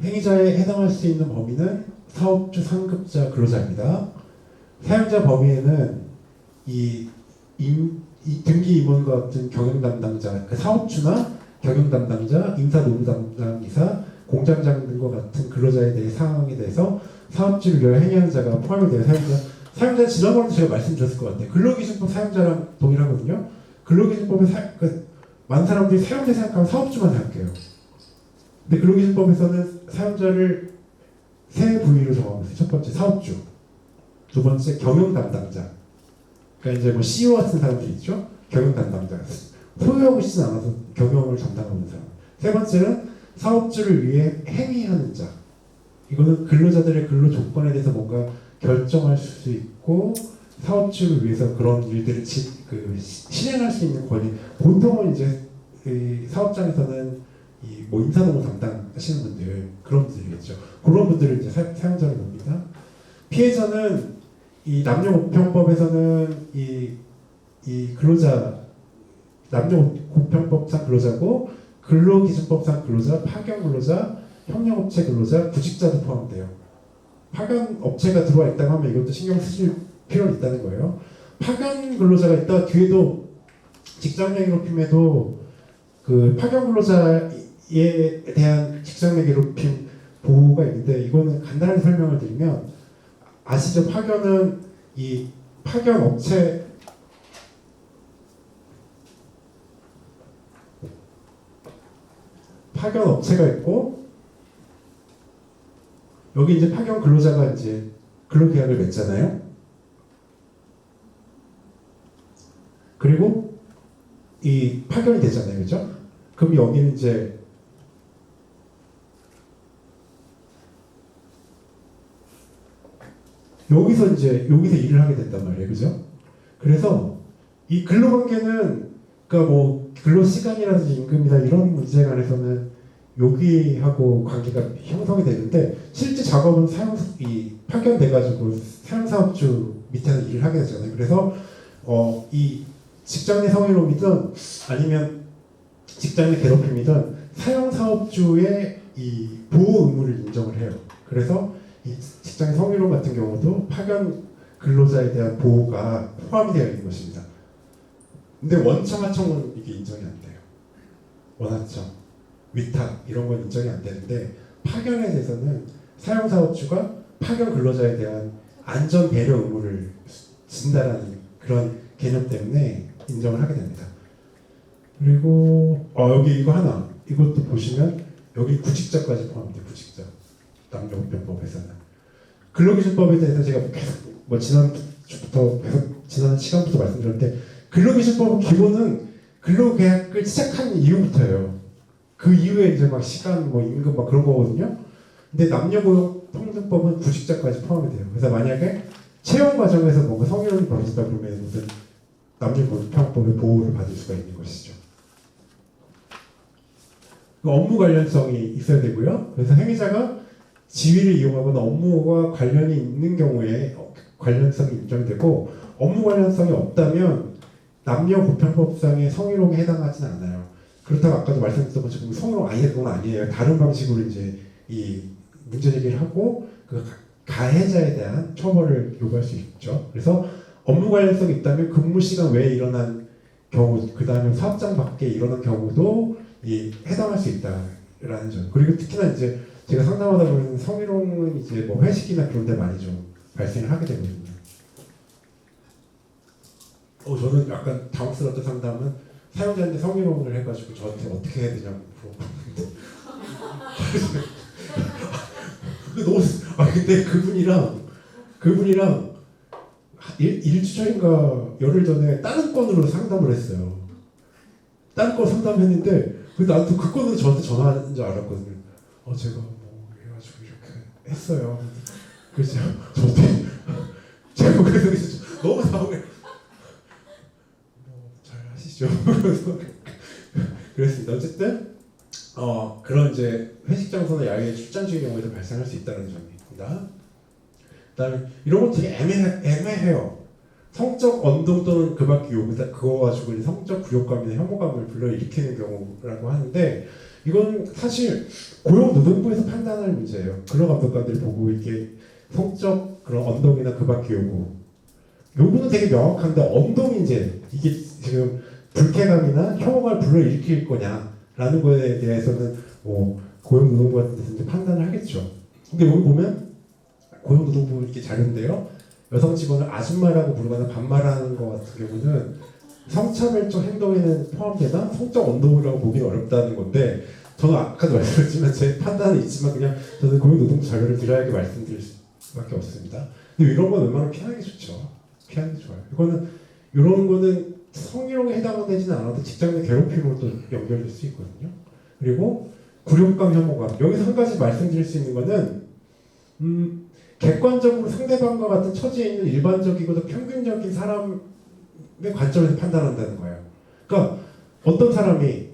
행위자에 해당할 수 있는 범위는 사업주 상급자 근로자입니다. 사용자 범위에는 이 등기 임원과 같은 경영 담당자, 그러니까 사업주나 경영 담당자, 인사 노무 담당이사, 공장장 등과 같은 근로자에 대해 상황에 대해서 사업주를 위하여 행위하는 자가 포함이 되어 사용자 지난번에도 제가 말씀드렸을 것 같아요. 근로기준법 사용자랑 동일하거든요. 근로기준법에 많은 사람들이 사용자 생각하면 사업주만 생각해요. 근데 근로기준법에서는 사용자를 세 부위로 정하고 있어요. 첫 번째 사업주, 두 번째 경영 담당자. 그러니까 이제 뭐 CEO 같은 사람들이 있죠. 경영 담당자. 소유하고 있지는 않아서 경영을 담당하고 있는 사람. 세 번째는 사업주를 위해 행위하는 자. 이거는 근로자들의 근로 조건에 대해서 뭔가 결정할 수 있고 사업주를 위해서 그런 일들을 실행할 수 있는 권리. 보통은 이제 사업장에서는 뭐 인사노무 담당하시는 분들 그런 분들이겠죠. 그런 분들을 이제 사용자로 봅니다. 피해자는 이 남녀공평법에서는 이 근로자 남녀공평법상 근로자고 근로기준법상 근로자, 파견 근로자, 협력업체 근로자, 구직자도 포함돼요. 파견 업체가 들어와 있다고 하면 이것도 신경 쓰실 필요는 있다는 거예요. 파견 근로자가 있다 뒤에도 직장 내 괴롭힘에도 그 파견 근로자에 대한 직장 내 괴롭힘 보호가 있는데 이거는 간단하게 설명을 드리면 아시죠? 파견은 이 파견 업체가 있고 여기 이제 파견 근로자가 이제 근로계약을 맺잖아요. 그리고 이 파견이 되잖아요, 그죠? 그럼 여기는 이제 여기서 일을 하게 된단 말이에요, 그죠? 그래서 이 근로관계는 그러니까 뭐 근로 시간이라든지 임금이나 이런 문제에 관해서는 여기하고 관계가 형성이 되는데 실제 작업은 파견돼가지고 사용사업주 밑에서 일을 하게 되잖아요. 그래서 이 직장 내 성희롱이든 아니면 직장 내 괴롭힘이든 사용사업주의 이 보호 의무를 인정을 해요. 그래서 이 직장 내 성희롱 같은 경우도 파견 근로자에 대한 보호가 포함이 되어 있는 것입니다. 근데 원청, 하청은 이게 인정이 안 돼요. 원하청, 위탁 이런 건 인정이 안 되는데 파견에 대해서는 사용사업주가 파견 근로자에 대한 안전 배려 의무를 진다라는 그런 개념 때문에 인정을 하게 됩니다. 그리고 여기 이거 하나 이것도 보시면 여기 구직자까지 포함돼요. 구직자 남녀공평법에서는 근로기준법에 대해서 제가 계속 뭐 지난 시간부터 말씀드렸는데 근로기준법은 기본은 근로계약을 시작한 이후부터예요. 그 이후에 이제 막 시간 뭐 임금 막 그런 거거든요. 근데 남녀고용평등법은 구직자까지 포함이 돼요. 그래서 만약에 채용 과정에서 뭔가 성희롱이 벌어졌다 그러면 무슨 남녀공평법의 보호를 받을 수가 있는 것이죠. 업무 관련성이 있어야 되고요. 그래서 행위자가 지위를 이용하거나 업무와 관련이 있는 경우에 관련성이 인정되고, 업무 관련성이 없다면 남녀공평법상의 성희롱에 해당하지는 않아요. 그렇다고 아까도 말씀드렸던 것처럼 성희롱 아예 그건 아니에요. 다른 방식으로 이제 이 문제 제기를 하고 그 가해자에 대한 처벌을 요구할 수 있죠. 그래서 업무 관련성이 있다면 근무 시간 외에 일어난 경우, 그 다음에 사업장 밖에 일어난 경우도 해당할 수 있다라는 점. 그리고 특히나 이제 제가 상담하다 보면 성희롱은 이제 뭐 회식이나 그런 데 많이 좀 발생을 하게 되거든요. 저는 약간 당황스러웠던 상담은 사용자한테 성희롱을 해가지고 저한테 어떻게 해야 되냐고 물어봤는데 근데 그분이랑 일주 전인가 열흘 전에 다른 건으로 상담을 했어요. 다른 건 상담했는데 나도 그 건으로 저한테 전화하는 줄 알았거든요. 제가 뭐 해가지고 이렇게 했어요. 그래서 저한테 제가 그래서 너무 당황해. 잘 하시죠. 그랬습니다. 어쨌든 그런 이제 회식 장소나 야외 출장 중의 경우에도 발생할 수 있다는 점입니다. 그다음에 이런 거 되게 애매해요. 성적 언동 또는 그 밖의 요구, 그거 가지고 성적 굴욕감이나 혐오감을 불러일으키는 경우라고 하는데, 이건 사실 고용노동부에서 판단할 문제예요. 근로감독관들이 보고 이게 성적 그런 언동이나 그 밖의 요구는 되게 명확한데, 언동이 이제 이게 지금 불쾌감이나 혐오감을 불러일으킬 거냐라는 거에 대해서는 뭐 고용노동부가 이제 판단을 하겠죠. 근데 여기 보면 고용노동부 이렇게 자료인데요. 여성 직원을 아줌마라고 부르거나 반말하는 것 같은 경우는 성차별적 행동에는 포함되나 성적 언동이라고 보기는 어렵다는 건데, 저는 아까도 말씀드렸지만 제 판단은 있지만 그냥 저는 고용노동부 자료를 드려야 말씀드릴 수밖에 없습니다. 근데 이런 건 웬만하면 피하는 게 좋죠. 피하는 게 좋아요. 이런 거는 성희롱에 해당되지는 않아도 직장 내 괴롭힘으로 또 연결될 수 있거든요. 그리고 굴욕감, 혐오감. 여기서 한 가지 말씀드릴 수 있는 거는 객관적으로 상대방과 같은 처지에 있는 일반적이고도 평균적인 사람의 관점에서 판단한다는 거예요. 그러니까 어떤 사람이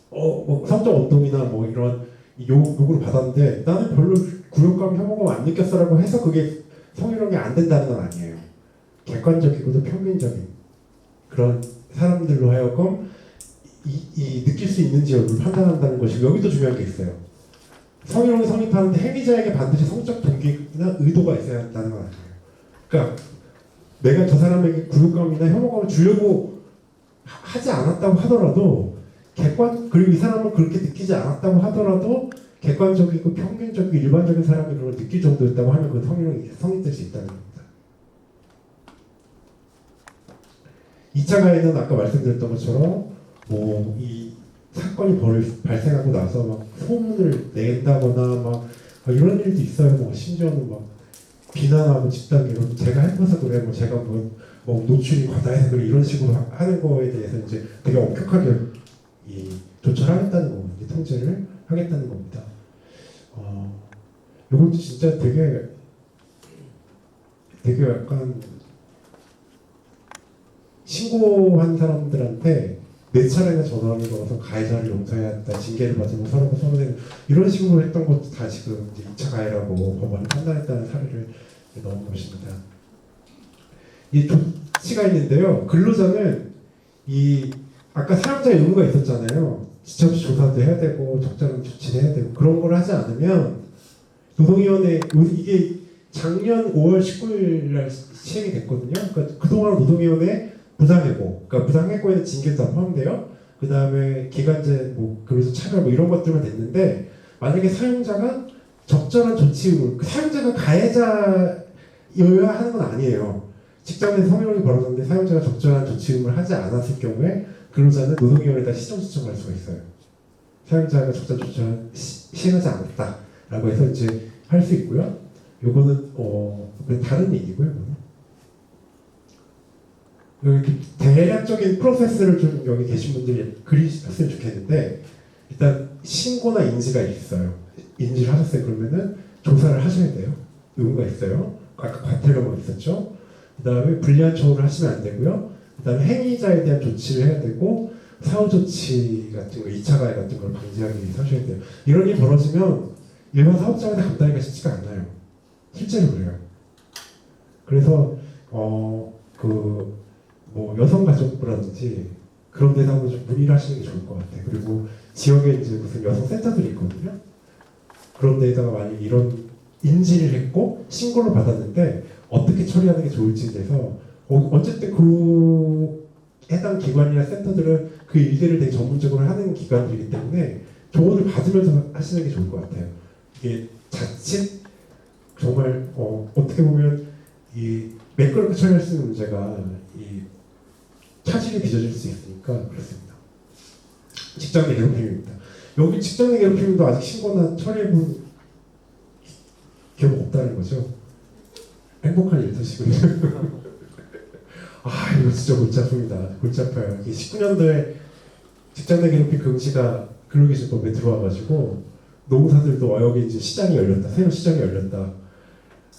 뭐 성적 언동이나 뭐 이런 요구를 받았는데 나는 별로 굴욕감, 혐오감 안 느꼈어라고 해서 그게 성희롱이 안 된다는 건 아니에요. 객관적이고도 평균적인 그런 사람들로 하여금 느낄 수 있는지 여부를 판단한다는 것이, 여기도 중요한 게 있어요. 성희롱이 성립하는데 행위자에게 반드시 성적 동기나 의도가 있어야 한다는 건 아니에요. 그러니까 내가 저 사람에게 굴욕감이나 혐오감을 주려고 하지 않았다고 하더라도 그리고 이 사람은 그렇게 느끼지 않았다고 하더라도 객관적이고 평균적이고 일반적인 사람이 그걸 느낄 정도였다고 하면 그 성희롱이 성립될 수 있다는 겁니다. 2차 가해는 아까 말씀드렸던 것처럼 뭐 이 사건이 발생하고 나서 막 소문을 낸다거나 막 이런 일도 있어요. 뭐 심지어는 막 비난하고 집단계로 제가 해봐서 그래, 뭐 제가 뭐 노출이 과다해서 그래, 이런 식으로 하는 거에 대해서 이제 되게 엄격하게 조처를 하겠다는 겁니다. 통제를 하겠다는 겁니다. 이것도 진짜 되게 약간 신고한 사람들한테 4차례나 전화를 걸어서 가해자를 용서해야 한다, 징계를 받으면 서로가 서로는 이런 식으로 했던 것도 다 지금 이제 2차 가해라고 법원이 판단했다는 사례를 넣은 것입니다. 이 조치가 있는데요. 근로자는 아까 사용자의 의무가 있었잖아요. 지체없이 조사도 해야 되고 적절한 조치를 해야 되고, 그런 걸 하지 않으면 노동위원회, 이게 작년 5월 19일 날 시행이 됐거든요. 그러니까 그동안 노동위원회 부당해고, 그러니까 부당해고에는 징계도 다 포함돼요. 그 다음에 기간제, 그래서 차별 이런 것들만 됐는데, 만약에 사용자가 적절한 조치 의무, 사용자가 가해자여야 하는 건 아니에요. 직장 내 성희롱이 벌어졌는데 사용자가 적절한 조치 의무를 하지 않았을 경우에 근로자는 노동위원회에다 시정 신청할 수가 있어요. 사용자가 적절한 조치를 시행하지 않았다라고 해서 이제 할 수 있고요. 요거는 다른 얘기고요. 여기 대략적인 프로세스를 좀 여기 계신 분들이 그리셨으면 좋겠는데, 일단 신고나 인지가 있어요. 인지를 하셨어요. 그러면은 조사를 하셔야 돼요. 의무가 있어요. 아까 과태료가 있었죠. 그다음에 불리한 처우를 하시면 안 되고요. 그다음에 행위자에 대한 조치를 해야 되고 사후 조치 같은 거, 2차 가해 같은 걸 방지하기 위해서 하셔야 돼요. 이런 일이 벌어지면 일반 사업자한테 감당하기가 쉽지가 않아요. 실제로 그래요. 그래서 뭐 여성가족부라든지 그런 데서 한번 좀 문의를 하시는 게 좋을 것 같아요. 그리고 지역에 이제 무슨 여성 센터들이 있거든요. 그런 데에다가 만약 이런 인지를 했고 신고를 받았는데 어떻게 처리하는 게 좋을지에 대해서 어쨌든 그 해당 기관이나 센터들은 그 일들을 되게 전문적으로 하는 기관들이기 때문에 조언을 받으면서 하시는 게 좋을 것 같아요. 이게 자칫 정말 어떻게 보면 이 매끄럽게 처리할 수 있는 문제가 이 차질이 빚어질 수 있으니까 그렇습니다. 직장 내 괴롭힘입니다. 여기 직장 내 괴롭힘도 아직 신고나 처리해본 경우 없다는 거죠. 행복한 일 드시군요. 아 이거 진짜 골치 아픕니다. 골치 아파요. 이게 19년도에 직장 내 괴롭힘 금지가 근로기준법에 들어와가지고 노무사들도 여기 이제 시장이 열렸다, 새로 시장이 열렸다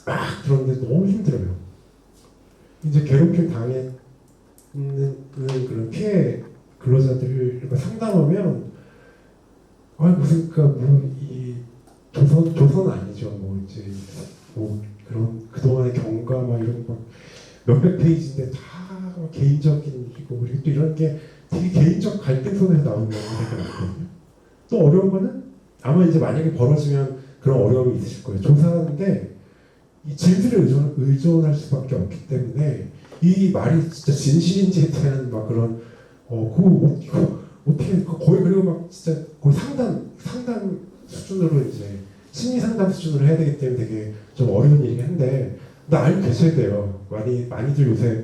막 그런데 너무 힘들어요. 이제 괴롭힘 당했는 그런 피해 근로자들과 상담하면 무슨 이 조선 아니죠. 뭐 이제 뭐 그런 그동안의 경과 막 이런 거 몇백 페이지인데 다 개인적인 일이고 그리고 또 이런 게 되게 개인적 갈등선에서 나오는 경우가 되게 많거든요. 또 어려운 거는 아마 이제 만약에 벌어지면 그런 어려움이 있으실 거예요. 조사하는데 이 질들에 의존할 수밖에 없기 때문에 이 말이 진짜 진실인지에 대한 막 그런 그거 어떻게 거의 그리고 막 진짜 거의 상담 수준으로 이제 심리 상담 수준으로 해야 되기 때문에 되게 좀 어려운 일이긴 한데 알고 계셔야 돼요. 많이들 요새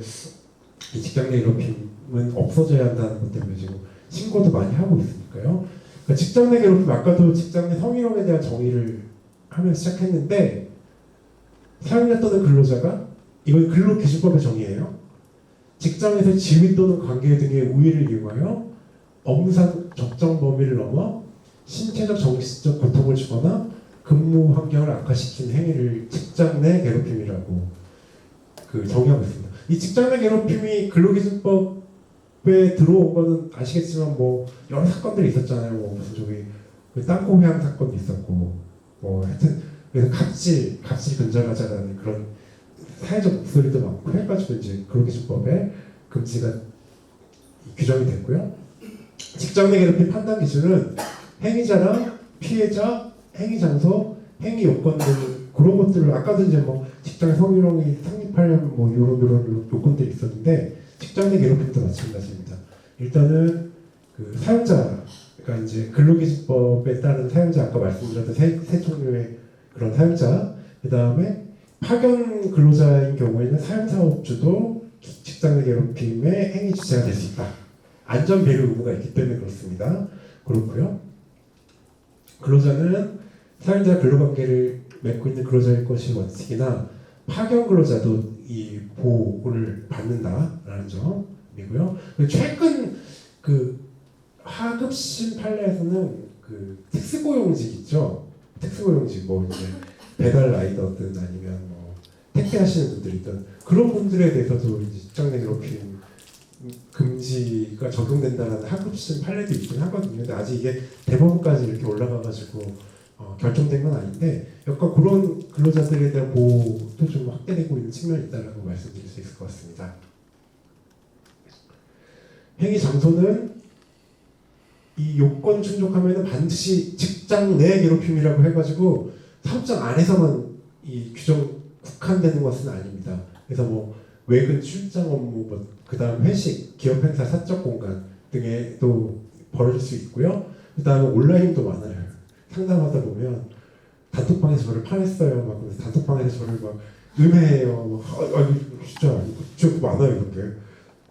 이 직장 내 괴롭힘은 없어져야 한다는 것 때문에 지금 신고도 많이 하고 있으니까요. 그러니까 직장 내 괴롭힘 아까도 직장 내 성희롱에 대한 정의를 하면서 시작했는데 사용자 또는 근로자가 이건 근로기준법의 정의예요. 직장에서 지위 또는 관계 등의 우위를 이용하여 업무상 적정 범위를 넘어 신체적 정신적 고통을 주거나 근무 환경을 악화시키는 행위를 직장 내 괴롭힘이라고 정의하고 있습니다. 이 직장 내 괴롭힘이 근로기준법에 들어온 거는 아시겠지만 뭐 여러 사건들이 있었잖아요. 뭐 무슨 저기 땅콩 회항 사건도 있었고 뭐 하여튼 그래서 갑질 근절하자라는 그런 사회적 목소리도 많고 해가지고 이제 근로기준법에 금지가 규정이 됐고요. 직장 내 괴롭힘 판단 기준은 행위자랑 피해자, 행위 장소, 행위 요건 등 그런 것들을 아까도 이제 뭐 직장 성희롱이 성립하려면 뭐 이런 요건들이 있었는데 직장 내 괴롭힘도 마찬가지입니다. 일단은 그 사용자가 이제 근로기준법에 따른 사용자 아까 말씀드렸던 세 종류의 그런 사용자 그 다음에 파견 근로자인 경우에는 사용사업주도 직장 내 괴롭힘의 행위 주체가 될 수 있다. 안전 배려 의무가 있기 때문에 그렇습니다. 그렇고요. 근로자는 사용자 근로관계를 맺고 있는 근로자일 것이 원칙이나 파견 근로자도 이 보호를 받는다라는 점이고요. 최근 그 하급심 판례에서는 그 특수고용직 있죠. 특수고용직 뭐 이제 배달 라이더든 아니면 뭐 택배하시는 분들이든 그런 분들에 대해서도 이제 직장 내 괴롭힘 금지가 적용된다는 하급심 판례도 있긴 하거든요. 근데 아직 이게 대법원까지 이렇게 올라가가지고 결정된 건 아닌데 약간 그런 근로자들에 대한 보호도 좀 확대되고 있는 측면이 있다라고 말씀드릴 수 있을 것 같습니다. 행위 장소는 이 요건 충족하면은 반드시 직장 내 괴롭힘이라고 해가지고 사업장 안에서만 이 규정 국한되는 것은 아닙니다. 그래서 뭐 외근 출장 업무, 뭐 그다음 회식, 기업 행사, 사적 공간 등에도 벌어질 수 있고요. 그다음에 온라인도 많아요. 상담하다 보면 단톡방에서 저를 파냈어요. 막 그래서 단톡방에서 저를 막 음해해요. 진짜 많아요. 이런 게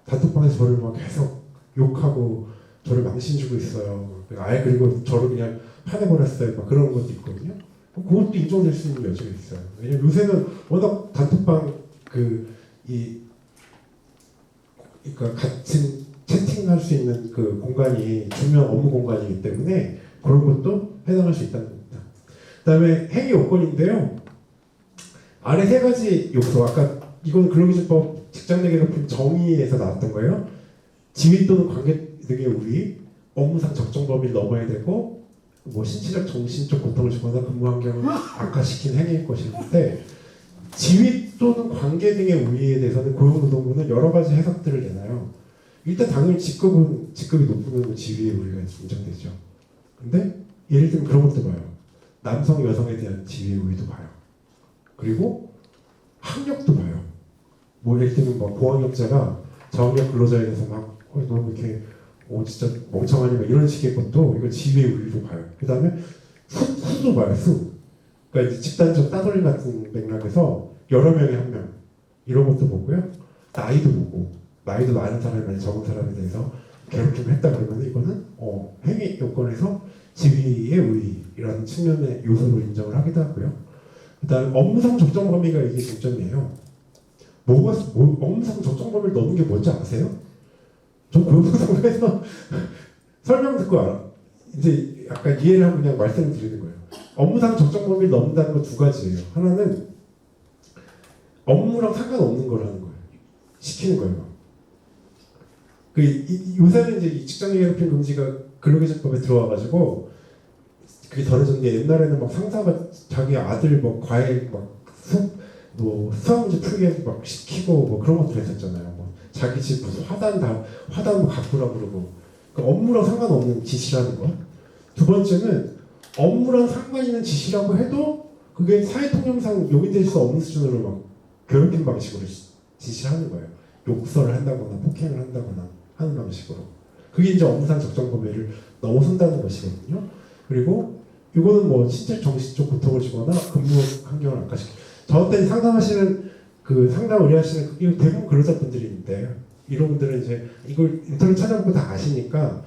단톡방에서 저를 막 계속 욕하고 저를 망신 주고 있어요. 아예 그리고 저를 그냥 파내버렸어요. 막 그런 것도 있거든요. 그것도 인정될 수 있는 여지가 있어요. 왜냐면 요새는 워낙 단톡방 그러니까 같은 채팅할 수 있는 그 공간이 중요한 업무 공간이기 때문에 그런 것도 해당할 수 있다는 겁니다. 그다음에 행위 요건인데요. 아래 세 가지 요소 아까 이건 근로기준법 직장 내 괴롭힘 정의에서 나왔던 거예요. 지위 또는 관계 등의 우위, 업무상 적정 범위를 넘어야 되고 뭐 신체적 정신적 고통을 주거나 근무 환경을 악화시킨 행위일 것인데 지위 또는 관계 등의 우위에 대해서는 고용노동부는 여러 가지 해석들을 내나요. 일단 당연히 직급이 높으면 지위의 우위가 인정되죠. 근데 예를 들면 그런 것도 봐요. 남성 여성에 대한 지위의 우위도 봐요. 그리고 학력도 봐요. 뭐 예를 들면 뭐 고학력자가 저학력 근로자에 대해서 막 너무 이렇게 진짜 멍청하니 막 이런 식의 것도 이거 지위의 우위로 봐요. 그 다음에 수도 봐요. 수. 그러니까 이제 집단적 따돌림 같은 맥락에서 여러 명의 한 명 이런 것도 보고요. 나이도 보고 나이도 많은 사람이 적은 사람에 대해서 괴롭힘을 했다 그러면 이거는 행위 요건에서 지위의 우위라는 측면의 요소로 인정을 하기도 하고요. 그다음 업무상 적정 범위가 이게 중점이에요. 업무상 적정 범위를 넘는 게 뭔지 아세요? 저 고용노동부에서 설명 듣고 알아. 이제 약간 이해를 하고 그냥 말씀을 드리는 거예요. 업무상 적정 범위를 넘는다는 거 두 가지예요. 하나는 업무랑 상관없는 걸 하는 거예요. 시키는 거예요. 요새는 이제 이 직장 괴롭힘 금지가 근로기준법에 들어와가지고 그게 덜해진 게 옛날에는 막 상사가 자기 아들 뭐 과외 뭐 수학 문제 풀게 막 시키고 뭐 그런 것들 했었잖아요. 뭐 자기 집 무슨 화단 뭐 가꾸라 그러고 그 업무랑 상관없는 지시라는 거. 두 번째는 업무랑 상관 있는 지시라고 해도 그게 사회통념상 용인될 수 없는 수준으로 막 괴롭힘 방식으로 지시를 하는 거예요. 욕설을 한다거나 폭행을 한다거나 하는 방식으로. 그게 이제 업무상 적정 범위를 넘어선다는 것이거든요. 그리고 이거는 뭐 신체 정신적 고통을 주거나 근무 환경을 악화시키고 저한테 상담하시는 상담 의뢰하시는 이거 대부분 근로자분들인데 이런 분들은 이제 이걸 인터넷 찾아보고 다 아시니까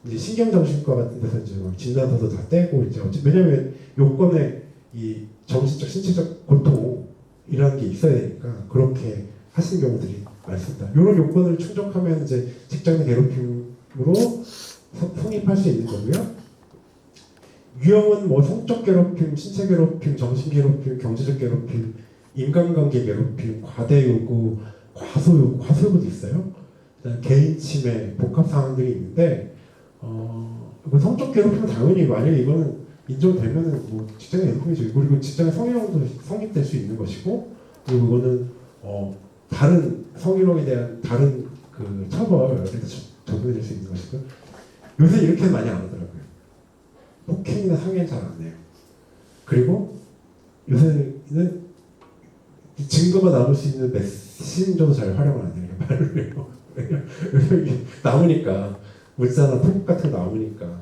이제 신경정신과 같은 데서 이제 막 진단서도 다 떼고 이제 왜냐면 요건에 이 정신적 신체적 고통이라는 게 있어야 되니까 그렇게 하시는 경우들이 많습니다. 이런 요건을 충족하면 이제 직장 내 괴롭힘으로 성립할 수 있는 거고요. 유형은 뭐 성적 괴롭힘, 신체 괴롭힘, 정신 괴롭힘, 경제적 괴롭힘, 인간관계 괴롭힘, 과대 요구, 과소 요구도 있어요. 개인 침해, 복합 상황들이 있는데 성적 괴롭힘은 당연히 만약에 이거는 인정되면은 뭐 직장의 괴롭힘이죠. 그리고 직장의 성희롱도 성립될 수 있는 것이고 그리고 이거는 다른 성희롱에 대한 다른 처벌에 적용이 될 수 있는 것이고 요새 이렇게 많이 안 하더라고요. 폭행이나 상해는 잘 안 해요. 그리고 요새는 증거가 남을 수 있는 메신저도 잘 활용을 안 해요. 말을 해요. 왜냐면 나오니까 문자나 톡 같은 거 나오니까.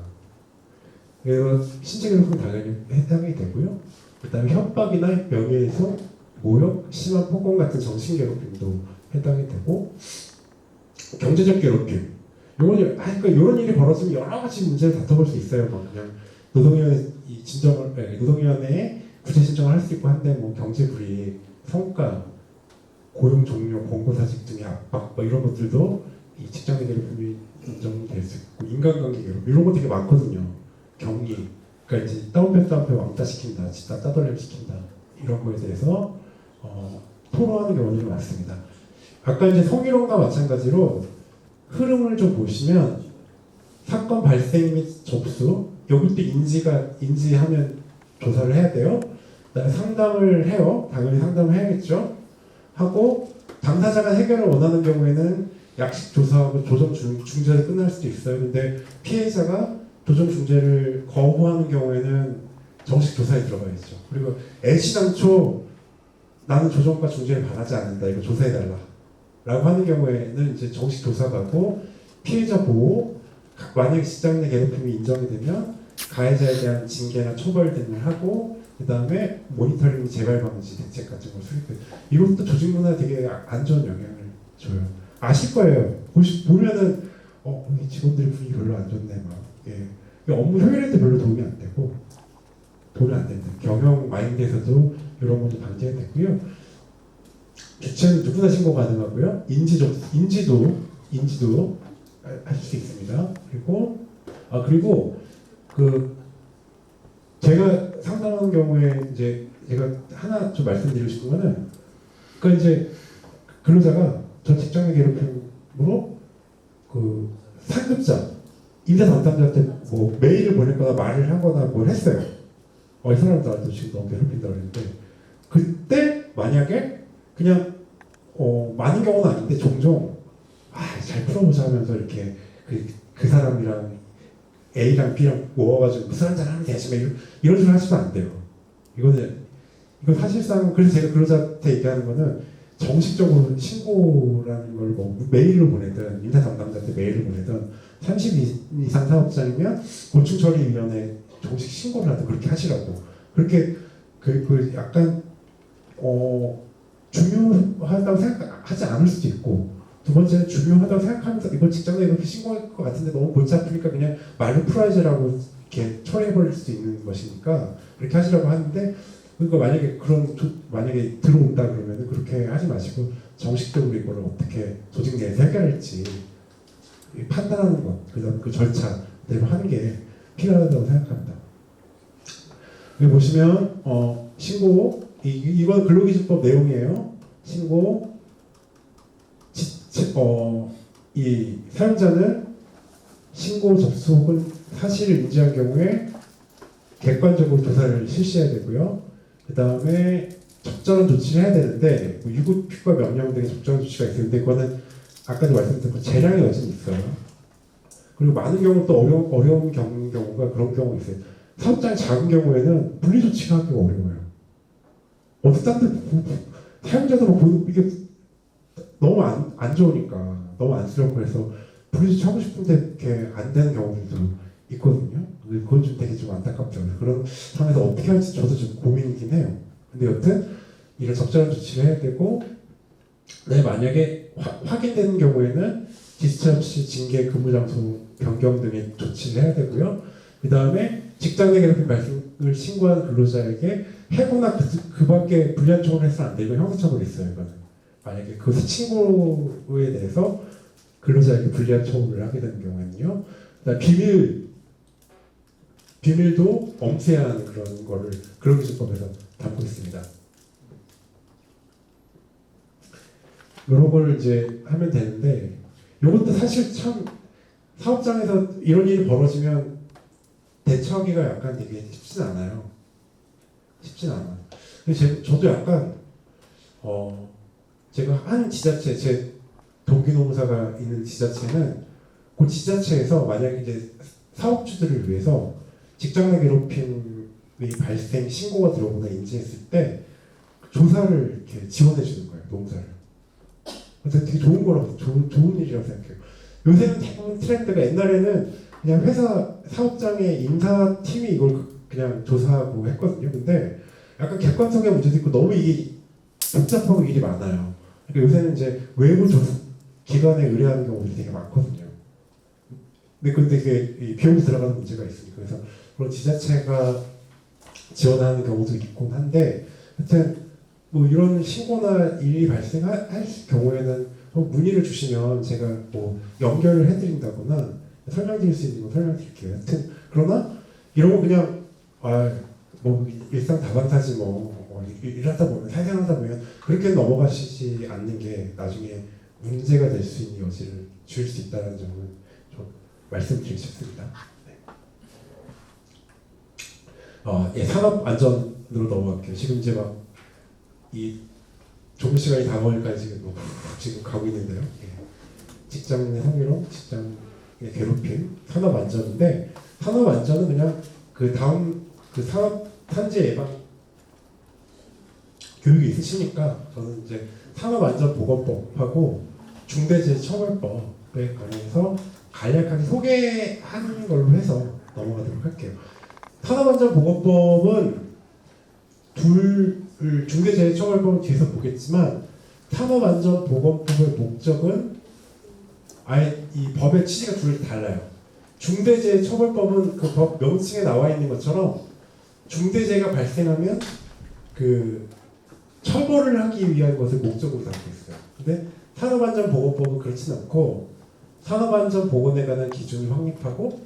그래서 신체 괴롭힘은 당연히 해당이 되고요. 그다음에 협박이나 명예훼손, 모욕, 심한 폭언 같은 정신 괴롭힘도 해당이 되고 경제적 괴롭힘. 그러니까 이런 일이 벌어지면 여러 가지 문제를 다퉈볼 수 있어요. 막 그냥 노동위원회에 구제 신청을 할 수 있고 한데 뭐 경제불이익, 성과, 고용 종료, 공고사직 등의 압박 뭐 이런 것들도 이 직장내 괴롭힘이 인정될 수 있고 인간관계 괴롭힘 이런 거 되게 많거든요. 경리, 그러니까 이제 다운패 왕따 시킨다, 집단 따돌림 시킨다 이런 거에 대해서 토로하는 경우들이 많습니다. 아까 이제 성희롱과 마찬가지로 흐름을 좀 보시면 사건 발생 및 접수 여기도 인지하면 조사를 해야 돼요. 그다음에 상담을 해요. 당연히 상담을 해야겠죠. 하고 당사자가 해결을 원하는 경우에는 약식 조사하고 조정 중재로 끝날 수도 있어요. 근데 피해자가 조정 중재를 거부하는 경우에는 정식 조사에 들어가야죠. 그리고 애시당초 나는 조정과 중재를 바라지 않는다. 이거 조사해달라. 라고 하는 경우에는 이제 정식 조사 가고 피해자 보호, 만약 직장 내 괴롭힘이 인정이 되면 가해자에 대한 징계나 처벌 등을 하고 그 다음에 모니터링 재발 방지 대책 같은 걸 수립해요. 이것도 조직 문화에 되게 안 좋은 영향을 줘요. 아실 거예요. 보면은 우리 직원들의 분위기 별로 안 좋네 막. 예. 업무 효율에도 별로 도움이 안 되고 도움이 안 된다. 경영 마인드에서도 이런 것도 방지가 되고요. 주체는 누구나 신고 가능하고요. 인지도 하실 수 있습니다. 그리고 제가 상담하는 경우에 이제 제가 하나 좀 말씀드리고 싶은 거는 그러니까 이제 근로자가 저 직장 내 괴롭힘으로 그 상급자, 인사 담당자한테 뭐 메일을 보냈거나 말을 하거나 뭘 했어요. 이 사람 나한테 지금 너무 괴롭힌다 그랬는데 그때 만약에 그냥 많은 경우는 아닌데 종종 잘 풀어보자 하면서 이렇게 그 사람이랑 A랑 B랑 모아가지고 술 한잔 하면 되지 이런 식으로 하시면 안 돼요. 이건 사실상 그래서 제가 근로자한테 얘기하는 거는 정식적으로 신고라는 걸 뭐 메일로 보내든 인사 담당자한테 메일을 보내든 30 이상 사업자이면 고충처리위원회 정식 신고를 하든 그렇게 하시라고. 그렇게 그 약간 중요하다고 생각하지 않을 수도 있고, 두 번째는 중요하다고 생각하면서 이걸 직장에 이렇게 신고할 것 같은데 너무 골치 아프니까 그냥 말로 풀어야지라고 이렇게 처리해버릴 수도 있는 것이니까 그렇게 하시라고 하는데, 그러니까 만약에 들어온다 그러면 그렇게 하지 마시고 정식적으로 이걸 어떻게 조직 내에서 해결할지 판단하는 것, 그다음 그 절차대로 하는 게 필요하다고 생각합니다. 여기 보시면 신고 이건 근로기준법 내용이에요. 신고 이 사용자는 신고 접수 혹은 사실을 인지한 경우에 객관적으로 조사를 실시해야 되고요. 그 다음에 적절한 조치를 해야 되는데 유급휴가 명령 등의 적절한 조치가 있는데 그거는 아까도 말씀드렸던 재량이 여전히 있어요. 그리고 많은 경우 또 어려운 경우가 그런 경우가 있어요. 사업장이 작은 경우에는 분리 조치가 하기가 어려워요. 어떤 딴데 사용자도 뭐 이게 너무 안 좋으니까 너무 안쓰럽고 해서 분리 조치 하고 싶은데 이렇게 안 되는 경우들도 있거든요. 그건 좀 되게 좀 안타깝죠. 그런 상황에서 어떻게 할지 저도 좀 고민이긴 해요. 근데 여튼 이런 적절한 조치를 해야 되고, 만약에 확인되는 경우에는 디스차 없이 징계, 근무 장소 변경 등의 조치를 해야 되고요. 그 다음에 직장 내 괴롭힘 발생을 신고한 근로자에게 해고나 그 밖에 불리한 처분을 해서는 안 돼. 이거 형사처벌이 있어요. 이거는 만약에 그 친구에 대해서 근로자에게 불리한 처분을 하게 되는 경우에는요. 그다음 비밀도 엄세한 그런 거를 근로기준법에서 담고 있습니다. 이런 걸 이제 하면 되는데, 이것도 사실 참 사업장에서 이런 일이 벌어지면 대처하기가 약간 되게 쉽진 않아요. 근데 저도 약간 제가 한 지자체, 제 동기노무사가 있는 지자체는 그 지자체에서 만약에 이제 사업주들을 위해서 직장 내 괴롭힘의 발생 신고가 들어오거나 인지했을 때 조사를 이렇게 지원해 주는 거예요, 노무사를. 그래서 되게 좋은 거라고, 좋은 일이라고 생각해요. 요새는 대부분 트렌드가, 옛날에는 그냥 회사 사업장의 인사팀이 이걸 그냥 조사하고 했거든요. 근데 약간 객관성의 문제도 있고 너무 이게 복잡하고 일이 많아요. 그러니까 요새는 이제 외부 조사 기관에 의뢰하는 경우들이 되게 많거든요. 근데 그게 비용이 들어가는 문제가 있으니까, 그래서 그런 지자체가 지원하는 경우도 있곤 한데, 하여튼 뭐 이런 신고나 일이 발생할 경우에는 문의를 주시면 제가 뭐 연결을 해드린다거나 설명드릴 수 있는 거 설명드릴게요. 하여튼 그러나 이런 거 그냥 뭐 일상 다반사지 뭐 일하다 보면 살생하다 보면 그렇게 넘어가시지 않는 게 나중에 문제가 될 수 있는 여지를 줄 수 있다는 점을 좀 말씀드리고 싶습니다. 네. 산업 안전으로 넘어갈게요. 지금 이제 막 이 종료 시간이 다가오니까지 지금 가고 있는데요. 직장 내 성희롱, 직장 내 괴롭힘, 산업 안전인데, 산업 안전은 그냥 그 다음 그 산업 산재 예방 교육이 있으시니까 저는 이제 산업안전보건법하고 중대재해처벌법에 관해서 간략하게 소개하는 걸로 해서 넘어가도록 할게요. 산업안전보건법은 중대재해처벌법은 뒤에서 보겠지만, 산업안전보건법의 목적은 아예 이 법의 취지가 둘 달라요. 중대재해처벌법은 그 법 명칭에 나와 있는 것처럼 중대재해가 발생하면 그 처벌을 하기 위한 것을 목적으로 담고 있어요. 근데 산업안전보건법은 그렇진 않고, 산업안전보건에 관한 기준을 확립하고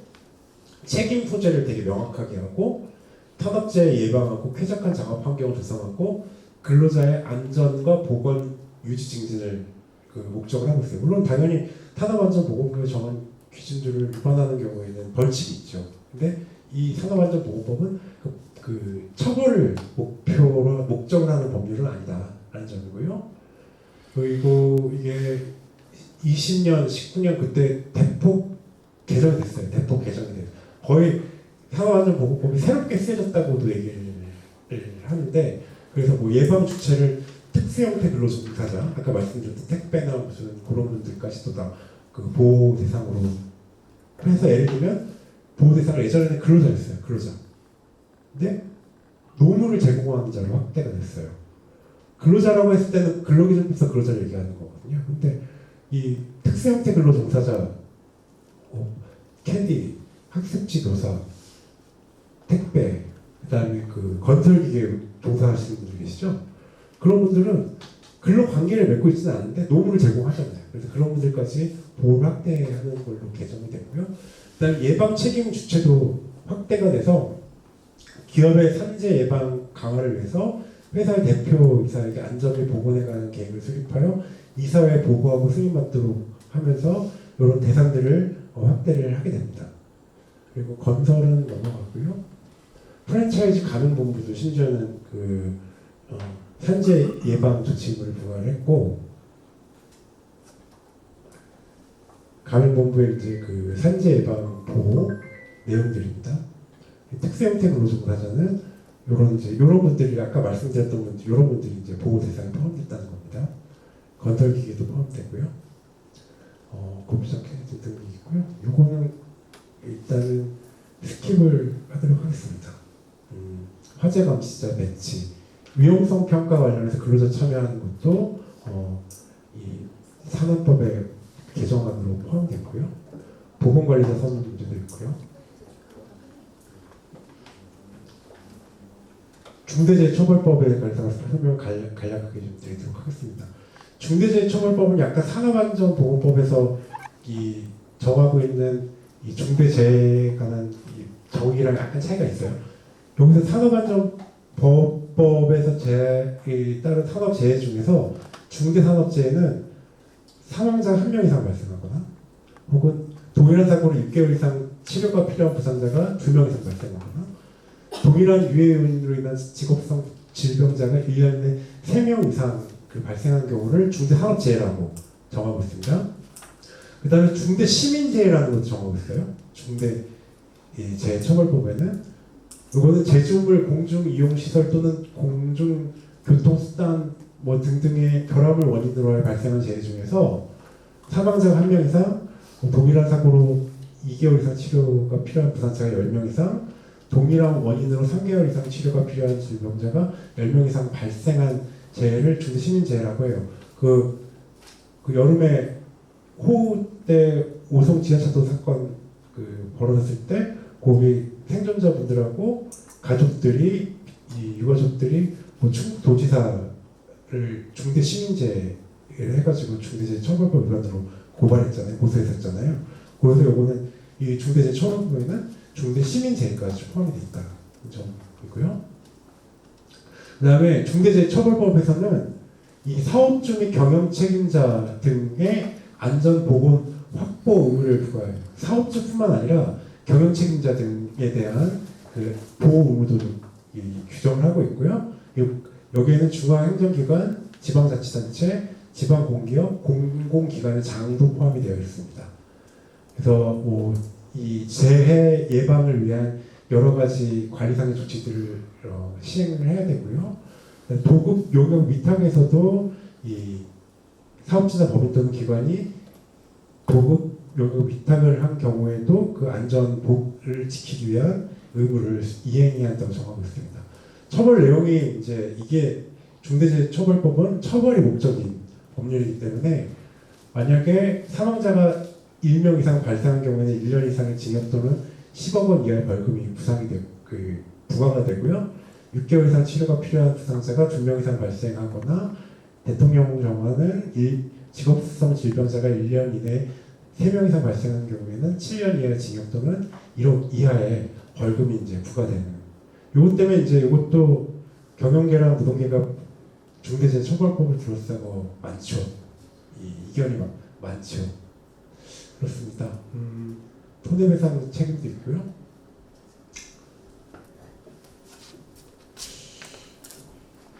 책임 소재를 되게 명확하게 하고 산업재해 예방하고 쾌적한 작업 환경을 조성하고 근로자의 안전과 보건에 유지 증진을 그 목적을 하고 있어요. 물론 당연히 산업안전보건법에 정한 기준들을 위반하는 경우에는 벌칙이 있죠. 근데 이 산업안전보건법은 그 처벌을 목적으로 하는 법률은 아니다라는 점이고요. 그리고 이게 20년, 19년 그때 대폭 개정이 됐어요. 대폭 개정이 돼요. 거의 산업안전보건법이 새롭게 쓰여졌다고도 얘기를 하는데, 그래서 뭐 예방 주체를 특수형태 근로종사자, 아까 말씀드렸던 택배나 무슨 그런 분들까지도 다 그 보호 대상으로 해서, 예를 들면 보호 대상을 예전에는 근로자였어요. 근로자. 근데 노무를 제공하는 자로 확대가 됐어요. 근로자라고 했을 때는 근로기준법에서 근로자를 얘기하는 거거든요. 근데 이 특수형태 근로종사자, 캐디, 학습지 교사, 택배, 그다음에 그 건설기계 종사하시는 분들 계시죠? 그런 분들은 근로 관계를 맺고 있지는 않은데 노무를 제공하잖아요. 그래서 그런 분들까지 보호를 확대하는 걸로 개정이 됐고요. 그다음에 예방 책임 주체도 확대가 돼서 기업의 산재 예방 강화를 위해서 회사의 대표이사에게 안전 및 보건에 관한 계획을 수립하여 이사회에 보고하고 승인받도록 하면서 이런 대상들을 확대를 하게 됩니다. 그리고 건설은 넘어가고요. 프랜차이즈 가맹본부도 심지어는 그 산재 예방 조치를 부과를 했고, 가맹본부의 이제 그 산재 예방 보호 내용들입니다. 특수형태 근로종사자는 이런 분들이 아까 말씀드렸던 분들, 이런 분들이 이제 보호 대상에 포함됐다는 겁니다. 건설기계도 포함되고요. 고부장 캐디 등이 있고요. 요거는 일단은 스킵을 하도록 하겠습니다. 화재 감시자 배치, 위험성 평가 관련해서 근로자 참여하는 것도 이 산업법의 개정안으로 포함됐고요. 보건관리자 선임 문제도 있고요. 중대재해처벌법에 관해서 설명 간략하게 좀 드리도록 하겠습니다. 중대재해처벌법은 약간 산업안전보건법에서 이 정하고 있는 이 중대재해에 관한 이 정의랑 약간 차이가 있어요. 여기서 산업안전법에서 따른 산업재해 중에서 중대산업재해는 사망자 1명 이상 발생하거나 혹은 동일한 사고로 6개월 이상 치료가 필요한 부상자가 2명 이상 발생하거나 동일한 유해 요인으로 인한 직업성 질병자가 1년 내 3명 이상 발생한 경우를 중대산업재해라고 정하고 있습니다. 그 다음에 중대시민재해라는 것도 정하고 있어요. 중대재해처벌법에는 이거는 제조물, 공중이용시설 또는 공중교통수단 뭐 등등의 결함을 원인으로 할 발생한 재해 중에서 사망자가 1명 이상, 동일한 사고로 2개월 이상 치료가 필요한 부상자가 10명 이상, 동일한 원인으로 3개월 이상 치료가 필요한 질병자가 10명 이상 발생한 재해를 중대시민재해라고 해요. 그 여름에 호우 때 오송 지하차도 사건 벌어졌을 때 거기 생존자분들하고 가족들이, 이 유가족들이 뭐 충북도지사를 중대시민재해를 해가지고 중대재해처벌법 위반으로 고발했잖아요. 고소했었잖아요. 그래서 요거는 이 중대재해처벌법에는 중대시민재해까지 포함이 되어 있다는 점이고요. 그 다음에 중대재해처벌법에서는 이 사업주 및 경영책임자 등의 안전보건 확보 의무를 부과해요. 사업주뿐만 아니라 경영책임자 등에 대한 그 보호 의무도 규정을 하고 있고요. 여기에는 중앙행정기관, 지방자치단체, 지방공기업, 공공기관의 장도 포함이 되어 있습니다. 그래서 뭐 이 재해 예방을 위한 여러 가지 관리상의 조치들을 시행을 해야 되고요. 도급 용역 위탁에서도 이 사업주나 법인 또는 기관이 도급 용역 위탁을 한 경우에도 그 안전복을 지키기 위한 의무를 이행해야 한다고 정하고 있습니다. 처벌 내용이 이제 이게 중대재해처벌법은 처벌이 목적인 법률이기 때문에 만약에 사망자가 1명 이상 발생한 경우에는 1년 이상의 징역 또는 10억 원 이하의 벌금이 부과가 되고요. 6개월 이상 치료가 필요한 부상자가 2명 이상 발생하거나 대통령 정화는 직업성 질병자가 1년 이내에 3명 이상 발생하는 경우에는 7년 이하의 징역 또는 1억 이하의 벌금이 이제 부과되는. 요것 때문에 이제 이것도 경영계랑 노동계가 중대재해처벌법을 둘러싸고 많죠. 이견이 많죠. 그렇습니다. 손해배상 책임도 있고요.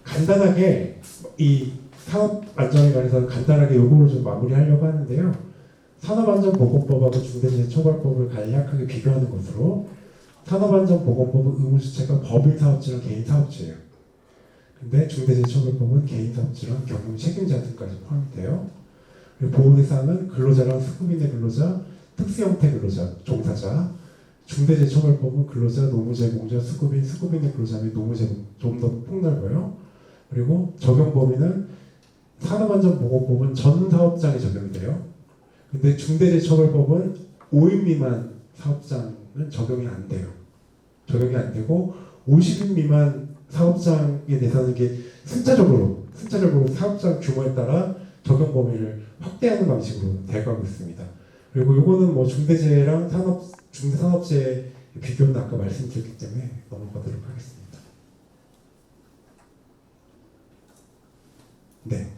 간단하게 이 산업 안전에 관해서 간단하게 요거를 좀 마무리하려고 하는데요. 산업안전보건법하고 중대재해처벌법을 간략하게 비교하는 것으로 산업안전보건법은 의무주체가 법인사업주랑 개인사업주예요. 근데 중대재해처벌법은 개인사업주랑 경영 책임자 등까지 포함돼요. 그리고 보호대상은 근로자랑 수급인의 근로자, 특수형태 근로자, 종사자. 중대재해처벌법은 근로자, 노무제공자, 수급인, 수급인의 근로자 및 노무제공 좀 더 폭넓어요. 그리고 적용 범위는 산업안전보건법은 전 사업장에 적용이 돼요. 근데 중대재해처벌법은 5인 미만 사업장은 적용이 안 돼요. 적용이 안 되고 50인 미만 사업장에 대해서는 이게 순차적으로 사업장 규모에 따라 적용 범위를 확대하는 방식으로 돼가고 있습니다. 그리고 이거는 뭐 중대재해랑 중대산업재해 비교는 아까 말씀드렸기 때문에 넘어가도록 하겠습니다. 네.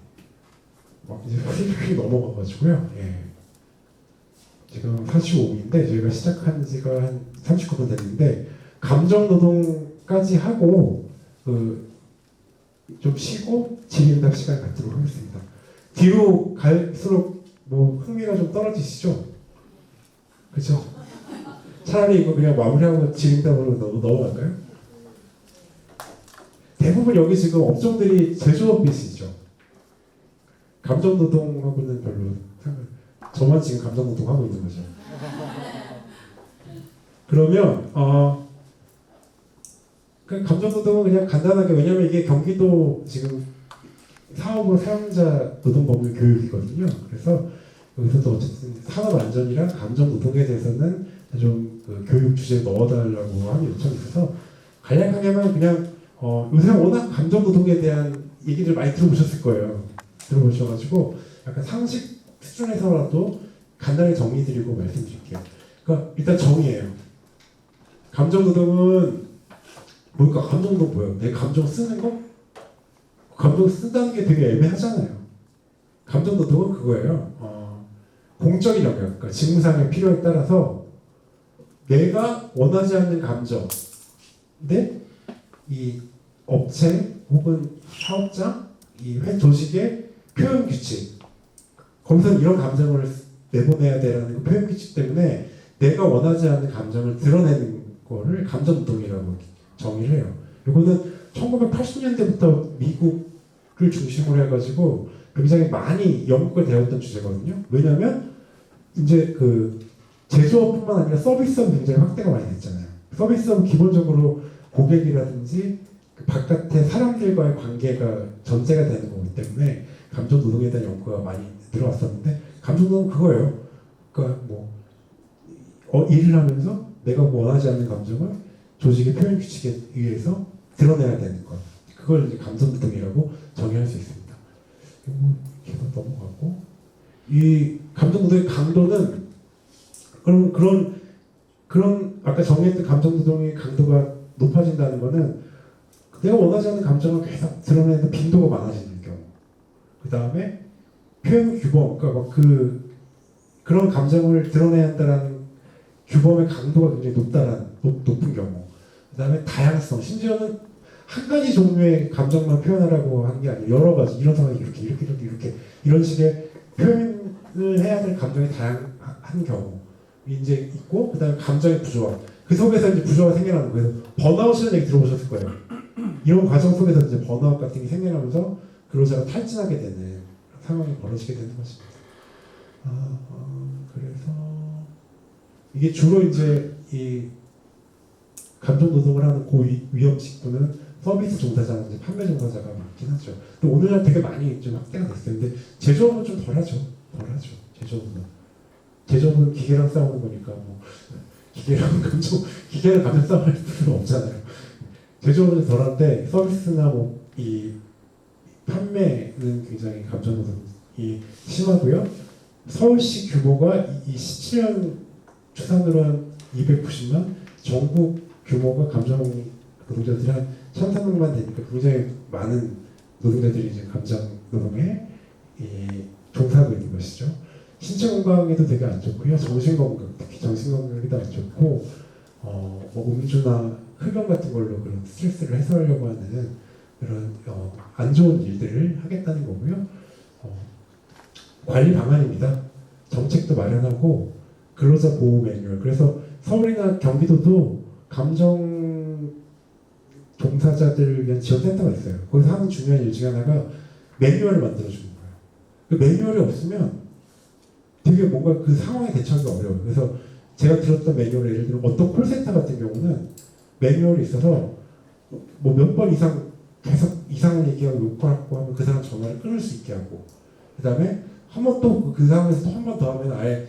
이제 크게 넘어가가지고요. 예. 지금 45분인데 저희가 시작한 지가 한 39분 됐는데 감정노동까지 하고 좀 쉬고 질의응답 시간 갖도록 하겠습니다. 뒤로 갈수록 뭐 흥미가 좀 떨어지시죠? 그렇죠? 차라리 이거 그냥 마무리하고 질의응답으로 넘어갈까요? 대부분 여기 지금 업종들이 제조업이시죠? 감정노동하고는 별로 저만 지금 감정노동하고 있는 거죠. 그러면 그 감정노동은 그냥 간단하게 왜냐면 이게 경기도 지금 사업으로 사용자 노동법률 교육이거든요. 그래서 여기서도 어쨌든 산업안전이랑 감정노동에 대해서는 좀그 교육 주제에 넣어달라고 하는 요청이 있어서 간략하게만 그냥 요새 워낙 감정노동에 대한 얘기를 많이 들어보셨을 거예요. 들어보셔가지고 약간 상식 수준에서라도 간단히 정리드리고 말씀드릴게요. 그러니까 일단 정의예요. 감정노동은 뭘까? 감정노동 뭐예요? 내 감정 쓰는 거? 감정 쓴다는 게 되게 애매하잖아요. 감정노동은 그거예요. 공적인 영역, 그러니까 직무상의 필요에 따라서 내가 원하지 않는 감정, 근데 이 업체 혹은 사업장, 이 조직의 표현 규칙, 거기서 이런 감정을 내보내야 되라는 그 표현 규칙 때문에 내가 원하지 않는 감정을 드러내는 거를 감정노동이라고 정의를 해요. 이거는 1980년대부터 미국을 중심으로 해가지고 굉장히 많이 연구가 되었던 주제거든요. 왜냐하면 이제 그 제조업뿐만 아니라 서비스업 굉장히 확대가 많이 됐잖아요. 서비스업은 기본적으로 고객이라든지 그 바깥의 사람들과의 관계가 전제가 되는 거기 때문에 감정 노동에 대한 연구가 많이 들어왔었는데 감정 노동은 그거예요. 그러니까 뭐 일을 하면서 내가 원하지 않는 감정을 조직의 표현 규칙에 의해서 드러내야 되는 것. 그걸 이제 감정 노동이라고 정의할 수 있습니다. 계속 넘어가고 이 감정 노동의 강도는 그런 아까 정의했던 감정 노동의 강도가 높아진다는 거는 내가 원하지 않는 감정을 계속 드러내는 빈도가 많아지는 경우. 그 다음에 표현 규범, 그러니까 막 그런 감정을 드러내야 한다라는 규범의 강도가 굉장히 높은 경우. 그 다음에 다양성, 심지어는 한 가지 종류의 감정만 표현하라고 하는 게 아니라 여러 가지 이런 상황이 이렇게 이런 식의 표현을 해야 될 감정이 다양한 경우 이제 있고 그 다음에 감정의 부조화. 그 속에서 이제 부조화가 생겨나는 거예요. 번아웃이라는 얘기 들어보셨을 거예요. 이런 과정 속에서 이제 번아웃 같은 게 생겨나면서 근로자가 탈진하게 되는 상황이 벌어지게 되는 것입니다. 그래서 이게 주로 이제 이 감정 노동을 하는 고위험 직군은 서비스 종사자나 이제 판매 종사자가 많긴 하죠. 근데 오늘날 되게 많이 좀 확대가 됐어요. 근데 제조업은 좀 덜하죠. 제조업은 기계랑 싸우는 거니까 뭐 기계랑 감정 싸움할 필요는 없잖아요. 제조업은 덜한데 서비스나 뭐 이 판매는 굉장히 감정 노동이 심하고요. 서울시 규모가 17년 추산으로 한 290만, 전국 규모가 감정 노동자들이 한 1,300만 되니까 굉장히 많은 노동자들이 이제 감정 노동에 종사하고 있는 것이죠. 신체 건강에도 되게 안 좋고요. 정신 건강, 특히 정신 건강에도 안 좋고, 뭐 음주나 흡연 같은 걸로 그런 스트레스를 해소하려고 하는 그런 안 좋은 일들을 하겠다는 거고요. 관리 방안입니다. 정책도 마련하고 근로자 보호 매뉴얼. 그래서 서울이나 경기도도 감정 종사자들을 위한 지원센터가 있어요. 거기서 하는 중요한 일 중에 하나가 매뉴얼을 만들어주는 거예요. 그 매뉴얼이 없으면 되게 뭔가 그 상황에 대처하기 어려워요. 그래서 제가 들었던 매뉴얼 예를 들어 어떤 콜센터 같은 경우는 매뉴얼이 있어서 뭐 몇 번 이상 계속 이상을 얘기하고 욕하고 하면 그 사람 전화를 끊을 수 있게 하고, 그 다음에 한 번 또 그 상황에서 또 한 번 더 하면 아예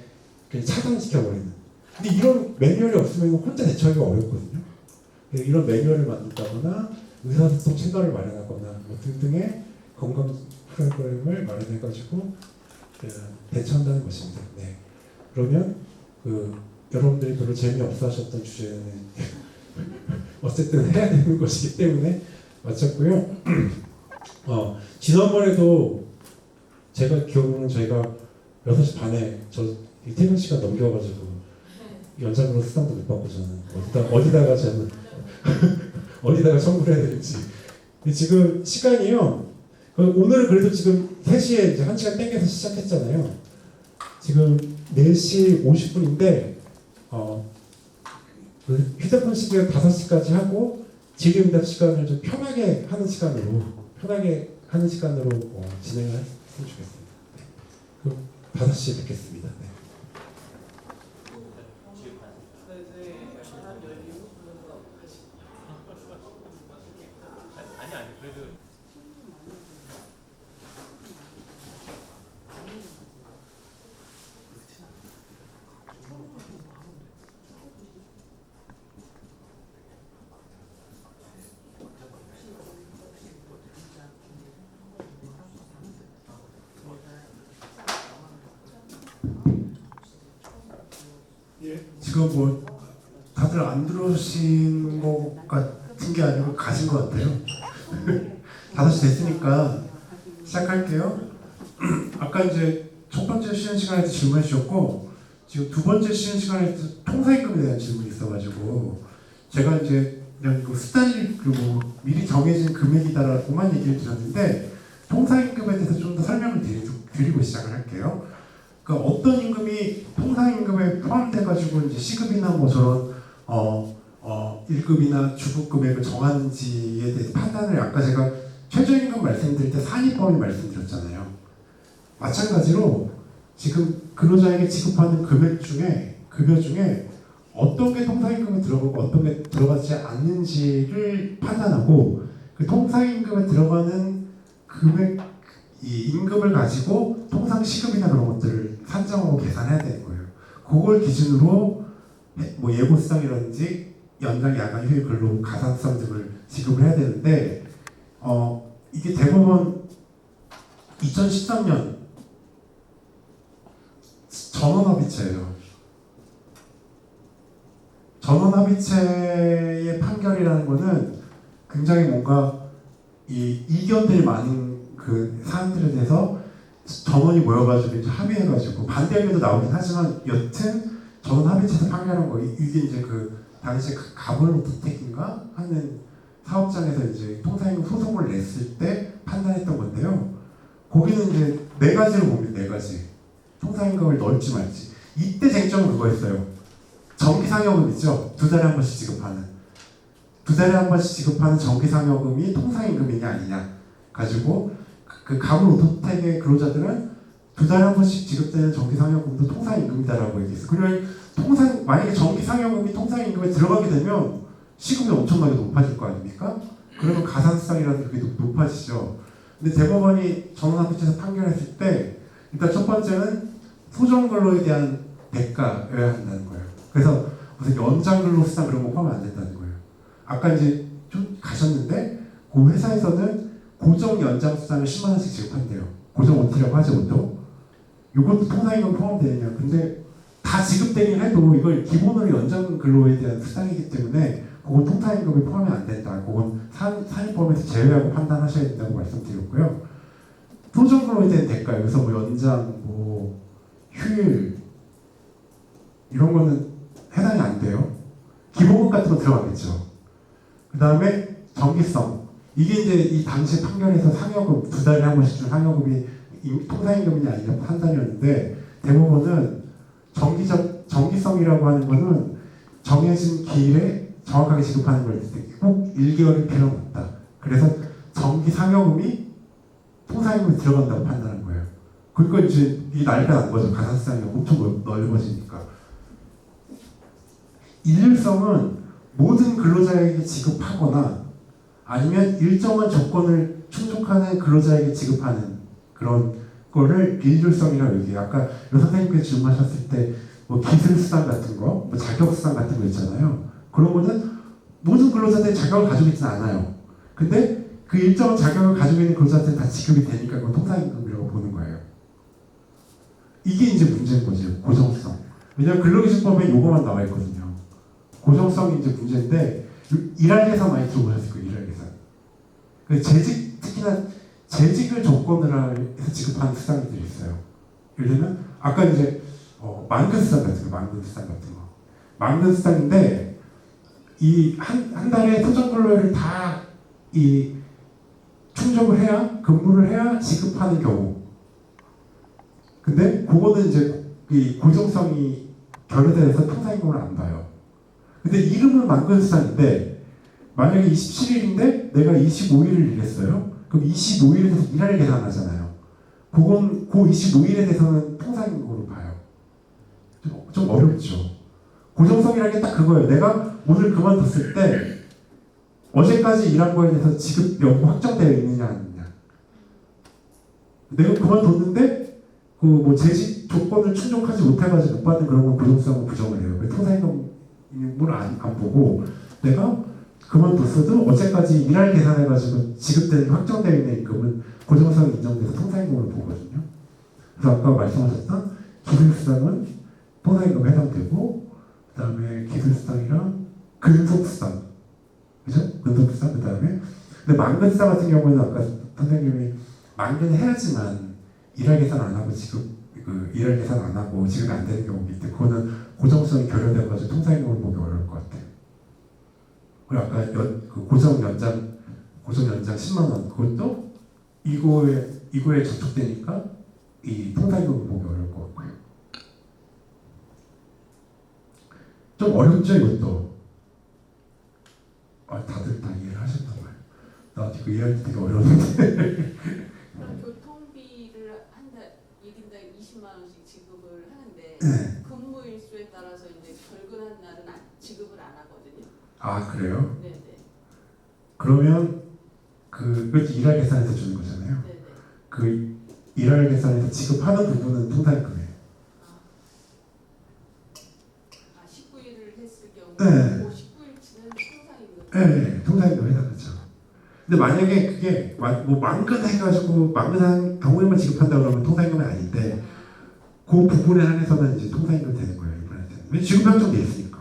그냥 차단시켜버리는. 근데 이런 매뉴얼이 없으면 혼자 대처하기가 어렵거든요. 이런 매뉴얼을 만든다거나 의사소통 채널을 마련하거나 뭐 등등의 건강 프로그램을 마련해가지고 대처한다는 것입니다. 네. 그러면 여러분들이 별로 재미없어 하셨던 주제는 어쨌든 해야 되는 것이기 때문에 마쳤고요. 지난번에도 제가 기억으로는 저희가 6시 반에 저 퇴근 시간 넘겨가지고 연장으로 수당도 못 받고 저는 어디다가 저는 어디다가 청구를 해야 될지. 근데 지금 시간이요. 오늘은 그래도 지금 3시에 이제 1시간 땡겨서 시작했잖아요. 지금 4시 50분인데 그 휴대폰 시간 5시까지 하고 질의응답 시간을 좀 편하게 하는 시간으로 진행을 했으면 좋겠습니다. 네. 그럼 5시에 뵙겠습니다. 네. 아니 그래도 지금 뭐 다들 안 들어오신 것 같은 게 아니고 가신 것 같아요. 5시 됐으니까 시작할게요. 아까 이제 첫 번째 쉬는 시간에도 질문해 주셨고, 지금 두 번째 쉬는 시간에도 통사임금에 대한 질문이 있어가지고 제가 이제 그냥 수단이 뭐 미리 정해진 금액이다라고만 얘기를 드렸는데, 통사임금에 대해서 좀 더 설명을 드리고 시작을 할게요. 그러니까 어떤 임금이 통상임금에 포함돼가지고 이제 시급이나 뭐 저런 1급이나 주급 금액을 정하는지에 대해서 판단을 아까 제가 최저임금 말씀드릴 때 산입범위 말씀드렸잖아요. 마찬가지로 지금 근로자에게 지급하는 금액 중에 급여 중에 어떤 게 통상임금에 들어가고 어떤 게 들어가지 않는지를 판단하고, 그 통상임금에 들어가는 금액 이 임금을 가지고 통상 시급이나 그런 것들을 산정하고 계산해야 되는 거예요. 그걸 기준으로 뭐 예고수당이라든지 연장 야간 휴일 근로 가산성 등을 지급을 해야 되는데, 이게 대법원 2013년 전원합의체예요. 전원합의체의 판결이라는 거는 굉장히 뭔가 이 이견들이 많은 그 사안들에 대해서 전원이 모여가지고 이제 합의해가지고 반대 의견도 나오긴 하지만 여튼 전원 합의체에서 판결한 거, 이게 이제 그 당시에 가볼로텍인가 하는 사업장에서 이제 통상임금 소송을 냈을 때 판단했던 건데요. 거기는 이제 4가지로 봅니다. 4가지. 통상임금을 넣을지 말지. 이때 쟁점은 그거였어요. 정기상여금 있죠. 2달에 한 번씩 지급하는. 2달에 한 번씩 지급하는 정기상여금이 통상임금이냐 아니냐 가지고, 그 가물 오토텍의 근로자들은 2달에 한 번씩 지급되는 정기상여금도 통상임금이다라고 얘기했어요. 그러면 만약에 정기상여금이 통상임금에 들어가게 되면 시급이 엄청나게 높아질 거 아닙니까? 그러면 가산수당이라는 게 높아지죠. 근데 대법원이 전원합의체에서 판결했을 때 일단 첫 번째는 소정근로에 대한 대가여야 한다는 거예요. 그래서 무슨 연장근로수당 그런 거 포함 안 된다는 거예요. 아까 이제 좀 가셨는데 그 회사에서는 고정 연장 수당을 10만 원씩 지급한대요. 고정 OT라고 하죠, 보통. 이것도 통상임금 포함되느냐. 근데 다 지급되긴 해도 이걸 기본으로 연장 근로에 대한 수당이기 때문에 그건 통사임금에 포함이 안 된다. 그건 산입법에서 제외하고 판단하셔야 된다고 말씀드렸고요. 소정근로에 대한 대가, 여기서 뭐 연장, 뭐 휴일 이런 거는 해당이 안 돼요. 기본급 같은 거 들어가겠죠. 그 다음에 정기성. 이게 이제 이 당시 판결에서 상여금, 2달에 한 번씩 준 상여금이 통사임금이냐 아니냐 판단이었는데, 대부분은 정기성이라고 하는 거는 정해진 기일에 정확하게 지급하는 걸 꼭 1개월일 필요는 없다. 그래서 정기 상여금이 통사임금에 들어간다고 판단한 거예요. 그러니까 이제 이 난리가 난 거죠. 가산세상이 엄청 넓어지니까. 일률성은 모든 근로자에게 지급하거나 아니면 일정한 조건을 충족하는 근로자에게 지급하는 그런 거를 일률성이라고 얘기해요. 아까 여 선생님께서 질문하셨을 때 뭐 기술수당 같은 거, 뭐 자격수당 같은 거 있잖아요. 그런 거는 모든 근로자들이 자격을 가지고 있지는 않아요. 근데 그 일정한 자격을 가지고 있는 근로자들은 다 지급이 되니까 그건 통사임금이라고 보는 거예요. 이게 이제 문제인 거죠. 고정성. 왜냐하면 근로기준법에 요거만 나와 있거든요. 고정성이 이제 문제인데, 일할 예산 많이 들어보셨을 거예요. 일할 예산. 그 재직, 특히나 재직을 조건으로 해서 지급하는 수당들이 있어요. 예를 들면 아까 이제 만근 수당 같은 거, 만근 수당 같은 거, 만근 수당인데 이 한 달에 토정 근로일을 다 이 충족을 해야, 근무를 해야 지급하는 경우. 근데 그거는 이제 이 고정성이 결여돼서 통사임금을 안 봐요. 근데 이름은 만근 수당인데 만약에 27일인데 내가 25일을 일했어요. 그럼 25일에 대해서 일할 계산하잖아요. 그건 그 25일에 대해서는 통사임금으로 봐요. 좀 어렵죠. 고정성이라는 게 딱 그거예요. 내가 오늘 그만뒀을 때 어제까지 일한 거에 대해서 지급 여부 확정되어 있느냐 아니냐. 내가 그만뒀는데 그 뭐 재직 조건을 충족하지 못해가지고 못 받는 그런 건 고정성을 부정을 해요. 통사임금을 안 보고 내가 그만뒀어도 어제까지 일할 계산해가지고 지급되는 확정되어 있는 임금은 고정성이 인정돼서 통사임금으로 보거든요. 그래서 아까 말씀하셨던 기술수당은 통사임금에 해당되고, 그 다음에 기술수당이랑 근속수당, 그죠? 근속수당, 그 다음에 근데 만근수당 같은 경우는 아까 선생님이 만근해야지만 일할 계산 안 하고 일할 계산 안 하고 지급이 안 되는 경우가 있대. 그거는 고정성이 결여돼가지고 통사임금을 보기 어려울 것 같아요. 그리고 아까 그 고정 연장 10만 원, 그것도 이거에 저촉되니까 이 통사임금을 보기 어려울 것 같고요. 좀 어렵죠, 이것도. 다들 다 이해를 하셨나 봐요. 나 지금 이해하기 되게 어려운데. 그럼 교통비를 한 달 1인당 20만 원씩 지급을 하는데 네. 근무 일수에 따라서 이제 결근한 날은 지급을 안 하거든요. 아, 그래요? 네네. 그러면 그것도 일할 계산해서 주는 거잖아요. 네네. 그 일할 계산해서 지급하는 부분은 통사임금이에요. 19일을 했을 경우 네. 그 19일치는 통상임금. 네, 통사임금 해당하죠. 근데 만약에 그게 뭐 만근해가지고 만근한 경우에만 지급한다 그러면 통사임금이 아닌데, 그 부분에 한해서는 이제 통사임금 되는 거예요, 이번에는. 왜 지급 확정돼 있으니까.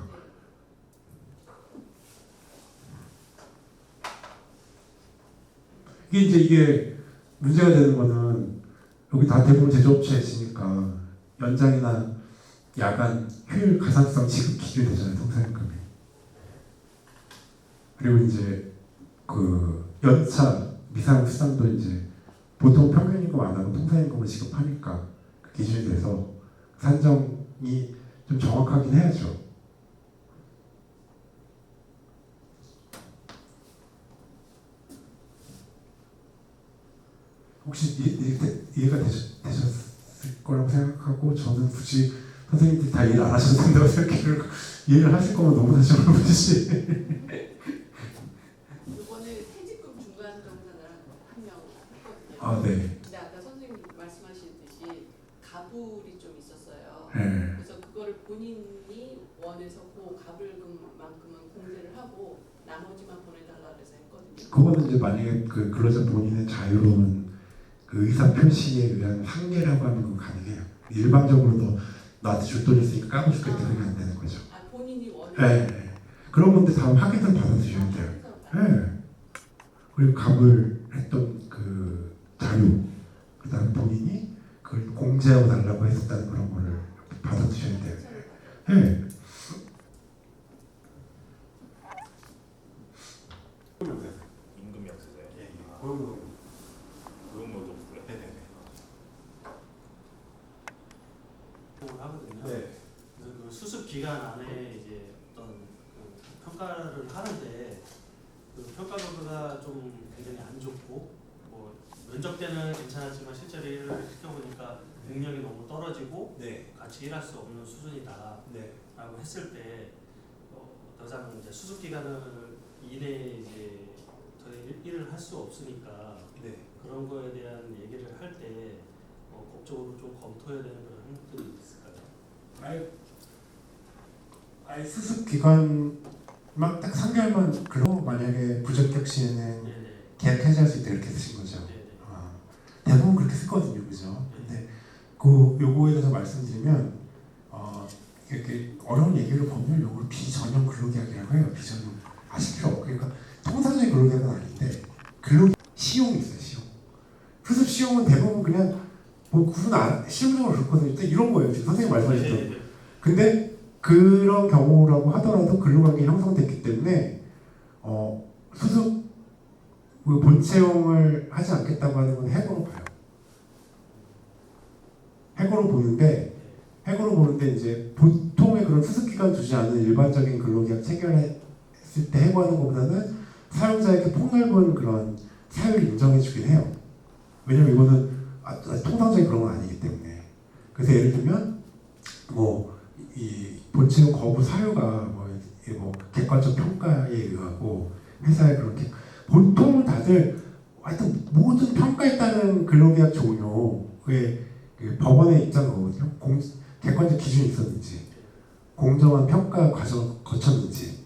이게 문제가 되는 거는 여기 다 대부분 제조업체에 있으니까 연장이나 야간, 휴일 가산성 지급 기준이 되잖아요, 통사임금이. 그리고 이제 그 연차, 미상 수당도 이제 보통 평균임금 안 하고 통사임금을 지급하니까 그 기준이 돼서 산정이 좀 정확하긴 해야죠. 혹시 이해가 되셨을 거라고 생각하고, 저는 굳이 선생님들이 다 이해를 안 하셔도 된다고 생각해요. 이해를 하실 거면 너무 다시 물어보시지. 이번에 퇴직금 중간 정산을 한 명 했거든요. 아, 네. 근데 아까 선생님 말씀하셨듯이 가불이 좀 있었어요. 네. 그래서 그거를 본인이 원해서 그 가불금만큼은 공제를 하고 나머지만 보내달라 그래서 했거든요. 그거는 이제 만약에 그 근로자 본인의 자유로운 그 의사 표시에 의한 한계라고 하면 그건 가능해요. 일반적으로 너 나한테 줄 돈 있으니까 까고 죽겠다 그러면 안 되는 거죠. 본인이 원해. 네. 그런 건데 다 확인을 받아주셔야 돼요. 네. 그리고 갑을 했던 그 자료, 그다음 본인이 그걸 공제하고 달라고 했었다는 그런 거를 받아주셔야 돼요. 네. 임금 영수세요? 예, 고용노동. 고용노동부요? 네네네. 하거든요. 네. 그래서 그 수습 기간 안에 이제 어떤 그 평가를 하는데 그 평가 결과가 좀 굉장히 안 좋고 뭐 면접 때는 괜찮았지만 실제로 일을 시켜보니까 능력이 너무 떨어지고 네. 같이 일할 수 없는 수준이다라고 네. 했을 때 더 이상 이제 수습 기간을 이내에 이제 더 일을 할 수 없으니까 네. 그런 거에 대한 얘기를 할 때 법적으로 좀 검토해야 되는 그런 항목들이 있을까요? 아예 수습 기간만 딱 3개월만 그러고 만약에 부적격 시에는 네네. 계약 해지할 수 있다 이렇게 쓰신 거죠. 네네. 대부분 그렇게 쓰거든요, 그죠? 근데 그 요거에 대해서 말씀드리면 이렇게 어려운 얘기를 법률 용어로 비전형 근로계약이라고 해요. 비전형 아실 필요 없고 그러니까 통상적인 근로계약은 아닌데 근로 시용이 있어요, 시용. 수습 시용은 대부분 그냥 뭐 구분 안 실무적으로 그렇거든요. 일단 이런 거예요. 지금 선생님 말씀하셨던. 네네. 근데 그런 경우라고 하더라도 근로관계 형성됐기 때문에 수습 그 본채용을 하지 않겠다고 하는 건 해고로 봐요. 해고로 보는데 이제 보통의 그런 수습 기간 두지 않은 일반적인 근로계약 체결했을 때 해고하는 것보다는 사용자에게 폭넓은 그런 사유를 인정해 주긴 해요. 왜냐면 이거는 통상적인 그런 건 아니기 때문에. 그래서 예를 들면 뭐 이 본채용 거부 사유가 뭐 객관적 평가에 의하고 회사에 그렇게 보통 다들 하여튼 모든 평가에 따른 근로계약 종료에 그 법원의 입장 거거든요. 객관적 기준이 있었는지 공정한 평가 과정을 거쳤는지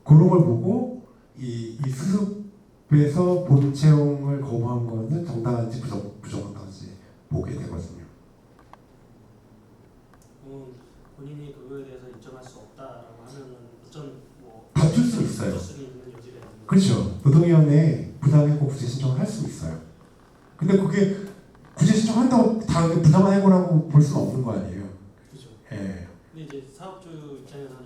그런 걸 보고 이 수습에서 본채용을 거부한 거는 정당한지 부정당한지 보게 되거든요. 본인이 그거에 대해서 인정할 수 없다라고 하면은 어떤 뭐 다툴 수 있어요. 다툴 수 있는 여지가 있는 거죠. 그렇죠. 노동위원회에 부당해고 구제 신청을 할 수 있어요. 근데 그게 구제 신청한다고 다 부당한 해고라고 볼 수는 없는 거 아니에요. 그죠. 예. 근데 이제 사업주 입장에서는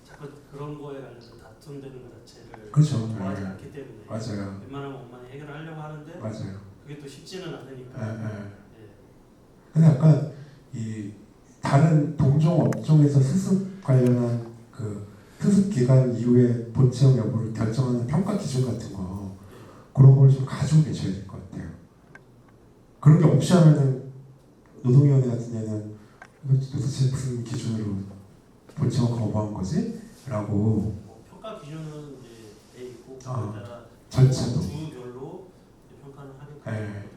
자꾸 그런 거에 관해서 다툼되는 것 자체를 그렇죠. 좋아하지 예. 않기 때문에 맞아요. 웬만하면 원만히 해결을 하려고 하는데 맞아요. 그게 또 쉽지는 않으니까. 예, 예. 예. 근데 약간 이 다른 동종 업종에서 수습 관련한 그 수습 기간 이후에 본채용 여부를 결정하는 평가 기준 같은 거 그런 걸 좀 가지고 계셔야 될 것 같아요. 그런 게 없이 하면은 노동위원회 같은 데는 이거 도대체 무슨 기준으로 본채용 거부한 거지? 라고 뭐 평가 기준은 이제 돼 있고 그에 따라 절차도. 주별로 이제 평가는 하게끔 예. 되거든요.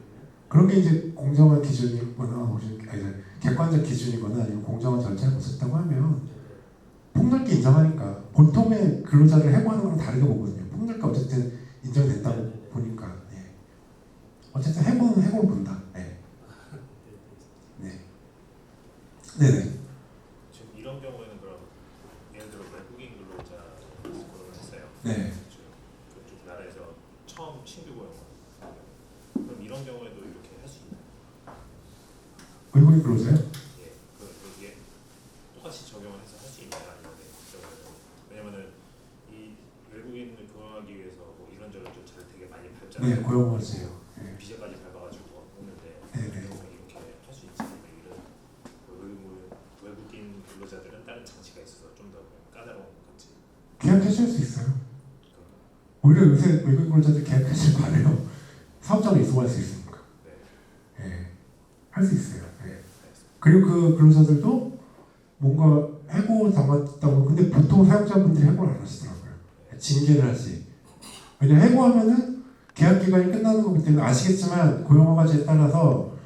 그런 게 이제 공정한 기준이거나 혹은 객관적 기준이거나 아니면 공정한 절차를 거쳤다고 하면 폭넓게 인정하니까 보통의 근로자를 해고하는 거랑 다르게 보거든요. 폭넓게 어쨌든 인정됐다고 보니까 예. 어쨌든 해고는 해고로 본다. 네. 네. 네네. 지금 이런 경우에는 그럼 예를 들어 외국인 근로자 고용을 했어요. 네. 그쪽 나라에서 처음 신규 고용을. 그럼 이런 경우에도 이렇게 할 수 있나요? 외국인 근로자요? 예, 이게 똑같이 적용을 해서 할 수 있나요? 아니면 왜냐면은 이 외국인을 고용하기 위해서 뭐 이런저런 절차를 되게 많이 밟잖아요. 네, 고용하세요. 네. 비자까지 밟아가지고 오는데 네네. 이렇게 할 수 있지 않나요? 이런 외국인 근로자들은 다른 장치가 있어서 좀 더 까다로운 건지. 계약해줄 수 있어요. 오히려 요새 외국인 근로자들 계약하실 바래요. 사업장을 이송할 수 있으니까. 네. 예. 할 수 있어요. 예. 그리고 그 근로자들도 뭔가 해고 당했다고 근데 보통 사용자분들이 해고를 안 하시더라고요. 징계를 하지. 왜냐면 해고하면은 계약 기간이 끝나는 거기 때문에 아시겠지만 고용허가제에 따라서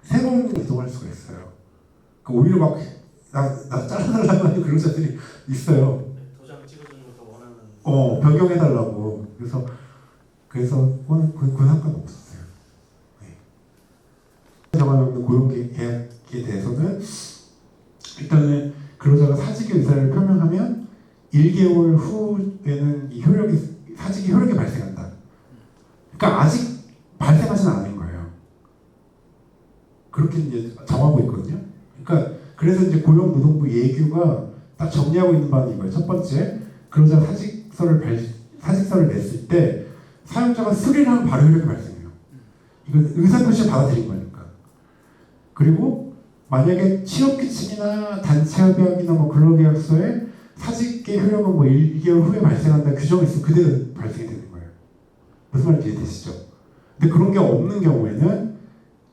새로운 이동할 수가 있어요. 그러니까 오히려 막 나 잘라달라고 하는 근로자들이 있어요. 도장 찍어주는 것도 원하는. 변경해달라고. 그래서 그건 상관없었어요. 네. 정하는 고용 계약에 대해서는 일단은 근로자가 사직의 의사를 표명하면 1개월 후에는 이 효력이 사직이 효력이 발생한다. 그러니까 아직 발생하지는 않은 거예요. 그렇게 이제 정하고 있거든요. 그러니까 그래서 이제 고용노동부 예규가 딱 정리하고 있는 바는 이거예요. 첫 번째, 근로자가 사직서를 냈을 때 사용자가 수리를 하면 바로 효력이 발생해요. 이건 의사표시를 받아들인 거니까. 그리고 만약에 취업규칙이나 단체협약이나 뭐 근로계약서에 사직의 효력은 뭐 1개월 후에 발생한다 규정이 있으면 그대로 발생이 되는 거예요. 무슨 말인지 이해되시죠? 근데 그런 게 없는 경우에는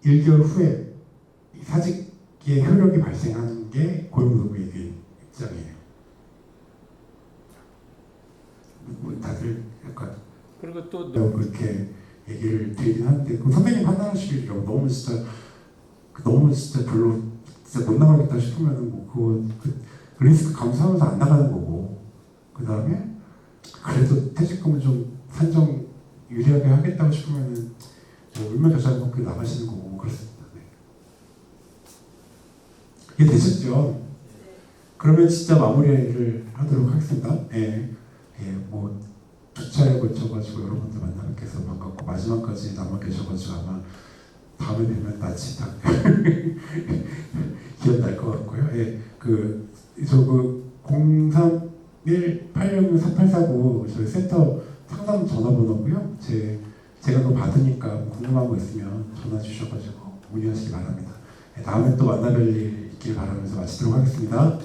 1개월 후에 사직의 효력이 발생하는 게 고용노동부 얘기 입장이에요. 뭐 다들 약간 그리고 또 그렇게 얘기를 드리긴 하는데 그 선배님 판단하시기로 너무 진짜 별로 진짜 못 나가겠다 싶으면은 뭐 그 리스크 감수하면서 안 나가는 거고 그 다음에 그래도 퇴직금은 좀 산정 유리하게 하겠다고 싶으면은 뭐 울며 겨자는 먹고 나가시는 거고 그렇습니다. 네. 이게 되셨죠? 그러면 진짜 마무리를 하도록 하겠습니다. 예, 뭐 두 차례 걸쳐가지고 여러분들 만나 뵙게서 반갑고 마지막까지 남아 계셔가지고 아마 다음에 뵈면 낯이 딱 기억날 것 같고요. 예, 저 031-866-4849 저희 센터 상담 전화번호고요. 제가 그거 받으니까 궁금한 거 있으면 전화 주셔가지고 문의하시기 바랍니다. 예, 다음에 또 만나뵐 일 있길 바라면서 마치도록 하겠습니다.